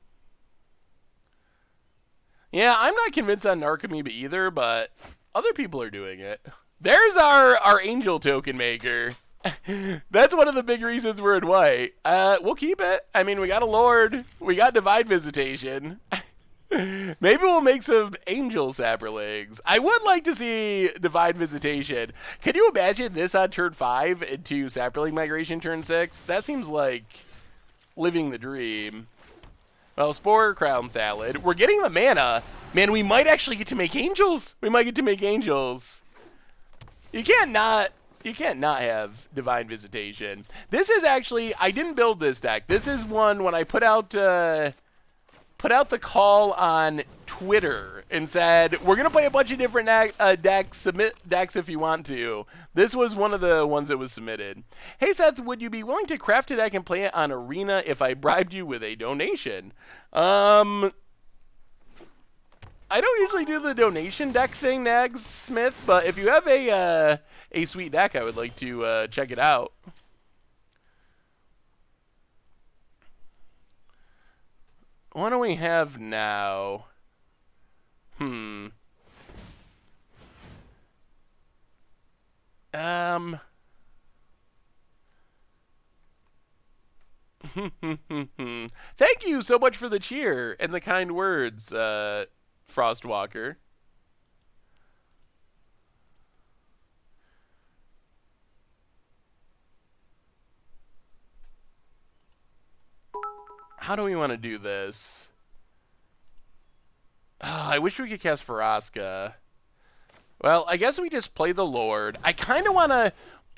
Yeah, I'm not convinced on Narcomoeba either, but other people are doing it. There's our angel token maker. That's one of the big reasons we're in white. We'll keep it. I mean, we got a Lord. We got Divine Visitation. Maybe we'll make some angel saprolings. I would like to see Divine Visitation. Can you imagine this on turn 5 into saproling migration turn 6? That seems like living the dream. Well, Spore, Crown, Thallid. We're getting the mana. Man, we might actually get to make angels. We might get to make angels. You can't not have Divine Visitation. This is actually, I didn't build this deck. This is one when I put out the call on Twitter and said, we're going to play a bunch of different decks, submit decks if you want to. This was one of the ones that was submitted. Hey, Seth, would you be willing to craft a deck and play it on Arena if I bribed you with a donation? I don't usually do the donation deck thing, Nags Smith, but if you have a sweet deck, I would like to check it out. What do we have now? Thank you so much for the cheer and the kind words, Frostwalker. How do we want to do this? I wish we could cast Faraska. Well, I guess we just play the Lord. I kind of want to...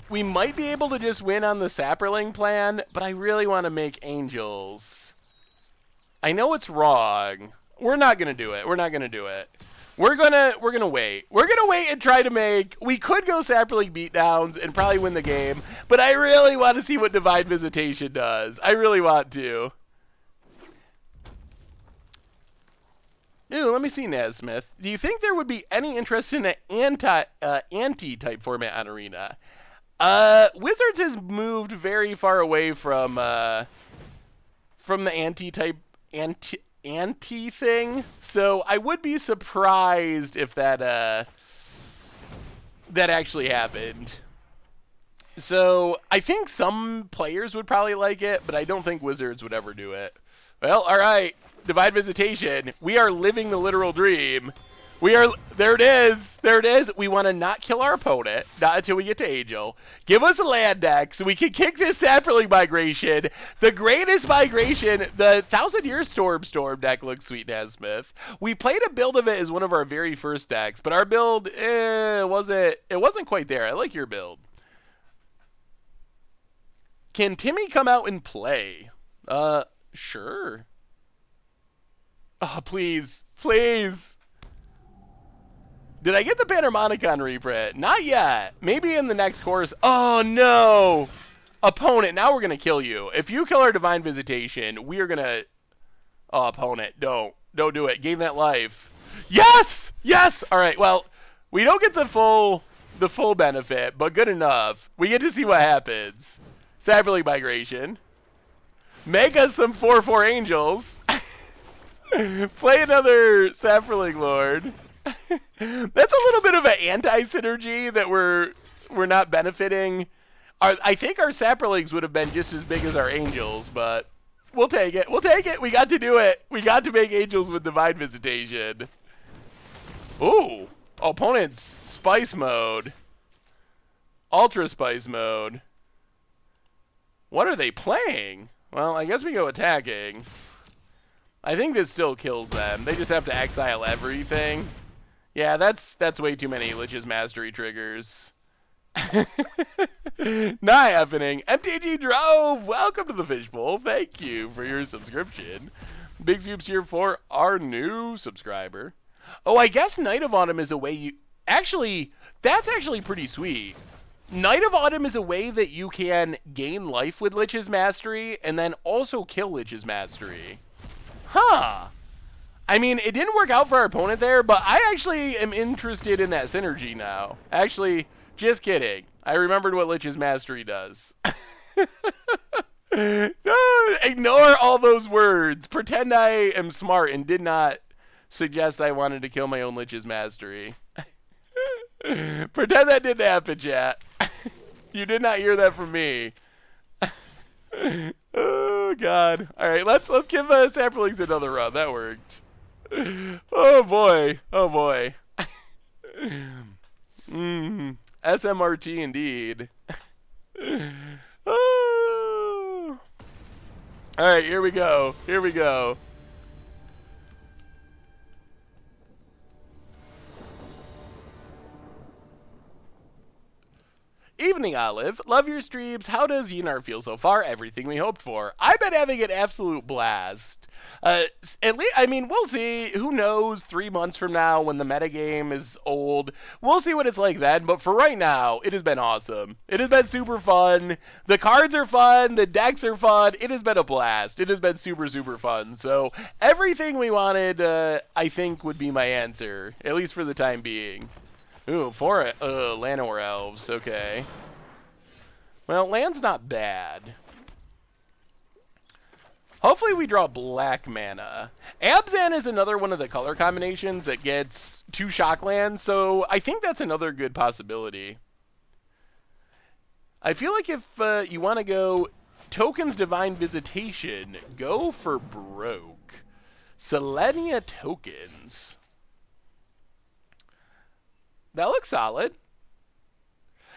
We might be able to just win on the Saproling plan, but I really want to make angels. I know it's wrong. We're not going to do it. We're not going to do it. We're gonna wait. We're gonna wait and try to make... We could go Saproling beatdowns and probably win the game, but I really want to see what Divine Visitation does. I really want to. Ooh, let me see, Nasmith. Do you think there would be any interest in an anti-type format on Arena? Wizards has moved very far away from the anti-type anti thing, so I would be surprised if that actually happened. So I think some players would probably like it, but I don't think Wizards would ever do it. Well, all right. Divine Visitation. We are living the literal dream. There it is. There it is. We want to not kill our opponent, not until we get to Angel. Give us a land deck so we can kick this Saproling migration. The greatest migration. The 1,000-Year Storm deck looks sweet, Nasmith. We played a build of it as one of our very first decks, but our build, it wasn't quite there. I like your build. Can Timmy come out and play? Sure. Oh, please. Please. Did I get the Panharmonicon reprint? Not yet. Maybe in the next course. Oh, no. Opponent, now we're going to kill you. If you kill our Divine Visitation, we are going to... Oh, opponent, don't. Don't do it. Gain that life. Yes! Yes! All right, well, we don't get the full benefit, but good enough. We get to see what happens. Saproling Migration. Make us some 4/4 Angels. Play another Saproling Lord. That's a little bit of an anti-synergy that we're not benefiting. I think our Saprolings would have been just as big as our Angels, but we'll take it. We'll take it. We got to do it. We got to make Angels with Divine Visitation. Ooh. Opponent's Spice Mode. Ultra Spice Mode. What are they playing? Well, I guess we go attacking. I think this still kills them. They just have to exile everything. Yeah, that's way too many Lich's Mastery triggers. Not happening. MTG Drove, welcome to the Fishbowl. Thank you for your subscription. Big Scoops here for our new subscriber. Oh, I guess Night of Autumn is a way you... Actually, that's actually pretty sweet. Night of Autumn is a way that you can gain life with Lich's Mastery and then also kill Lich's Mastery. Huh. I mean, it didn't work out for our opponent there, but I actually am interested in that synergy now. Actually, just kidding. I remembered what Lich's Mastery does. No, ignore all those words. Pretend I am smart and did not suggest I wanted to kill my own Lich's Mastery. Pretend that didn't happen, chat. You did not hear that from me. Oh, God. All right, let's give Saprolings another run. That worked. Oh, boy. Oh, boy. SMRT indeed. Oh. All right, here we go. Here we go. Evening, Olive. Love your streams. How does Yinar feel so far? Everything we hoped for. I've been having an absolute blast. At least, I mean, we'll see. Who knows? 3 months from now, when the metagame is old, we'll see what it's like then. But for right now, it has been awesome. It has been super fun. The cards are fun. The decks are fun. It has been a blast. It has been super, super fun. So everything we wanted, I think, would be my answer, at least for the time being. Ooh, Llanowar Elves, okay. Well, land's not bad. Hopefully we draw black mana. Abzan is another one of the color combinations that gets 2 shock lands, so I think that's another good possibility. I feel like if you want to go Tokens Divine Visitation, go for broke. Selesnya tokens. That looks solid.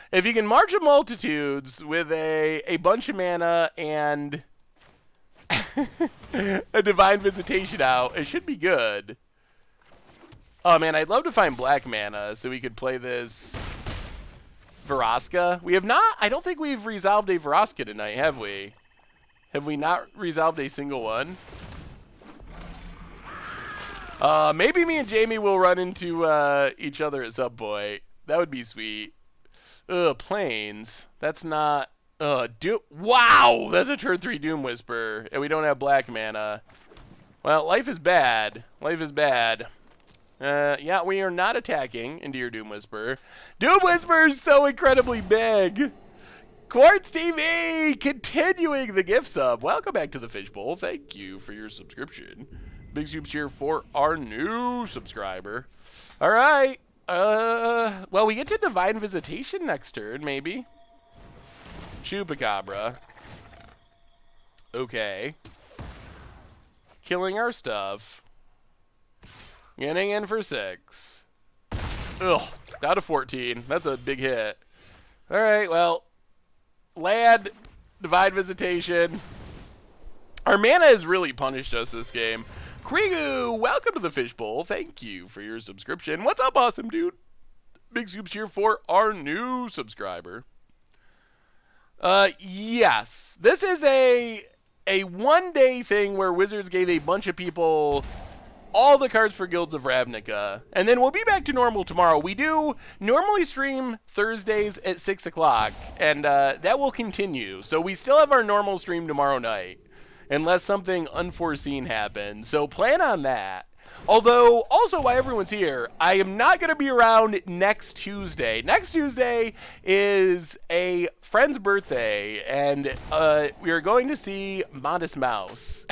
If you can March of Multitudes with a bunch of mana and a Divine Visitation out, it should be good. Oh man, I'd love to find black mana so we could play this Vraska. We have not, I don't think we've resolved a Vraska tonight, have we? Have we not resolved a single one? Maybe me and Jamie will run into each other at some point. That would be sweet. Plains. That's not... wow! That's a turn 3 Doom Whisper, and we don't have black mana. Well, life is bad. Life is bad. Yeah, we are not attacking into your Doom Whisper. Doom Whisper is so incredibly big! Quartz TV! Continuing the gift sub. Welcome back to the Fishbowl. Thank you for your subscription. Big Soups here for our new subscriber. All right. Well, we get to Divine Visitation next turn, maybe. Chupacabra. Okay. Killing our stuff. Getting in for 6. Ugh. Down to 14. That's a big hit. All right, well. Land. Divine Visitation. Our mana has really punished us this game. Krigu, welcome to the Fishbowl. Thank you for your subscription. What's up, awesome dude? Big Soups here for our new subscriber. Yes. This is a one-day thing where Wizards gave a bunch of people all the cards for Guilds of Ravnica. And then we'll be back to normal tomorrow. We do normally stream Thursdays at 6 o'clock, and that will continue. So we still have our normal stream tomorrow night, unless something unforeseen happens. So plan on that. Although, also while everyone's here, I am not going to be around next Tuesday. Next Tuesday is a friend's birthday, and we are going to see Modest Mouse.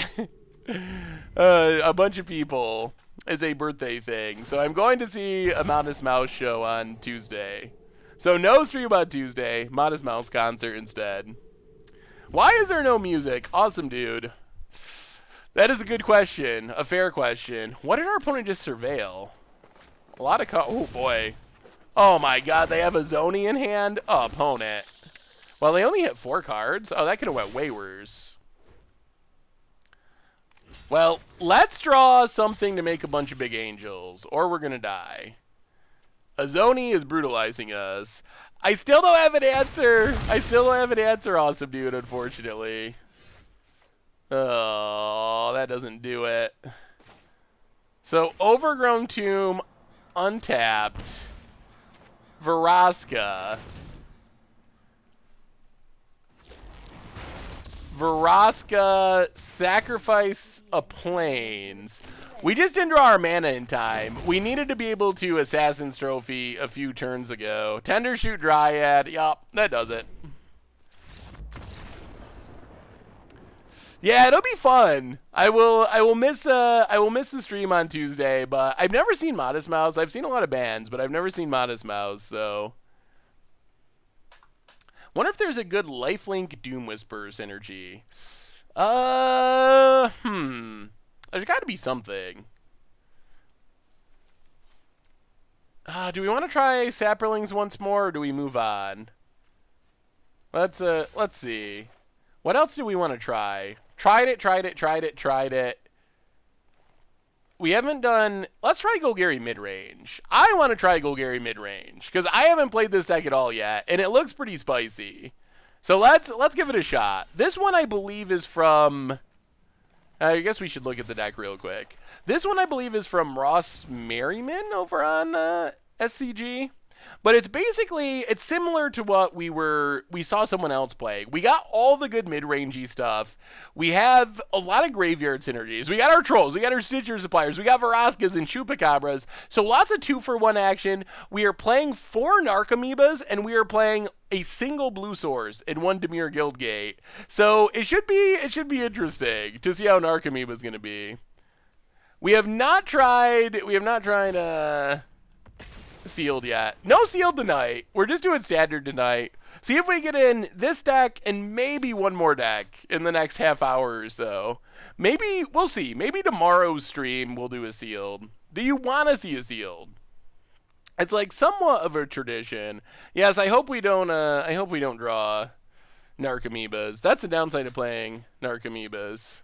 A bunch of people as a birthday thing. So I'm going to see a Modest Mouse show on Tuesday. So no stream on Tuesday, Modest Mouse concert instead. Why is there no music? Awesome, dude. That is a good question. A fair question. What did our opponent just surveil? A lot of... oh, boy. Oh, my God. They have a Zoni in hand? Oh, opponent. Well, they only hit 4 cards. Oh, that could have went way worse. Well, let's draw something to make a bunch of big angels, or we're going to die. A Zoni is brutalizing us. I still don't have an answer. I still don't have an answer, awesome dude, unfortunately. Oh, that doesn't do it. So, Overgrown Tomb, untapped. Vraska. Vraska, sacrifice a Plains. We just didn't draw our mana in time. We needed to be able to Assassin's Trophy a few turns ago. Tender Shoot Dryad. Yup, that does it. Yeah, it'll be fun. I will miss the stream on Tuesday, but I've never seen Modest Mouse. I've seen a lot of bands, but I've never seen Modest Mouse, so wonder if there's a good Lifelink Doom Whisperer synergy. There's got to be something. Do we want to try Saprolings once more, or do we move on? Let's see. What else do we want to try? Tried it. We haven't done... Let's try Golgari mid-range. I want to try Golgari mid-range, because I haven't played this deck at all yet, and it looks pretty spicy. So let's give it a shot. This one, I believe, is from... I guess we should look at the deck real quick. This one, I believe, is from Ross Merriman over on SCG. But it's basically, it's similar to what we saw someone else play. We got all the good mid-rangey stuff. We have a lot of graveyard synergies. We got our trolls, we got our Stitcher suppliers, we got Veraskas and Chupacabras. So lots of 2-for-1 action. We are playing 4 Narcomoebas, and we are playing a single Blue Source and 1 Dimir Guildgate. So it should be interesting to see how Narcomoeba is going to be. We have not tried sealed yet. No sealed tonight. We're just doing standard tonight. See if we get in this deck and maybe one more deck in the next half hour or so. Maybe, we'll see. Maybe tomorrow's stream we'll do a sealed. Do you want to see a sealed? It's like somewhat of a tradition. Yes, I hope we don't draw Narcomoebas. That's the downside of playing Narcomoebas.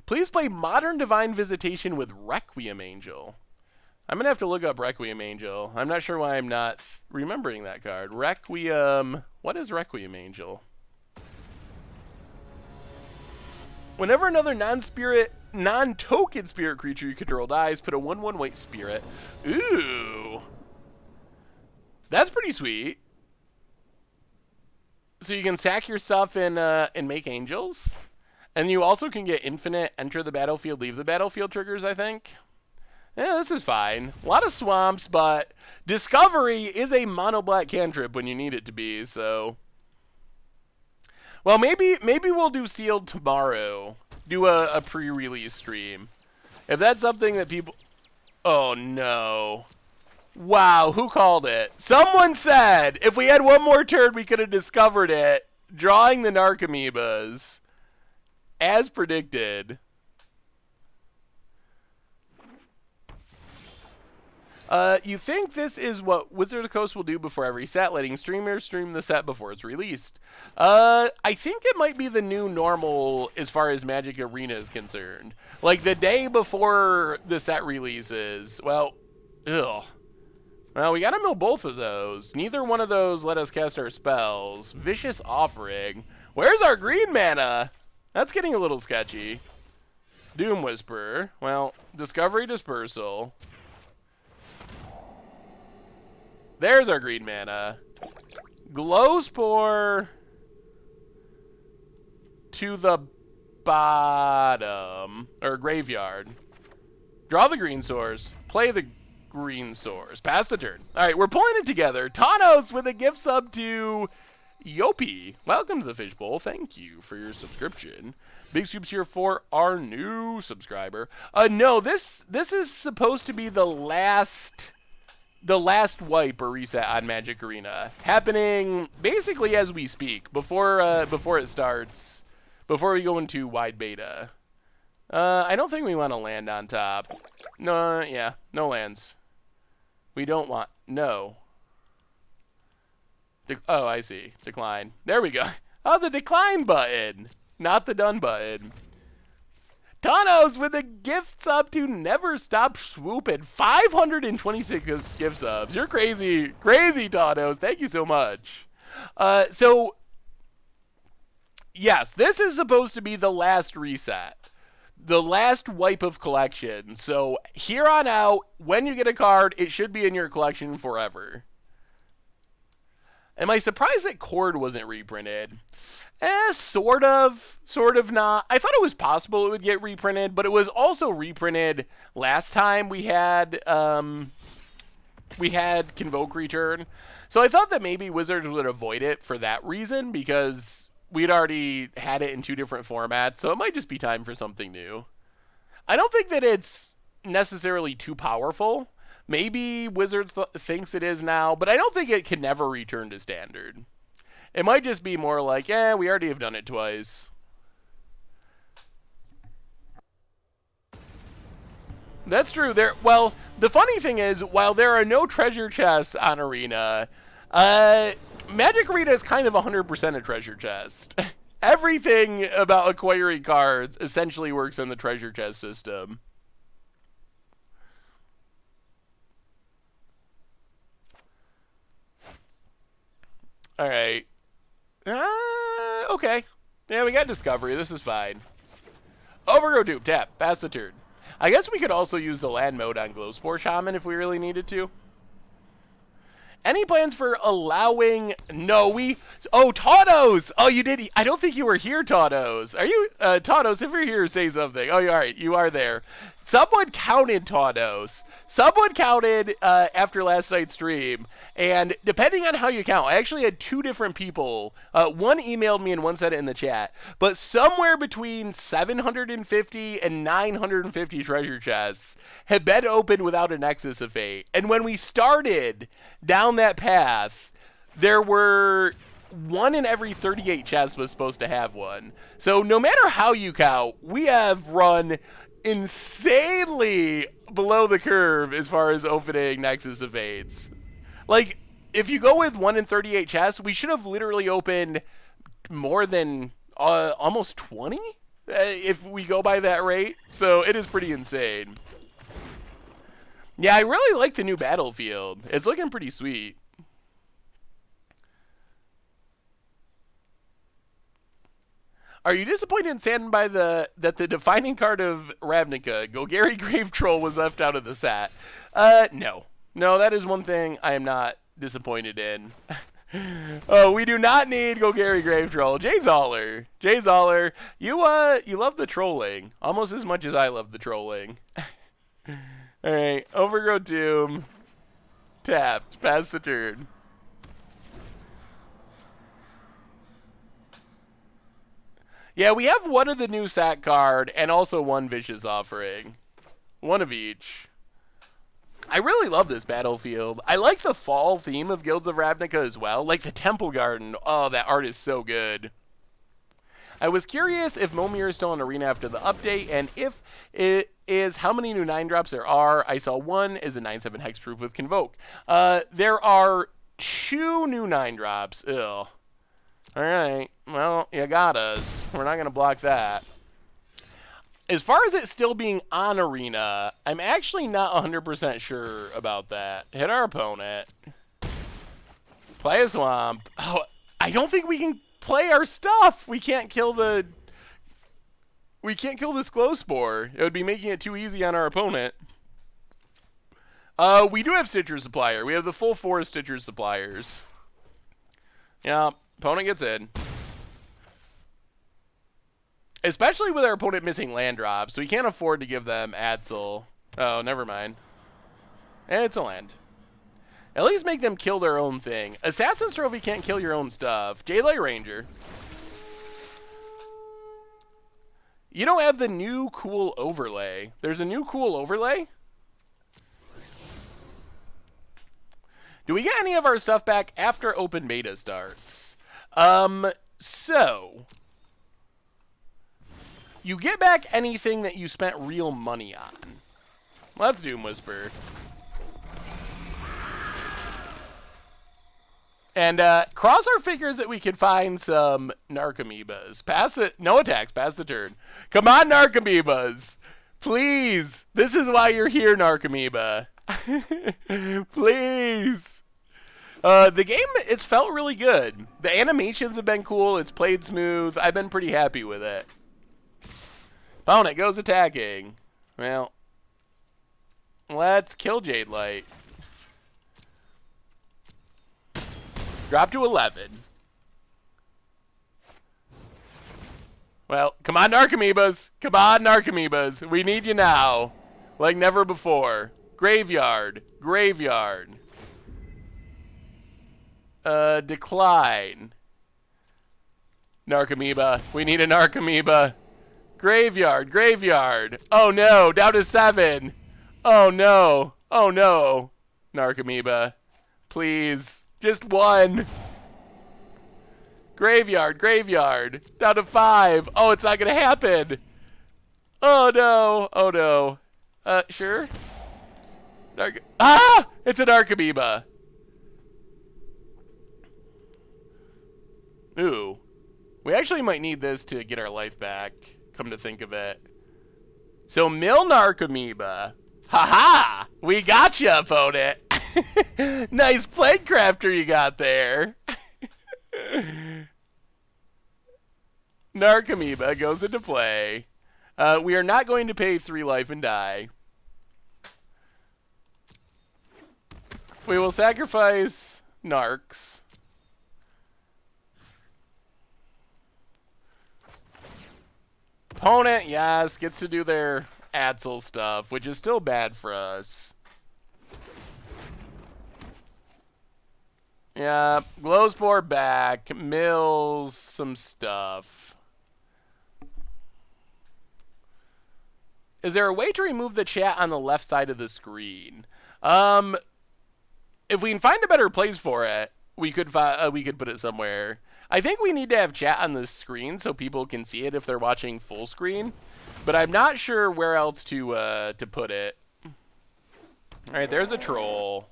Please play Modern Divine Visitation with Requiem Angel. I'm going to have to look up Requiem Angel. I'm not sure why I'm not remembering that card. Requiem... What is Requiem Angel? Whenever another non-token spirit creature you control dies, put a 1/1 white spirit. Ooh! That's pretty sweet. So you can sack your stuff and make angels? And you also can get infinite enter the battlefield, leave the battlefield triggers, I think. Yeah, this is fine. A lot of swamps, but Discovery is a mono-black cantrip when you need it to be, so... Well, maybe we'll do sealed tomorrow. Do a pre-release stream. If that's something that people... Oh, no. Wow, who called it? Someone said if we had one more turn, we could have discovered it. Drawing the Narcomoebas. As predicted. You think this is what Wizard of the Coast will do before every set, letting streamers stream the set before it's released? I think it might be the new normal as far as Magic Arena is concerned. Like, the day before the set releases, well, ugh. Well, we gotta mill both of those. Neither one of those let us cast our spells. Vicious Offering. Where's our green mana? That's getting a little sketchy. Doom Whisperer. Well, Discovery Dispersal. There's our green mana. Glowspore to the bottom. Or graveyard. Draw the green source. Play the green source. Pass the turn. Alright, we're pulling it together. Tanos with a gift sub to Yopi. Welcome to the Fishbowl. Thank you for your subscription. Big soups here for our new subscriber. No, this is supposed to be the last wipe or reset on Magic Arena, happening basically as we speak, before it starts, before we go into wide beta. I don't think we want to land on top. No, yeah, no lands. We don't want, no. Oh, I see, decline. There we go. Oh, the decline button, not the done button. Tanos with the gift sub to Never Stop Swooping. 526 gift subs. You're crazy. Crazy, Tanos. Thank you so much. So, yes, this is supposed to be the last reset. The last wipe of collection. So, here on out, when you get a card, it should be in your collection forever. Am I surprised that Cord wasn't reprinted? Sort of not. I thought it was possible it would get reprinted, but it was also reprinted last time we had Convoke Return. So I thought that maybe Wizards would avoid it for that reason, because we'd already had it in 2 different formats, so it might just be time for something new. I don't think that it's necessarily too powerful. Maybe Wizards thinks it is now, but I don't think it can never return to standard. It might just be more like, yeah, we already have done it twice. That's true. Well, the funny thing is, while there are no treasure chests on Arena, Magic Arena is kind of 100% a treasure chest. Everything about acquiring cards essentially works in the treasure chest system. All right. Okay. Yeah, we got Discovery. This is fine. Overgrow Dupe. Tap. Pass the turn. I guess we could also use the land mode on Glowspore Shaman if we really needed to. Any plans for allowing... No, we... Oh, Tautos! Oh, you did... I don't think you were here, Tautos. Are you... Tautos, if you're here, say something. Oh, all right. You are there. Someone counted Tautos. Someone counted after last night's stream. And depending on how you count, I actually had 2 different people. One emailed me and one said it in the chat. But somewhere between 750 and 950 treasure chests have been opened without a Nexus of Fate. And when we started down that path, there were 1 in every 38 chests was supposed to have one. So no matter how you count, we have run insanely below the curve as far as opening Nexus of Fates. Like, if you go with 1 in 38 chests, we should have literally opened more than almost 20 if we go by that rate. So it is pretty insane. Yeah, I really like the new battlefield. It's looking pretty sweet. Are you disappointed and saddened by that the defining card of Ravnica, Golgari Grave Troll, was left out of the set? No. No, that is one thing I am not disappointed in. Oh, we do not need Golgari Grave Troll. Jay Zoller, you love the trolling almost as much as I love the trolling. All right, Overgrow Doom, tapped, pass the turn. Yeah, we have one of the new sack card and also 1 Vicious Offering. 1 of each. I really love this battlefield. I like the fall theme of Guilds of Ravnica as well. Like the Temple Garden. Oh, that art is so good. I was curious if Momir is still in Arena after the update, and if it is, how many new 9-drops there are. I saw 1 is a 9/7 hexproof with Convoke. There are 2 new 9-drops. Ugh. All right. Well, you got us. We're not going to block that. As far as it still being on Arena, I'm actually not 100% sure about that. Hit our opponent. Play a Swamp. Oh, I don't think we can play our stuff. We can't kill this Glowspore. It would be making it too easy on our opponent. We do have Stitcher Supplier. We have the full 4 Stitcher Suppliers. Yeah. Opponent gets in. Especially with our opponent missing land drops, so we can't afford to give them Adsel. Oh, never mind. And it's a land. At least make them kill their own thing. Assassin's Trophy can't kill your own stuff. Jaylight Ranger. You don't have the new cool overlay. There's a new cool overlay? Do we get any of our stuff back after open beta starts? So you get back anything that you spent real money on. Let's Doom Whisper. And cross our fingers that we can find some Narcomoebas. Pass it. No attacks. Pass the turn. Come on, Narcomoebas. Please. This is why you're here, Narcomoeba. Please. The game, it's felt really good. The animations have been cool. It's played smooth. I've been pretty happy with it. Opponent goes attacking. Well, let's kill Jade Light. Drop to 11. Well, come on, Narcomoebas. Come on, Narcomoebas. We need you now. Like never before. Graveyard. Graveyard. Decline. Narcomoeba. We need a Narcomoeba. Graveyard. Graveyard. Oh no. Down to 7. Oh no. Oh no. Narcomoeba. Please. Just 1. Graveyard. Graveyard. Down to 5. Oh, it's not going to happen. Oh no. Oh no. Sure. It's a Narcomoeba. Ooh. We actually might need this to get our life back, come to think of it. So, mill Narcomoeba. Haha! We got you, opponent. Nice plague crafter you got there. Narcomoeba goes into play. We are not going to pay 3 life and die. We will sacrifice Narcs. Opponent, yes, gets to do their Atzel stuff, which is still bad for us. Yeah, Glowspore back, mills some stuff. Is there a way to remove the chat on the left side of the screen? If we can find a better place for it, we could put it somewhere. I think we need to have chat on the screen so people can see it if they're watching full screen, but I'm not sure where else to put it. All right, there's a troll.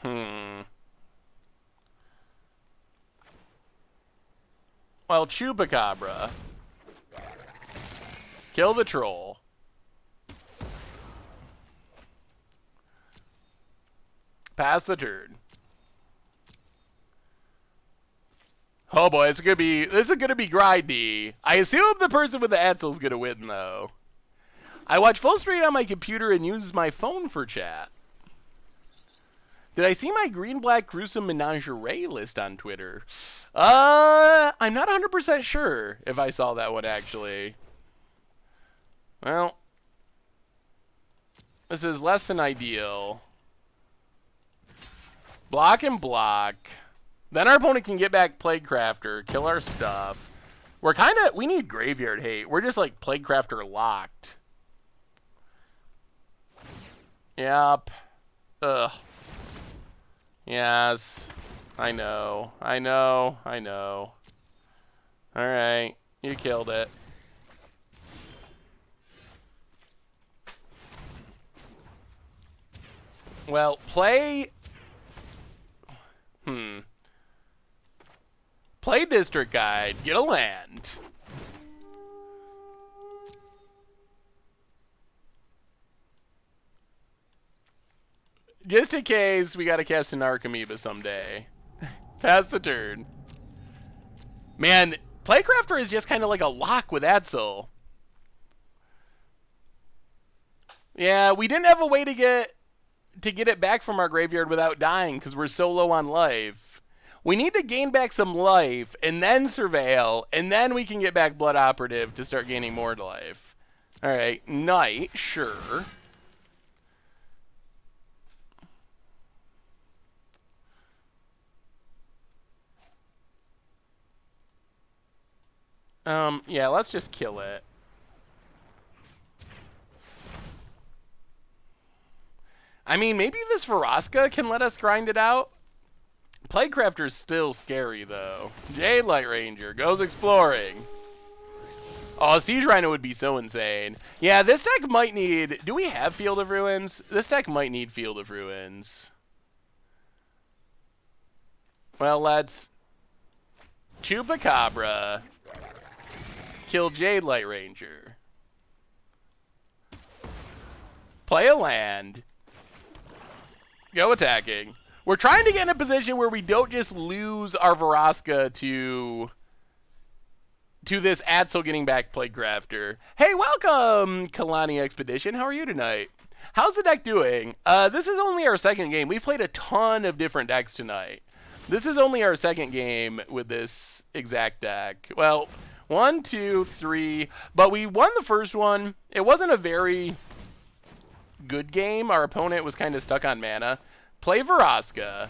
Well, Chupacabra. Kill the troll. Pass the turn. Oh boy, this is gonna be grindy. I assume the person with the Atzel's gonna win though. I watch full screen on my computer and use my phone for chat. Did I see my green-black gruesome menagerie list on Twitter? I'm not 100% sure if I saw that one actually. Well, this is less than ideal. Block and block. Then our opponent can get back Plaguecrafter, kill our stuff. We need Graveyard Hate. We're just like Plaguecrafter locked. Yep. Ugh. Yes. I know. I know. I know. Alright. You killed it. Well, play... Play District Guide. Get a land. Just in case we gotta cast an Narcomoeba someday. Pass the turn. Man, Plaguecrafter is just kind of like a lock with Atzel. Yeah, we didn't have a way to get it back from our graveyard without dying because we're so low on life. We need to gain back some life and then surveil, and then we can get back Blood Operative to start gaining more life. All right, Knight, sure. Yeah, let's just kill it. I mean, maybe this Vraska can let us grind it out. Plaguecrafter's still scary, though. Jade Light Ranger goes exploring. Oh, Siege Rhino would be so insane. Yeah, this deck might need... Do we have Field of Ruins? This deck might need Field of Ruins. Well, let's... Chupacabra. Kill Jade Light Ranger. Play a land. Go attacking. We're trying to get in a position where we don't just lose our Vraska to this Atzel getting back Plaguecrafter. Hey, welcome, Kalani Expedition. How are you tonight? How's the deck doing? This is only our second game. We've played a ton of different decks tonight. This is only our second game with this exact deck. Well, 1, 2, 3. But we won the first one. It wasn't a very good game. Our opponent was kind of stuck on mana. Play Vraska.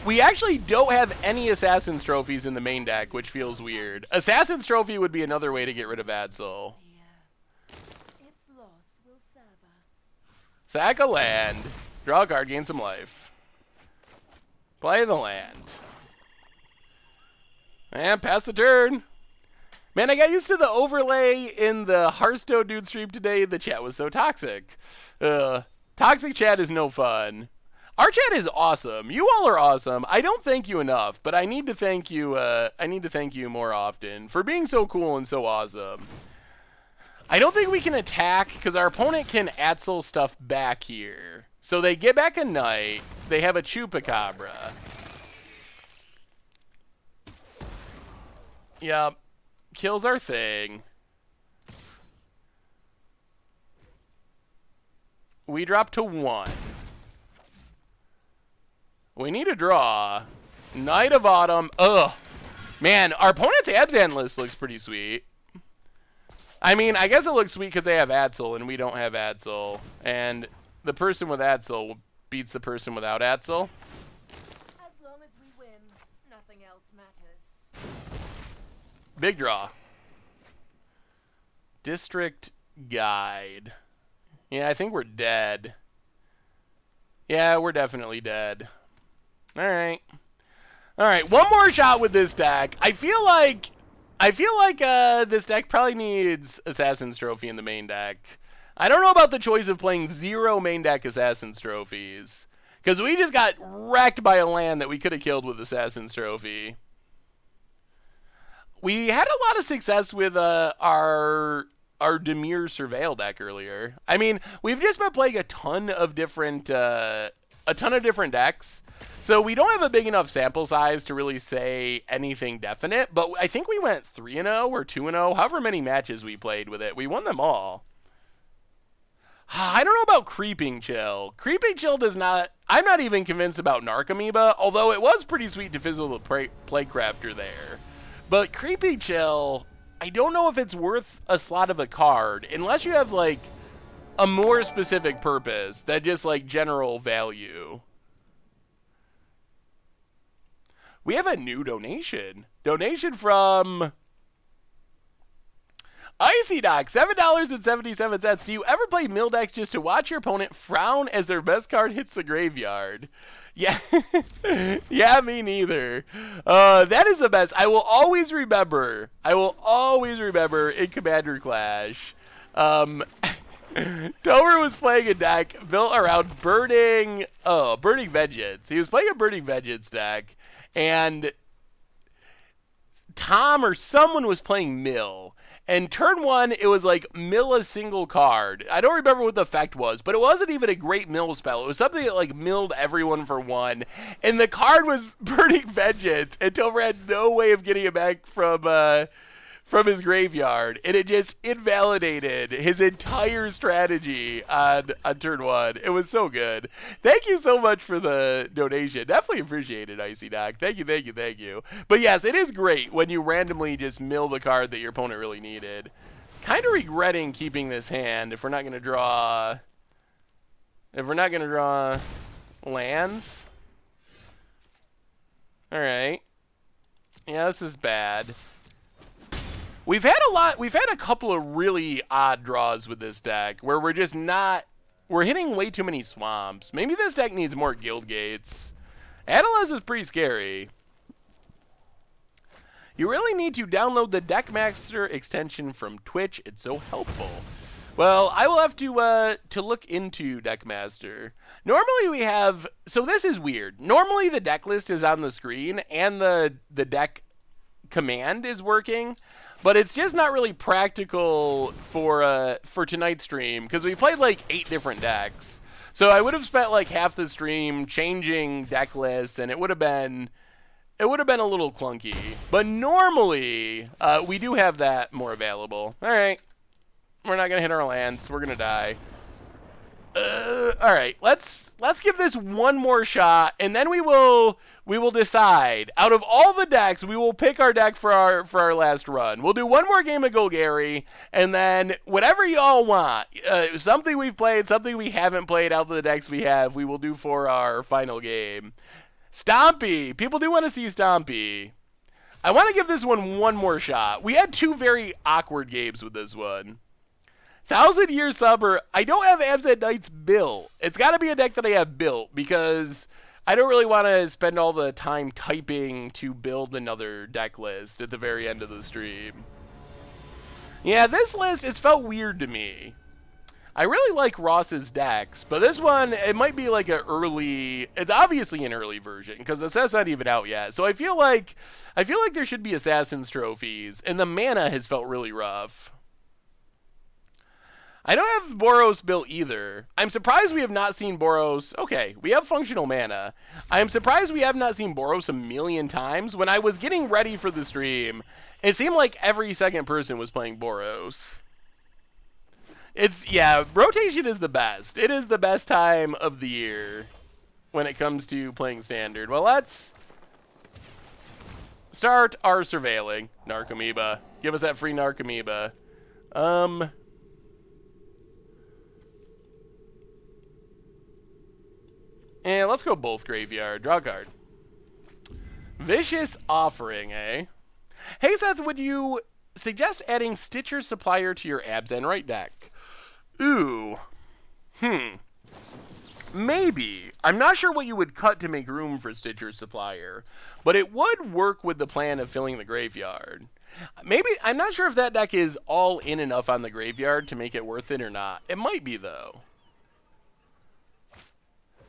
We actually don't have any Assassin's Trophies in the main deck, which feels weird. Assassin's Trophy would be another way to get rid of Adsel. Sack a land. Draw a card, gain some life. Play the land. And pass the turn. Man, I got used to the overlay in the Hearthstone dude stream today. The chat was so toxic. Toxic chat is no fun. Our chat is awesome. You all are awesome. I don't thank you enough, but I need to thank you. I need to thank you more often for being so cool and so awesome. I don't think we can attack because our opponent can Adsel stuff back here. So they get back a Knight. They have a Chupacabra. Yep. Kills our thing. We drop to 1. We need a draw. Knight of Autumn. Ugh. Man, our opponent's Abzan list looks pretty sweet. I mean, I guess it looks sweet because they have Adsel and we don't have Adsel. And the person with Adsel beats the person without Adsel.
As long as we win, nothing else matters.
Big draw. District Guide. Yeah, I think we're dead. Yeah, we're definitely dead. All right. All right, one more shot with this deck. I feel like this deck probably needs Assassin's Trophy in the main deck. I don't know about the choice of playing 0 main deck Assassin's Trophies, because we just got wrecked by a land that we could have killed with Assassin's Trophy. We had a lot of success with our Demir Surveil deck earlier. I mean, we've just been playing a ton of different decks. So we don't have a big enough sample size to really say anything definite, but I think we went 3-0 or 2-0, however many matches we played with it. We won them all. I don't know about Creeping Chill. Creeping Chill does not... I'm not even convinced about Narcomoeba, although it was pretty sweet to fizzle the Playcrafter there. But Creeping Chill, I don't know if it's worth a slot of a card, unless you have, like, a more specific purpose than just, like, general value. We have a new donation. Donation from Icy Doc, $7.77. Do you ever play mill decks just to watch your opponent frown as their best card hits the graveyard? Yeah, yeah, me neither. That is the best. I will always remember in Commander Clash. Tomer was playing a deck built around Burning Vengeance. He was playing a Burning Vengeance deck. And Tom or someone was playing Mill. And turn 1, it was like mill a single card. I don't remember what the effect was, but it wasn't even a great mill spell. It was something that like milled everyone for 1. And the card was Burning Vengeance. And Tomer had no way of getting it back from his graveyard, and it just invalidated his entire strategy on turn 1. It was so good. Thank you so much for the donation. Definitely appreciate it, Icy Doc. Thank you, thank you, thank you. But yes, it is great when you randomly just mill the card that your opponent really needed. Kind of regretting keeping this hand if we're not going to draw... lands. All right. Yeah, this is bad. We've had a couple of really odd draws with this deck where we're hitting way too many swamps. Maybe this deck needs more guild gates. Adalez is pretty scary. You really need to download the Deckmaster extension from Twitch. It's so helpful. Well, I will have to look into Deckmaster. Normally we have... So this is weird. Normally the deck list is on the screen and the deck command is working. But it's just not really practical for tonight's stream because we played like 8 different decks. So I would have spent like half the stream changing deck lists, and it would have been a little clunky. But normally we do have that more available. All right, we're not gonna hit our lands. We're gonna die. All right, let's give this one more shot, and then we will decide. Out of all the decks, we will pick our deck for our last run. We'll do one more game of Golgari, and then whatever y'all want, something we've played, something we haven't played out of the decks we have, we will do for our final game. Stompy, people do want to see Stompy. I want to give this one more shot. We had two very awkward games with this one. 1,000-Year Summer, I don't have Abzan Knights built. It's got to be a deck that I have built because I don't really want to spend all the time typing to build another deck list at the very end of the stream. Yeah, this list, it's felt weird to me. I really like Ross's decks, but this one, it might be like an early, it's obviously an early version because the set's not even out yet. So I feel like there should be Assassin's Trophies, and the mana has felt really rough. I don't have Boros built either. I'm surprised we have not seen Boros. Okay, we have functional mana. I'm surprised we have not seen Boros a million times. When I was getting ready for the stream, it seemed like every second person was playing Boros. Yeah, rotation is the best. It is the best time of the year when it comes to playing Standard. Well, let's start our surveilling. Narcomoeba. Give us that free Narcomoeba. And let's go both graveyard. Draw a card. Vicious Offering, eh? Hey, Seth, would you suggest adding Stitcher Supplier to your Abzan right deck? Ooh. Maybe. I'm not sure what you would cut to make room for Stitcher Supplier, but it would work with the plan of filling the graveyard. Maybe, I'm not sure if that deck is all in enough on the graveyard to make it worth it or not. It might be, though.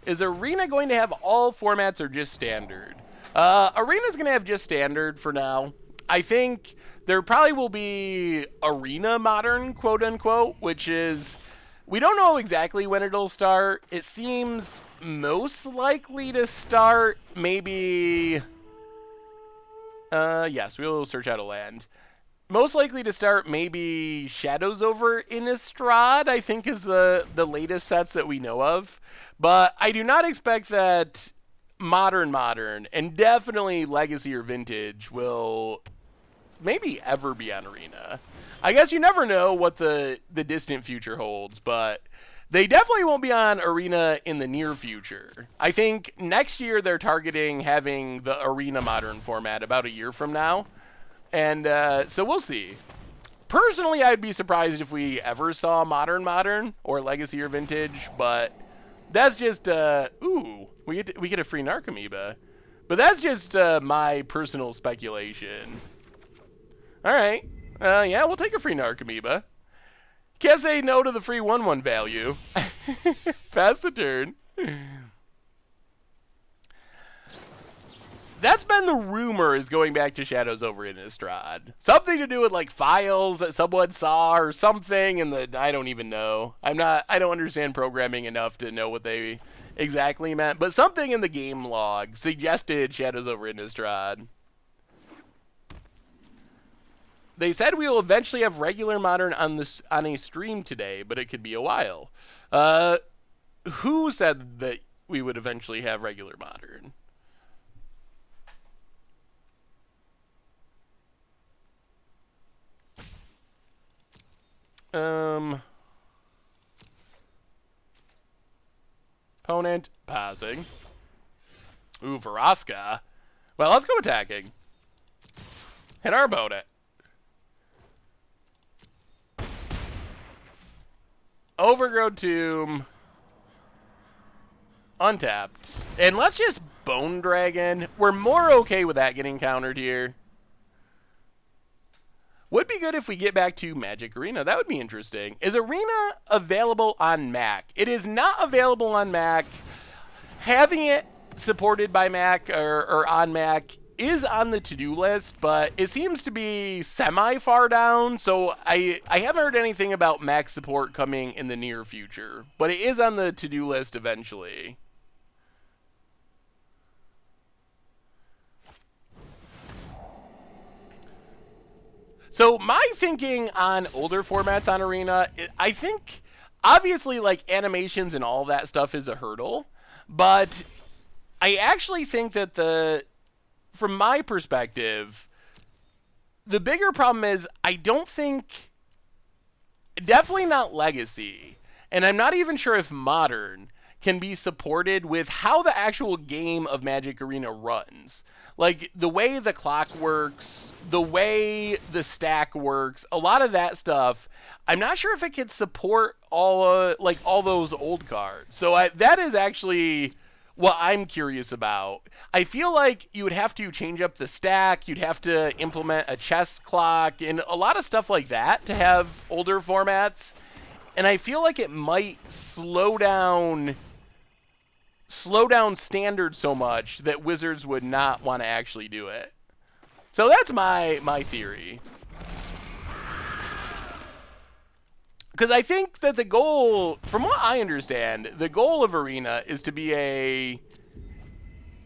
Is Arena going to have all formats or just Standard? Arena's going to have just Standard for now. I think there probably will be Arena Modern, quote-unquote, which is... We don't know exactly when it'll start. It seems most likely to start maybe... yes, we will search out a land. Most likely to start maybe Shadows over Innistrad, I think is the latest sets that we know of. But I do not expect that Modern, and definitely Legacy or Vintage will maybe ever be on Arena. I guess you never know what the distant future holds, but they definitely won't be on Arena in the near future. I think next year they're targeting having the Arena Modern format about a year from now. And so we'll see. Personally, I'd be surprised if we ever saw Modern or Legacy or Vintage, but that's just, ooh, we get a free Narcomoeba. But that's just my personal speculation. All right. Yeah, we'll take a free Narcomoeba. Can't say no to the free 1/1 value. Pass the turn. That's been the rumor, is going back to Shadows over Innistrad. Something to do with like files that someone saw or something, and I don't even know. I don't understand programming enough to know what they exactly meant, but something in the game log suggested Shadows over Innistrad. They said we will eventually have regular Modern on a stream today, but it could be a while. Who said that we would eventually have regular Modern? Opponent passing. Ooh, Vraska. Well, let's go attacking. Hit our opponent. Overgrown Tomb. Untapped. And let's just Bone Dragon. We're more okay with that getting countered here. Would be good if we get back to Magic Arena. That would be interesting. Is Arena available on Mac? It is not available on Mac. Having it supported by Mac or on Mac is on the to-do list, but it seems to be semi-far down, so I haven't heard anything about Mac support coming in the near future, but it is on the to-do list eventually. So my thinking on older formats on Arena, I think obviously, like, animations and all that stuff is a hurdle, but I actually think that from my perspective, the bigger problem is I don't think, definitely not Legacy, and I'm not even sure if Modern can be supported with how the actual game of Magic Arena runs. Like, the way the clock works, the way the stack works, a lot of that stuff, I'm not sure if it can support all those old cards. So that is actually what I'm curious about. I feel like you would have to change up the stack, you'd have to implement a chess clock, and a lot of stuff like that to have older formats. And I feel like it might slow down Standard so much that Wizards would not want to actually do it. So that's my theory. Because I think that the goal, from what I understand, the goal of Arena is to be a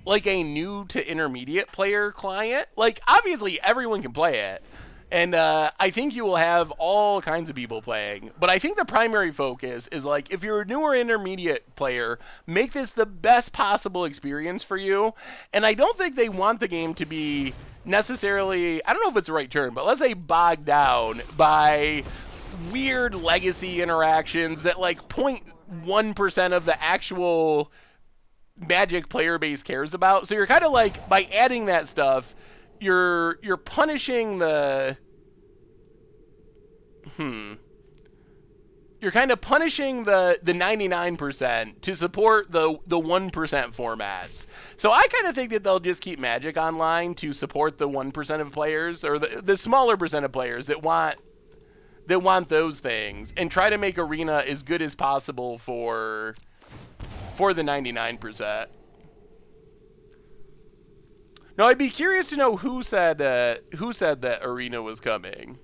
new to intermediate player client. Like, obviously, everyone can play it. And I think you will have all kinds of people playing. But I think the primary focus is, like, if you're a newer intermediate player, make this the best possible experience for you. And I don't think they want the game to be necessarily, I don't know if it's the right term, but let's say bogged down by weird legacy interactions that, like, 0.1% of the actual Magic player base cares about. So you're kind of like, by adding that stuff, you're punishing the you're kind of punishing the 99% to support the 1% formats. So I kind of think that they'll just keep Magic online to support the 1% of players, or the smaller percent of players that want those things, and try to make Arena as good as possible for the 99%. Now, I'd be curious to know who said that Arena was coming.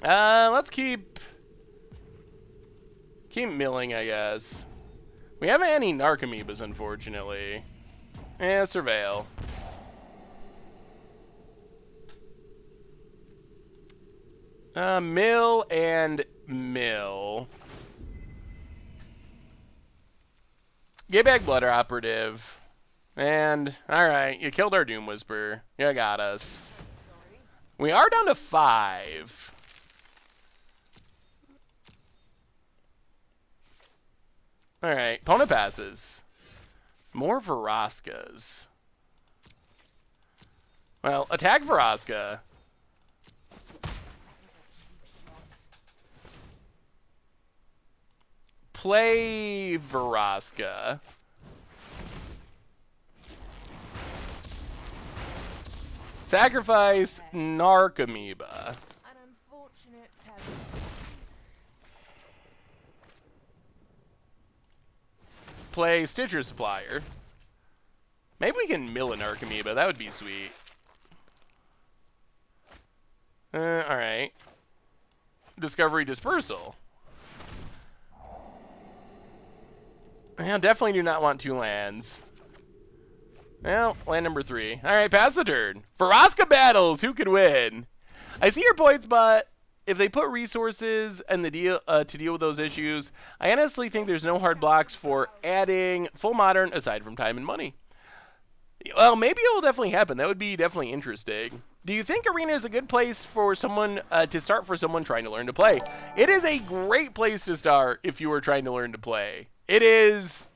Let's keep milling, I guess. We haven't any Narcomoebas, unfortunately. Surveil. Mill and mill. Get back Blood Operative. And, alright, you killed our Doom Whisper. You got us. We are down to 5. Alright, opponent passes. More Veroskas. Well, attack Veroska. Play Veroska. Sacrifice Narcomoeba.
An unfortunate casualty.
Play Stitcher Supplier. Maybe we can mill an Narcomoeba. That would be sweet. Alright. Discovery Dispersal. Yeah, definitely do not want 2 lands. Well, land number 3. Alright, pass the turn. Veroska battles! Who could win? I see your points, but if they put resources and the deal to deal with those issues, I honestly think there's no hard blocks for adding full modern aside from time and money. Well, maybe it will definitely happen. That would be definitely interesting. Do you think Arena is a good place for someone to start for someone trying to learn to play? It is a great place to start if you are trying to learn to play. It is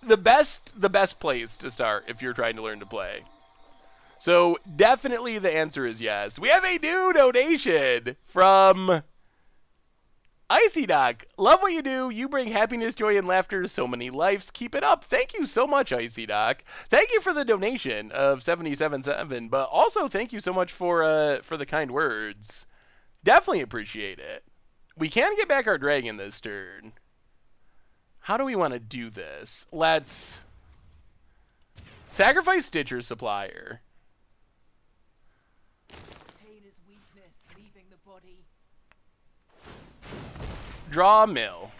the best place to start if you're trying to learn to play. So definitely the answer is yes. We have a new donation from Icy Doc. Love what you do. You bring happiness, joy, and laughter to so many lives. Keep it up. Thank you so much, Icy Doc. Thank you for the donation of 77.7, but also thank you so much for the kind words. Definitely appreciate it. We can get back our dragon this turn. How do we want to do this? Let's sacrifice Stitcher Supplier.
Pain is weakness leaving the body.
Draw a mill.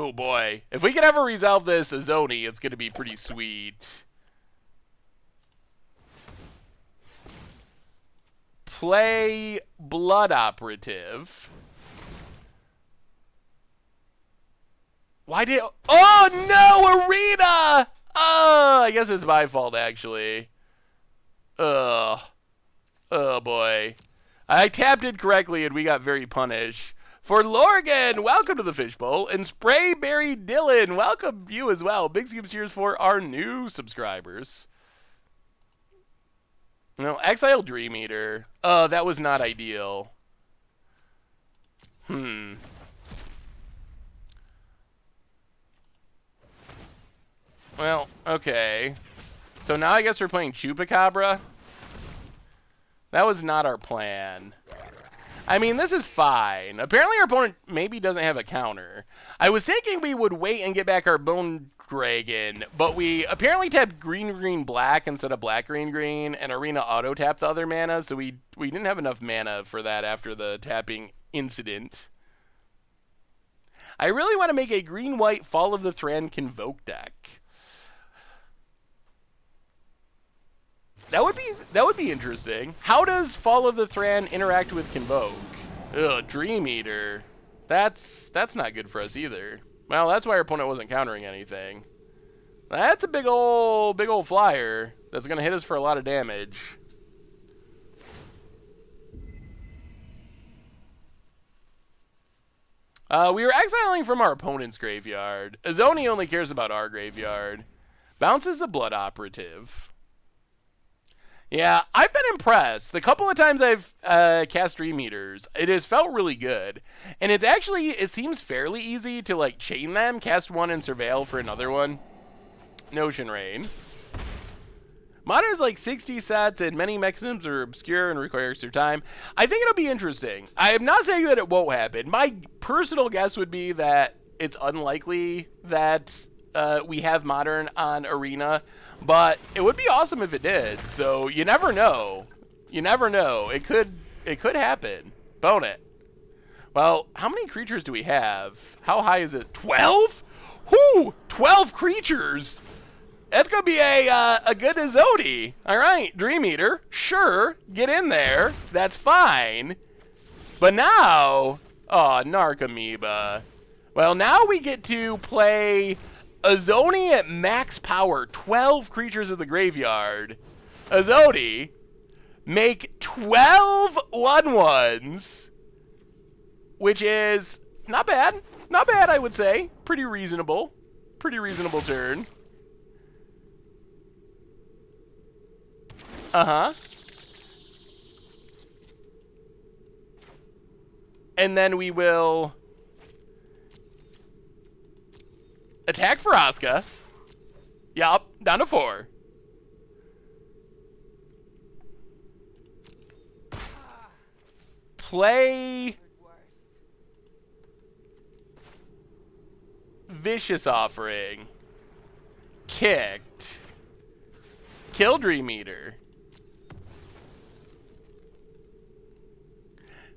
Oh boy. If we can ever resolve this Azoni, it's going to be pretty sweet. Play Blood Operative. Why did... Oh, no! Arena! Oh, I guess it's my fault, actually. Ugh. Oh, boy. I tapped it correctly, and we got very punished. For Lorgan, welcome to the Fishbowl. And Sprayberry Dylan, welcome you as well. Big Scoops cheers for our new subscribers. No, Exile Dream Eater. Oh, that was not ideal. Well, okay. So now I guess we're playing Chupacabra. That was not our plan. I mean, this is fine. Apparently our opponent maybe doesn't have a counter. I was thinking we would wait and get back our Bone Dragon, but we apparently tapped green, green, black instead of black, green, green, and Arena auto-tapped the other mana, so we didn't have enough mana for that after the tapping incident. I really want to make a green-white Fall of the Thran Convoke deck. That would be interesting. How does Fall of the Thran interact with Convoke? Ugh, Dream Eater. That's not good for us either. Well, that's why our opponent wasn't countering anything. That's a big old flyer that's gonna hit us for a lot of damage. We were exiling from our opponent's graveyard. Azoni only cares about our graveyard. Bounces the Blood Operative. Yeah, I've been impressed. The couple of times I've cast Dream Eaters, it has felt really good. And it seems fairly easy to like chain them, cast one and surveil for another one. Notion Rain. Modern is like 60 sets and many mechanisms are obscure and require extra time. I think it'll be interesting. I am not saying that it won't happen. My personal guess would be that it's unlikely that we have Modern on Arena. But it would be awesome if it did. So you never know. You never know. It could happen. Bone it. Well, how many creatures do we have? How high is it? 12? Whoo! 12 creatures! That's gonna be a good Azoni. Alright, Dream Eater. Sure, get in there. That's fine. But now, oh, Narcomoeba. Well, now we get to play Azoni at max power, 12 creatures in the graveyard. Azoni, make 12 1/1s, which is not bad. Not bad, I would say. Pretty reasonable. Pretty reasonable turn. Uh-huh. And then we will attack Faraska. Yup, down to 4. Play Vicious Offering. Kicked. Kill Dream Eater.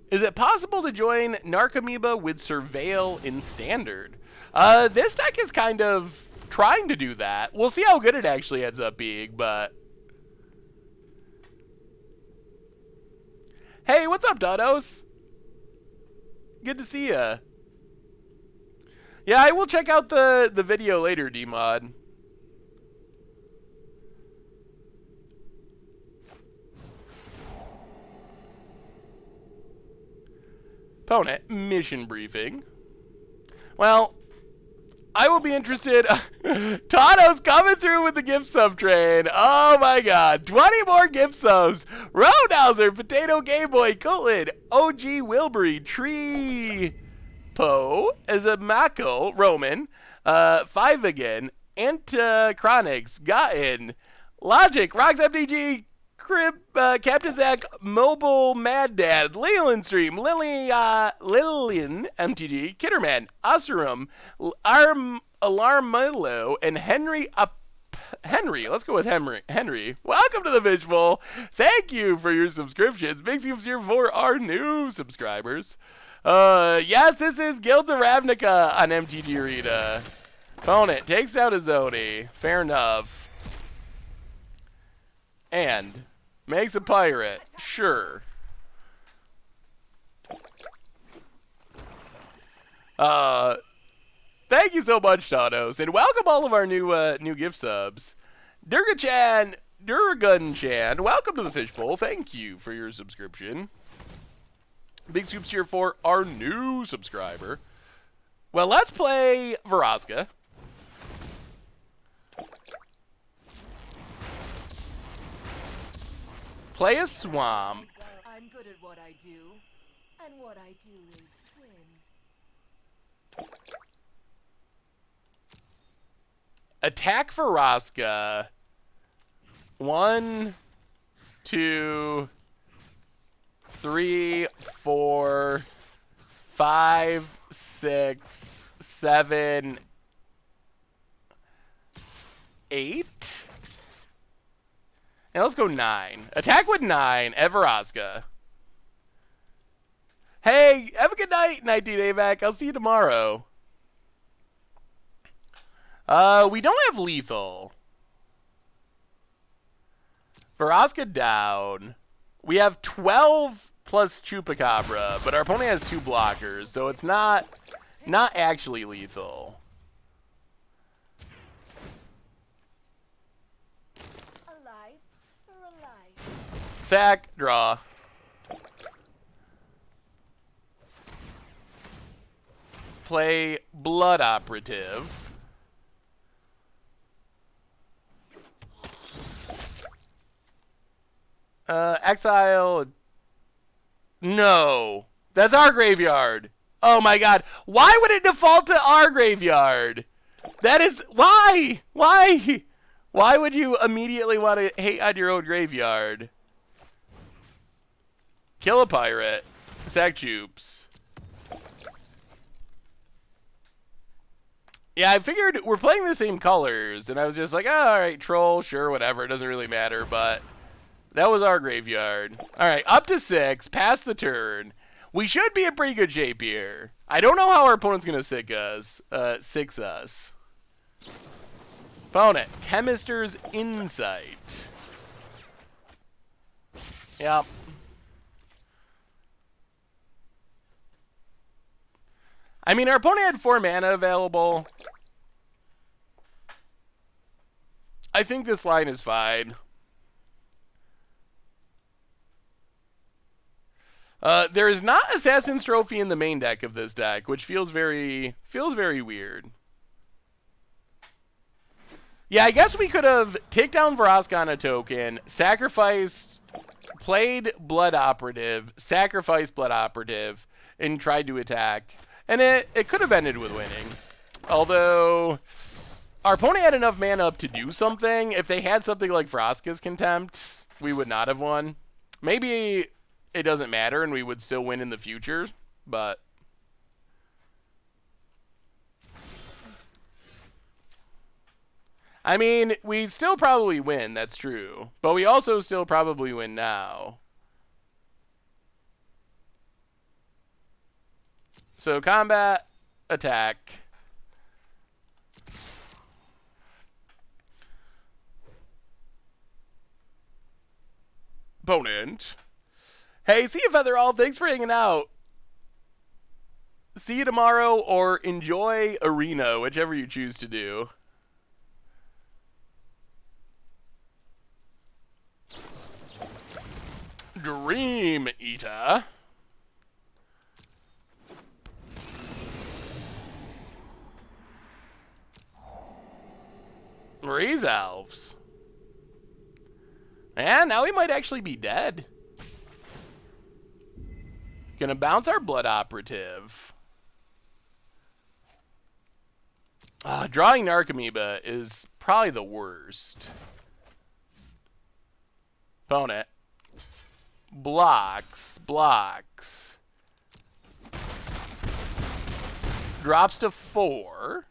Is it possible to join Narcomoeba with Surveil in Standard? This deck is kind of trying to do that. We'll see how good it actually ends up being, but... Hey, what's up, Dodos? Good to see ya. Yeah, I will check out the video later, D-Mod. Opponent, mission briefing. Well, I will be interested. Tano's coming through with the gift sub train. Oh my god. 20 more gift subs. Roadhauser, Potato Game Boy, Colin, OG Wilbury, Tree Po, Azamako, Roman, 5 again, Antichronics, Gotten, Logic, Rocks MTG, Crib, Captain Zach, Mobile Mad Dad, Leland Stream, Lillian MTG, Kitterman, Asurum, Alarmillo, and Henry Henry. Let's go with Henry. Welcome to the Visual. Thank you for your subscriptions. Big Scoops here for our new subscribers. Yes, this is Guilds of Ravnica on MTGArena. Opponent takes down a Zoni. Fair enough. And makes a pirate. Sure. Thank you so much, Tanos, and welcome all of our new gift subs. Durgun-chan, welcome to the Fishbowl. Thank you for your subscription. Big scoops here for our new subscriber. Well, let's play Vraska. Play a swamp.
I'm good at what I do, and what I do is win.
Attack Vraska. 1, 2, 3, 4, 5, 6, 7, 8. And let's go 9. Attack with 9 at Vraska. Hey, have a good night, 19 AVAC. I'll see you tomorrow. We don't have lethal. Vraska down. We have 12 plus Chupacabra, but our opponent has 2 blockers, so it's not actually lethal.
Alive or alive?
Sack, draw. Play Blood Operative. Exile. No. That's our graveyard. Oh my god. Why would it default to our graveyard? That is... Why? Why? Why would you immediately want to hate on your own graveyard? Kill a pirate. Sack Jupes. Yeah, I figured we're playing the same colors, and I was just like, oh, alright, troll, sure, whatever, it doesn't really matter, but... That was our graveyard. Alright, up to 6, pass the turn. We should be in pretty good shape here. I don't know how our opponent's going to six us. Opponent, Chemister's Insight. Yep. I mean, our opponent had 4 mana available. I think this line is fine. There is not Assassin's Trophy in the main deck of this deck, which feels very weird. Yeah, I guess we could have taken down Vraska on a token, sacrificed, played Blood Operative, sacrificed Blood Operative, and tried to attack. And it could have ended with winning. Although, our opponent had enough mana up to do something. If they had something like Vraska's Contempt, we would not have won. Maybe... it doesn't matter, and we would still win in the future, but... I mean, we still probably win, that's true. But we also still probably win now. So, combat, attack. Opponent. Hey, see you, Featherall. Thanks for hanging out. See you tomorrow, or enjoy Arena, whichever you choose to do. Dream Eater. Raise Elves. And now he might actually be dead. Gonna bounce our Blood Operative. Drawing Narcomoeba is probably the worst. Opponent. Blocks. Drops to 4.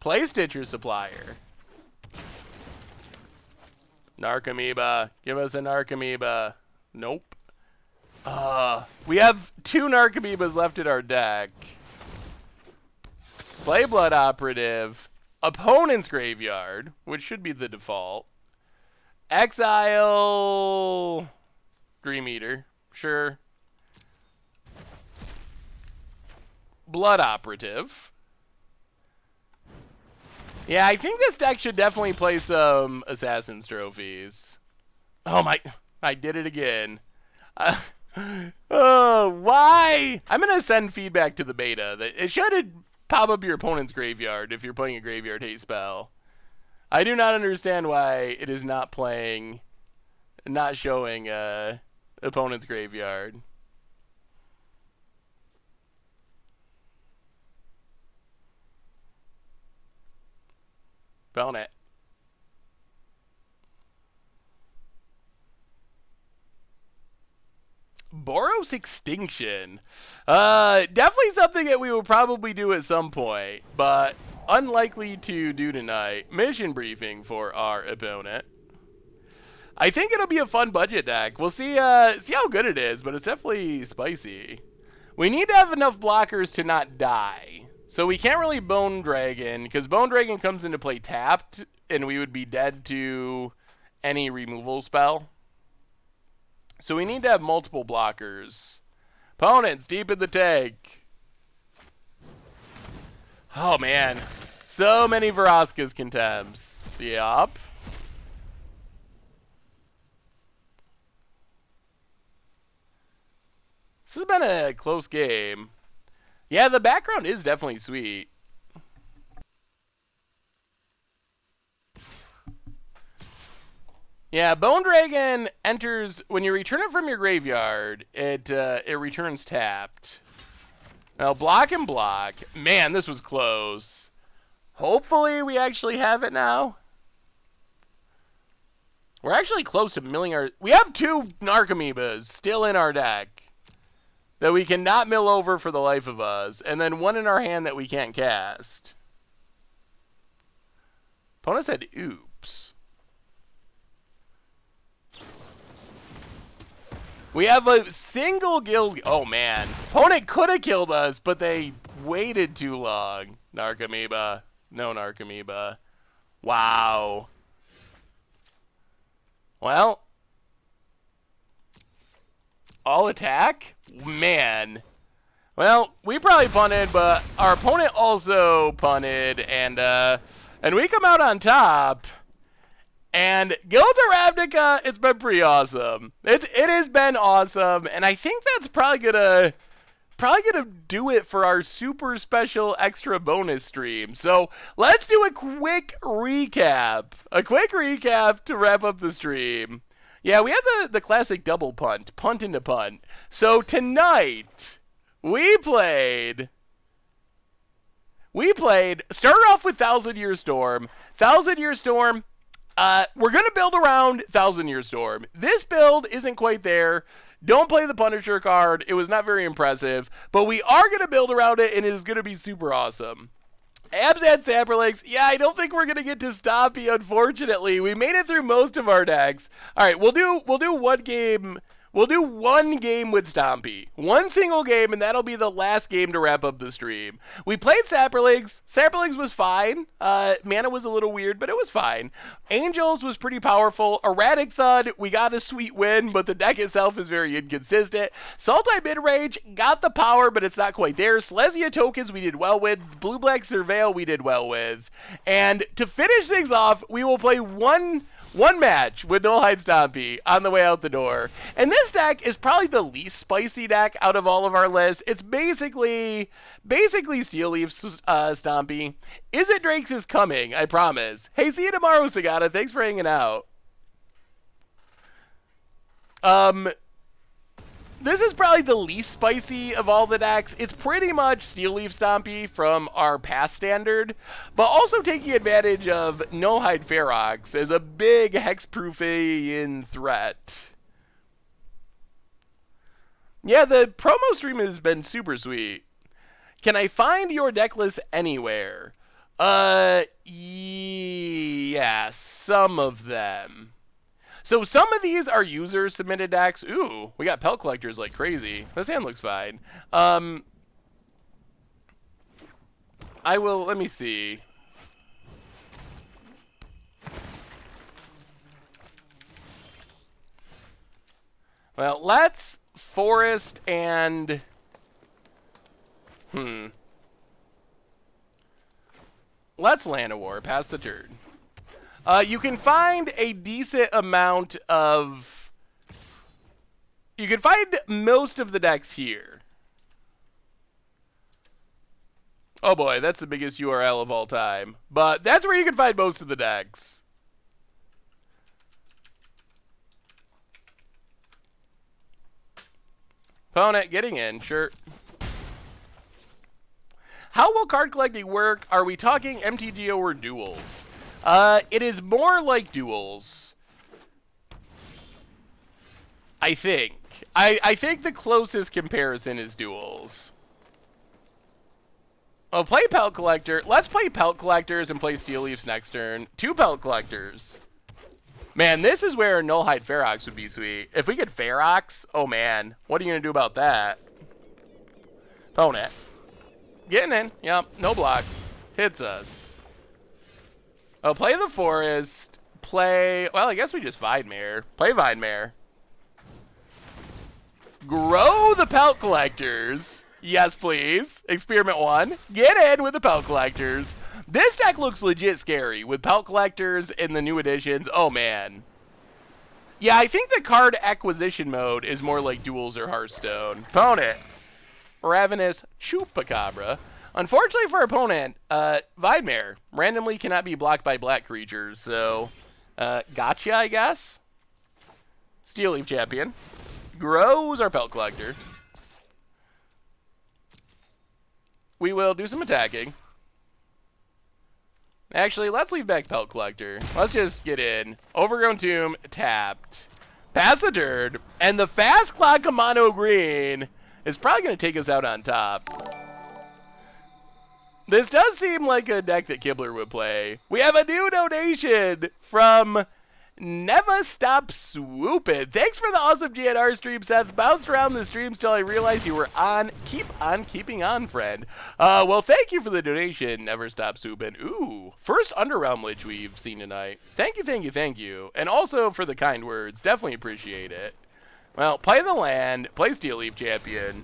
Play Stitcher Supplier. Narcomoeba. Give us a Narcomoeba. Nope. We have 2 Narcomoebas left in our deck. Play Blood Operative. Opponent's Graveyard, which should be the default. Exile Dream Eater. Sure. Blood Operative. Yeah, I think this deck should definitely play some Assassin's Trophies. Oh my, I did it again. Oh, why? I'm going to send feedback to the beta that it should pop up your opponent's graveyard if you're playing a graveyard hate spell. I do not understand why it is not playing, not showing opponent's graveyard. Bone it. Boros Extinction. Definitely something that we will probably do at some point, but unlikely to do tonight. Mission briefing for our opponent. I think it'll be a fun budget deck. We'll see how good it is, but it's definitely spicy. We need to have enough blockers to not die. So we can't really Bone Dragon, because Bone Dragon comes into play tapped, and we would be dead to any removal spell. So we need to have multiple blockers. Opponents deep in the tank. Oh, man. So many Vraska's Contempts. Yup. This has been a close game. Yeah, the background is definitely sweet. Yeah, Bone Dragon enters when you return it from your graveyard. It returns tapped. Now block and block. Man, this was close. Hopefully we actually have it now. We're actually close to milling our. We have 2 Narcomoebas still in our deck that we cannot mill over for the life of us, and then 1 in our hand that we can't cast. Opponent said, "Oops." We have a single guild. Oh, man. Opponent could have killed us, but they waited too long. Narcomoeba. No Narcomoeba. Wow. Well. All attack? Man. Well, we probably punted, but our opponent also punted, and we come out on top. And Guild of Ravnica, it's been pretty awesome. It has been awesome, and I think that's probably gonna do it for our super special extra bonus stream. So let's do a quick recap. A quick recap to wrap up the stream. Yeah, we had the classic double punt into punt. So tonight we played. Started off with Thousand Year Storm. Thousand Year Storm. We're going to build around Thousand Year Storm. This build isn't quite there. Don't play the Punisher card. It was not very impressive. But we are going to build around it, and it is going to be super awesome. Abzan saprolings. Yeah, I don't think we're going to get to stompy, unfortunately. We made it through most of our decks. All right, we'll do one game. We'll do one game with Stompy. One single game, and that'll be the last game to wrap up the stream. We played Saprolings. Saprolings was fine. Mana was a little weird, but it was fine. Angels was pretty powerful. Erratic Thud, we got a sweet win, but the deck itself is very inconsistent. Sultai Midrange got the power, but it's not quite there. Selesnya Tokens we did well with. Blue-Black Surveil we did well with. And to finish things off, we will play one match with Nullhide Stompy on the way out the door. And this deck is probably the least spicy deck out of all of our lists. It's basically Steel Leaf Stompy. Is It Drake's is coming, I promise. Hey, see you tomorrow, Sagata. Thanks for hanging out. This is probably the least spicy of all the decks. It's pretty much Steel Leaf Stompy from our past standard, but also taking advantage of Nullhide Ferox as a big hexproofing threat. Yeah, the promo stream has been super sweet. Can I find your deck list anywhere? Yeah, some of them. So some of these are user-submitted decks. Ooh, we got Pelt Collectors like crazy. This hand looks fine. Let me see. Well, let's Forest and... Let's Land of War, pass the turn. You can find a decent amount of... You can find most of the decks here. Oh boy, that's the biggest URL of all time. But that's where you can find most of the decks. Opponent getting in, sure. How will card collecting work? Are we talking MTGO or duels? It is more like duels. I think. I think the closest comparison is duels. Oh, play Pelt Collector. Let's play Pelt Collectors and play Steel Leafs next turn. 2 Pelt Collectors. Man, this is where Nullhide Ferox would be sweet. If we get Ferox, oh man, what are you going to do about that? Opponent. Getting in. Yep, no blocks. Hits us. Oh, play the Forest. Play... Well, I guess we just Videmare. Play Videmare. Grow the Pelt Collectors. Yes, please. Experiment 1. Get in with the Pelt Collectors. This deck looks legit scary with Pelt Collectors in the new editions. Oh, man. Yeah, I think the card acquisition mode is more like Duels or Hearthstone. Opponent. Ravenous Chupacabra. Unfortunately for our opponent, Videmare randomly cannot be blocked by black creatures, so gotcha, I guess. Steel Leaf Champion. Grows our Pelt Collector. We will do some attacking. Actually, let's leave back Pelt Collector. Let's just get in. Overgrown Tomb, tapped. Pass the turn. And the Fast Clock of Mono Green is probably going to take us out on top. This does seem like a deck that Kibler would play. We have a new donation from Never Stop Swooping. Thanks for the awesome GNR stream, Seth. Bounced around the streams till I realized you were on. Keep on keeping on, friend. Well, thank you for the donation, Never Stop Swooping. Ooh, first Underrealm Lich we've seen tonight. Thank you, thank you, thank you. And also for the kind words. Definitely appreciate it. Well, play the land. Play Steel Leaf Champion.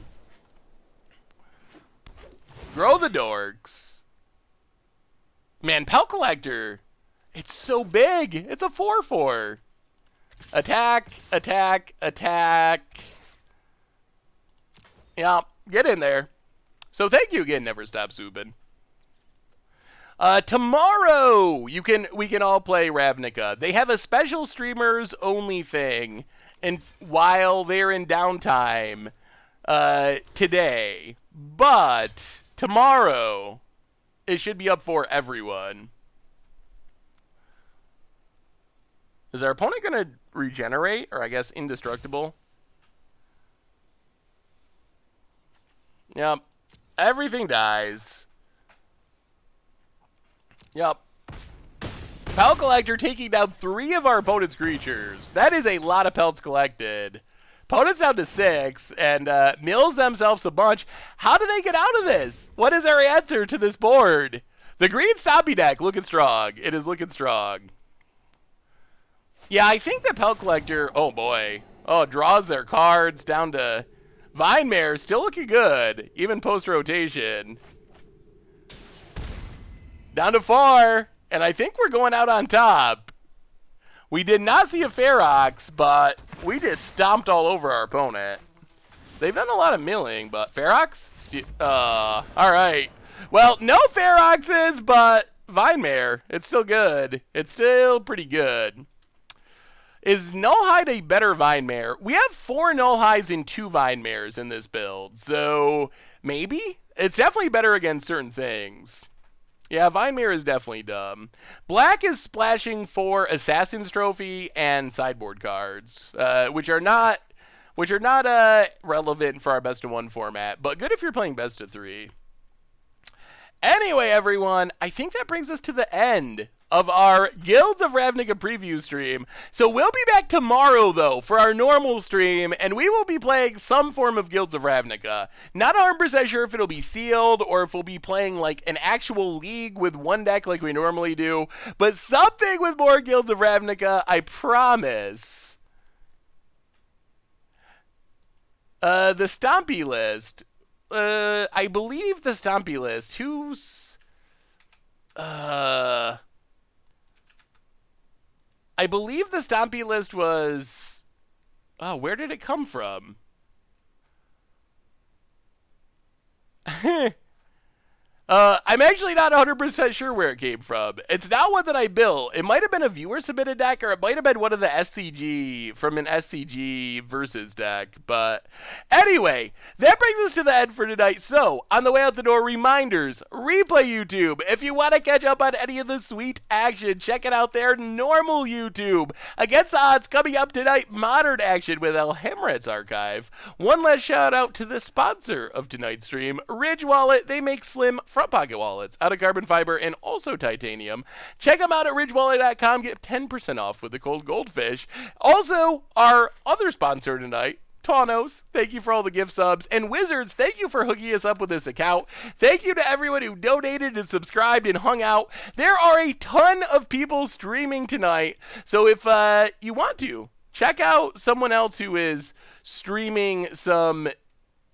Grow the Dorks. Man, Pelt Collector. It's so big. It's a 4/4. Attack, attack, attack. Yeah, get in there. So thank you again, Never Stop Subin. Tomorrow we can all play Ravnica. They have a special streamers only thing, and while they're in downtime today, but tomorrow it should be up for everyone. Is our opponent going to regenerate, or I guess indestructible? Yep. Everything dies. Yep. Pelt Collector taking down 3 of our opponent's creatures. That is a lot of pelts collected. Opponent's down to 6, and mills themselves a bunch. How do they get out of this? What is our answer to this board? The green Stompy deck looking strong. It is looking strong. Yeah, I think the Pelt Collector, oh boy. Oh, draws their cards down to Videmare, still looking good, even post-rotation. Down to 4, and I think we're going out on top. We did not see a Ferox, but we just stomped all over our opponent. They've done a lot of milling, but Ferox? All right. Well, no Feroxes, but Videmare, it's still good. It's still pretty good. Is Nullhide a better Videmare? We have 4 Nullhides and 2 Videmares in this build, so maybe? It's definitely better against certain things. Yeah, Videmare is definitely dumb. Black is splashing for Assassin's Trophy and sideboard cards, which are not relevant for our best of 1 format, but good if you're playing best of 3. Anyway, everyone, I think that brings us to the end of our Guilds of Ravnica preview stream. So we'll be back tomorrow, though, for our normal stream, and we will be playing some form of Guilds of Ravnica. Not 100% sure if it'll be sealed or if we'll be playing like an actual league with one deck like we normally do, but something with more Guilds of Ravnica, I promise. The Stompy list. I believe the Stompy list. Who's... I believe the Stompy list was... Oh, where did it come from? I'm actually not 100% sure where it came from. It's not one that I built. It might have been a viewer-submitted deck, or it might have been one of the SCG, from an SCG versus deck. But anyway, that brings us to the end for tonight. So, on the way out the door, reminders, replay YouTube. If you want to catch up on any of the sweet action, check it out there, normal YouTube. Against odds, coming up tonight, modern action with El Hamret's archive. One last shout out to the sponsor of tonight's stream, Ridge Wallet. They make slim front pocket wallets out of carbon fiber and also titanium. Check them out at ridgewallet.com. Get 10% off with the cold goldfish. Also, our other sponsor tonight, Taunos, thank you for all the gift subs. And Wizards, thank you for hooking us up with this account. Thank you to everyone who donated and subscribed and hung out. There are a ton of people streaming tonight. So if you want to, check out someone else who is streaming some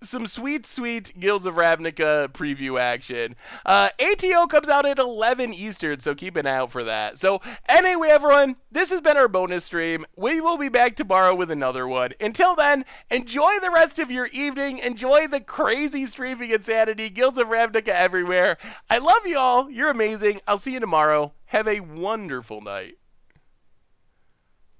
sweet Guilds of Ravnica preview action. ATO comes out at 11 Eastern, so keep an eye out for that. So anyway, everyone, this has been our bonus stream. We will be back tomorrow with another one. Until then, enjoy the rest of your evening. Enjoy the crazy streaming insanity. Guilds of Ravnica everywhere. I love you all. You're amazing. I'll see you tomorrow. Have a wonderful night.